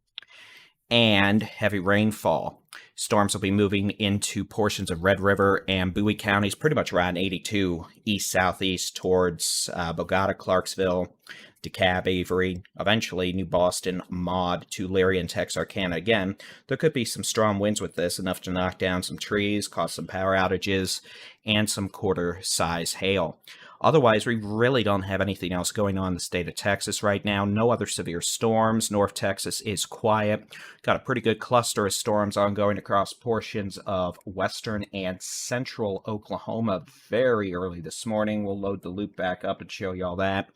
and heavy rainfall. Storms will be moving into portions of Red River and Bowie counties, pretty much around 82 east-southeast towards Bogota, Clarksville, DeKalb, Avery, eventually New Boston, Maud, Tulare, and Texarkana. Again, there could be some strong winds with this, enough to knock down some trees, cause some power outages, and some quarter-size hail. Otherwise, we really don't have anything else going on in the state of Texas right now. No other severe storms. North Texas is quiet. Got a pretty good cluster of storms ongoing across portions of western and central Oklahoma very early this morning. We'll load the loop back up and show you all that.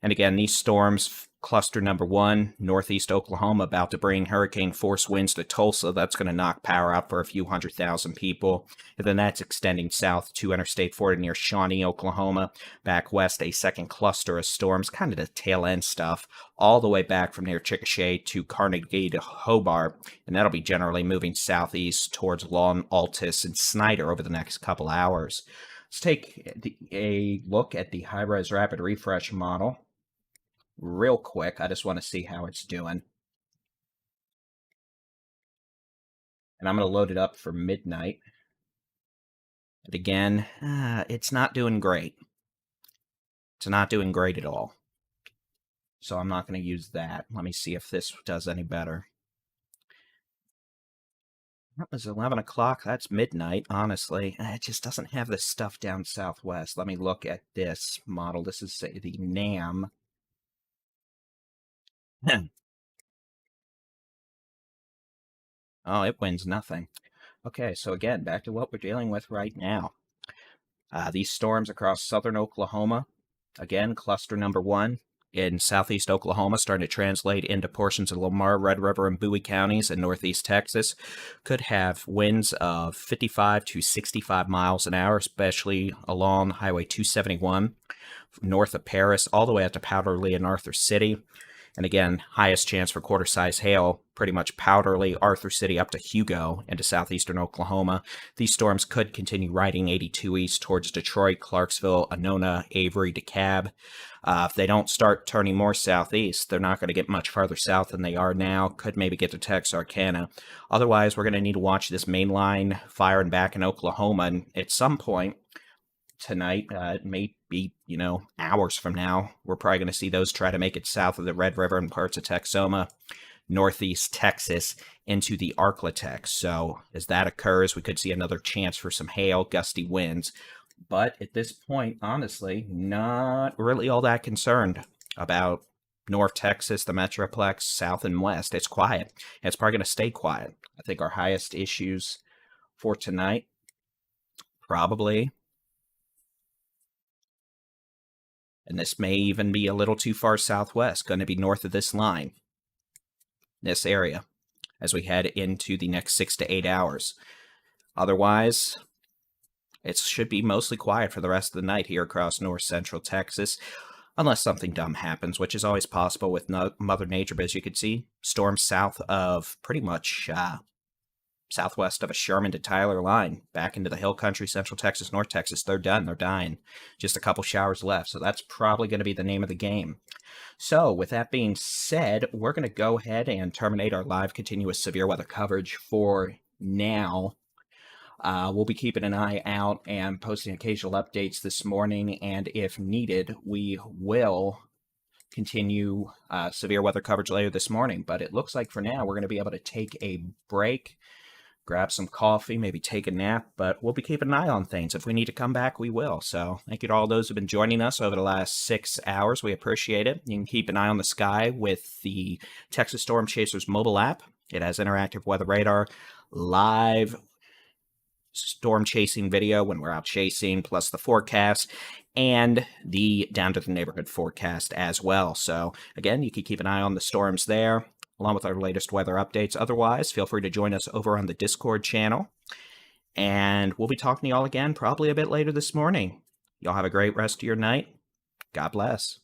And again, these storms, cluster number 1, northeast Oklahoma, about to bring hurricane force winds to Tulsa. That's going to knock power out for a few 100,000 people. And then that's extending south to Interstate 40 near Shawnee, Oklahoma. Back west, a second cluster of storms, kind of the tail end stuff, all the way back from near Chickasha to Carnegie to Hobart. And that'll be generally moving southeast towards Lawn, Altus, and Snyder over the next couple hours. Let's take a look at the high-res rapid refresh model real quick. I just want to see how it's doing. And I'm going to load it up for midnight. But again, it's not doing great. It's not doing great at all. So I'm not going to use that. Let me see if this does any better. That was 11 o'clock. That's midnight, honestly. It just doesn't have this stuff down southwest. Let me look at this model. This is the NAM. Oh, it wins nothing. Okay, so again, back to what we're dealing with right now. These storms across southern Oklahoma, again, cluster number 1 in southeast Oklahoma, starting to translate into portions of Lamar, Red River, and Bowie counties in northeast Texas, could have winds of 55 to 65 miles an hour, especially along Highway 271, north of Paris, all the way up to Powderly and Arthur City. And again, highest chance for quarter-size hail, pretty much Powderly, Arthur City up to Hugo into southeastern Oklahoma. These storms could continue riding 82 east towards Detroit, Clarksville, Anona, Avery, DeKalb. If they don't start turning more southeast, they're not going to get much farther south than they are now. Could maybe get to Texarkana. Otherwise, we're going to need to watch this main line firing back in Oklahoma. And at some point tonight, it may be, hours from now, we're probably going to see those try to make it south of the Red River and parts of Texoma, northeast Texas, into the Arklatex. So as that occurs, we could see another chance for some hail, gusty winds. But at this point, honestly, not really all that concerned about North Texas, the Metroplex, South and West. It's quiet. It's probably going to stay quiet. I think our highest issues for tonight, probably, and this may even be a little too far southwest, going to be north of this line, this area, as we head into the next 6 to 8 hours. Otherwise, it should be mostly quiet for the rest of the night here across north central Texas, unless something dumb happens, which is always possible with Mother Nature. But as you can see, storms south of pretty much southwest of a Sherman to Tyler line, back into the hill country, central Texas, north Texas. They're done. They're dying. Just a couple showers left. So that's probably going to be the name of the game. So with that being said, we're going to go ahead and terminate our live continuous severe weather coverage for now. We'll be keeping an eye out and posting occasional updates this morning, and if needed, we will continue severe weather coverage later this morning. But it looks like for now we're going to be able to take a break, grab some coffee, maybe take a nap, but we'll be keeping an eye on things. If we need to come back, we will. So thank you to all those who've been joining us over the last 6 hours. We appreciate it. You can keep an eye on the sky with the Texas Storm Chasers mobile app. It has interactive weather radar, live storm chasing video when we're out chasing, plus the forecast and the down to the neighborhood forecast as well. So again, you can keep an eye on the storms there, along with our latest weather updates. Otherwise, feel free to join us over on the Discord channel, and we'll be talking to y'all again probably a bit later this morning. Y'all have a great rest of your night. God bless.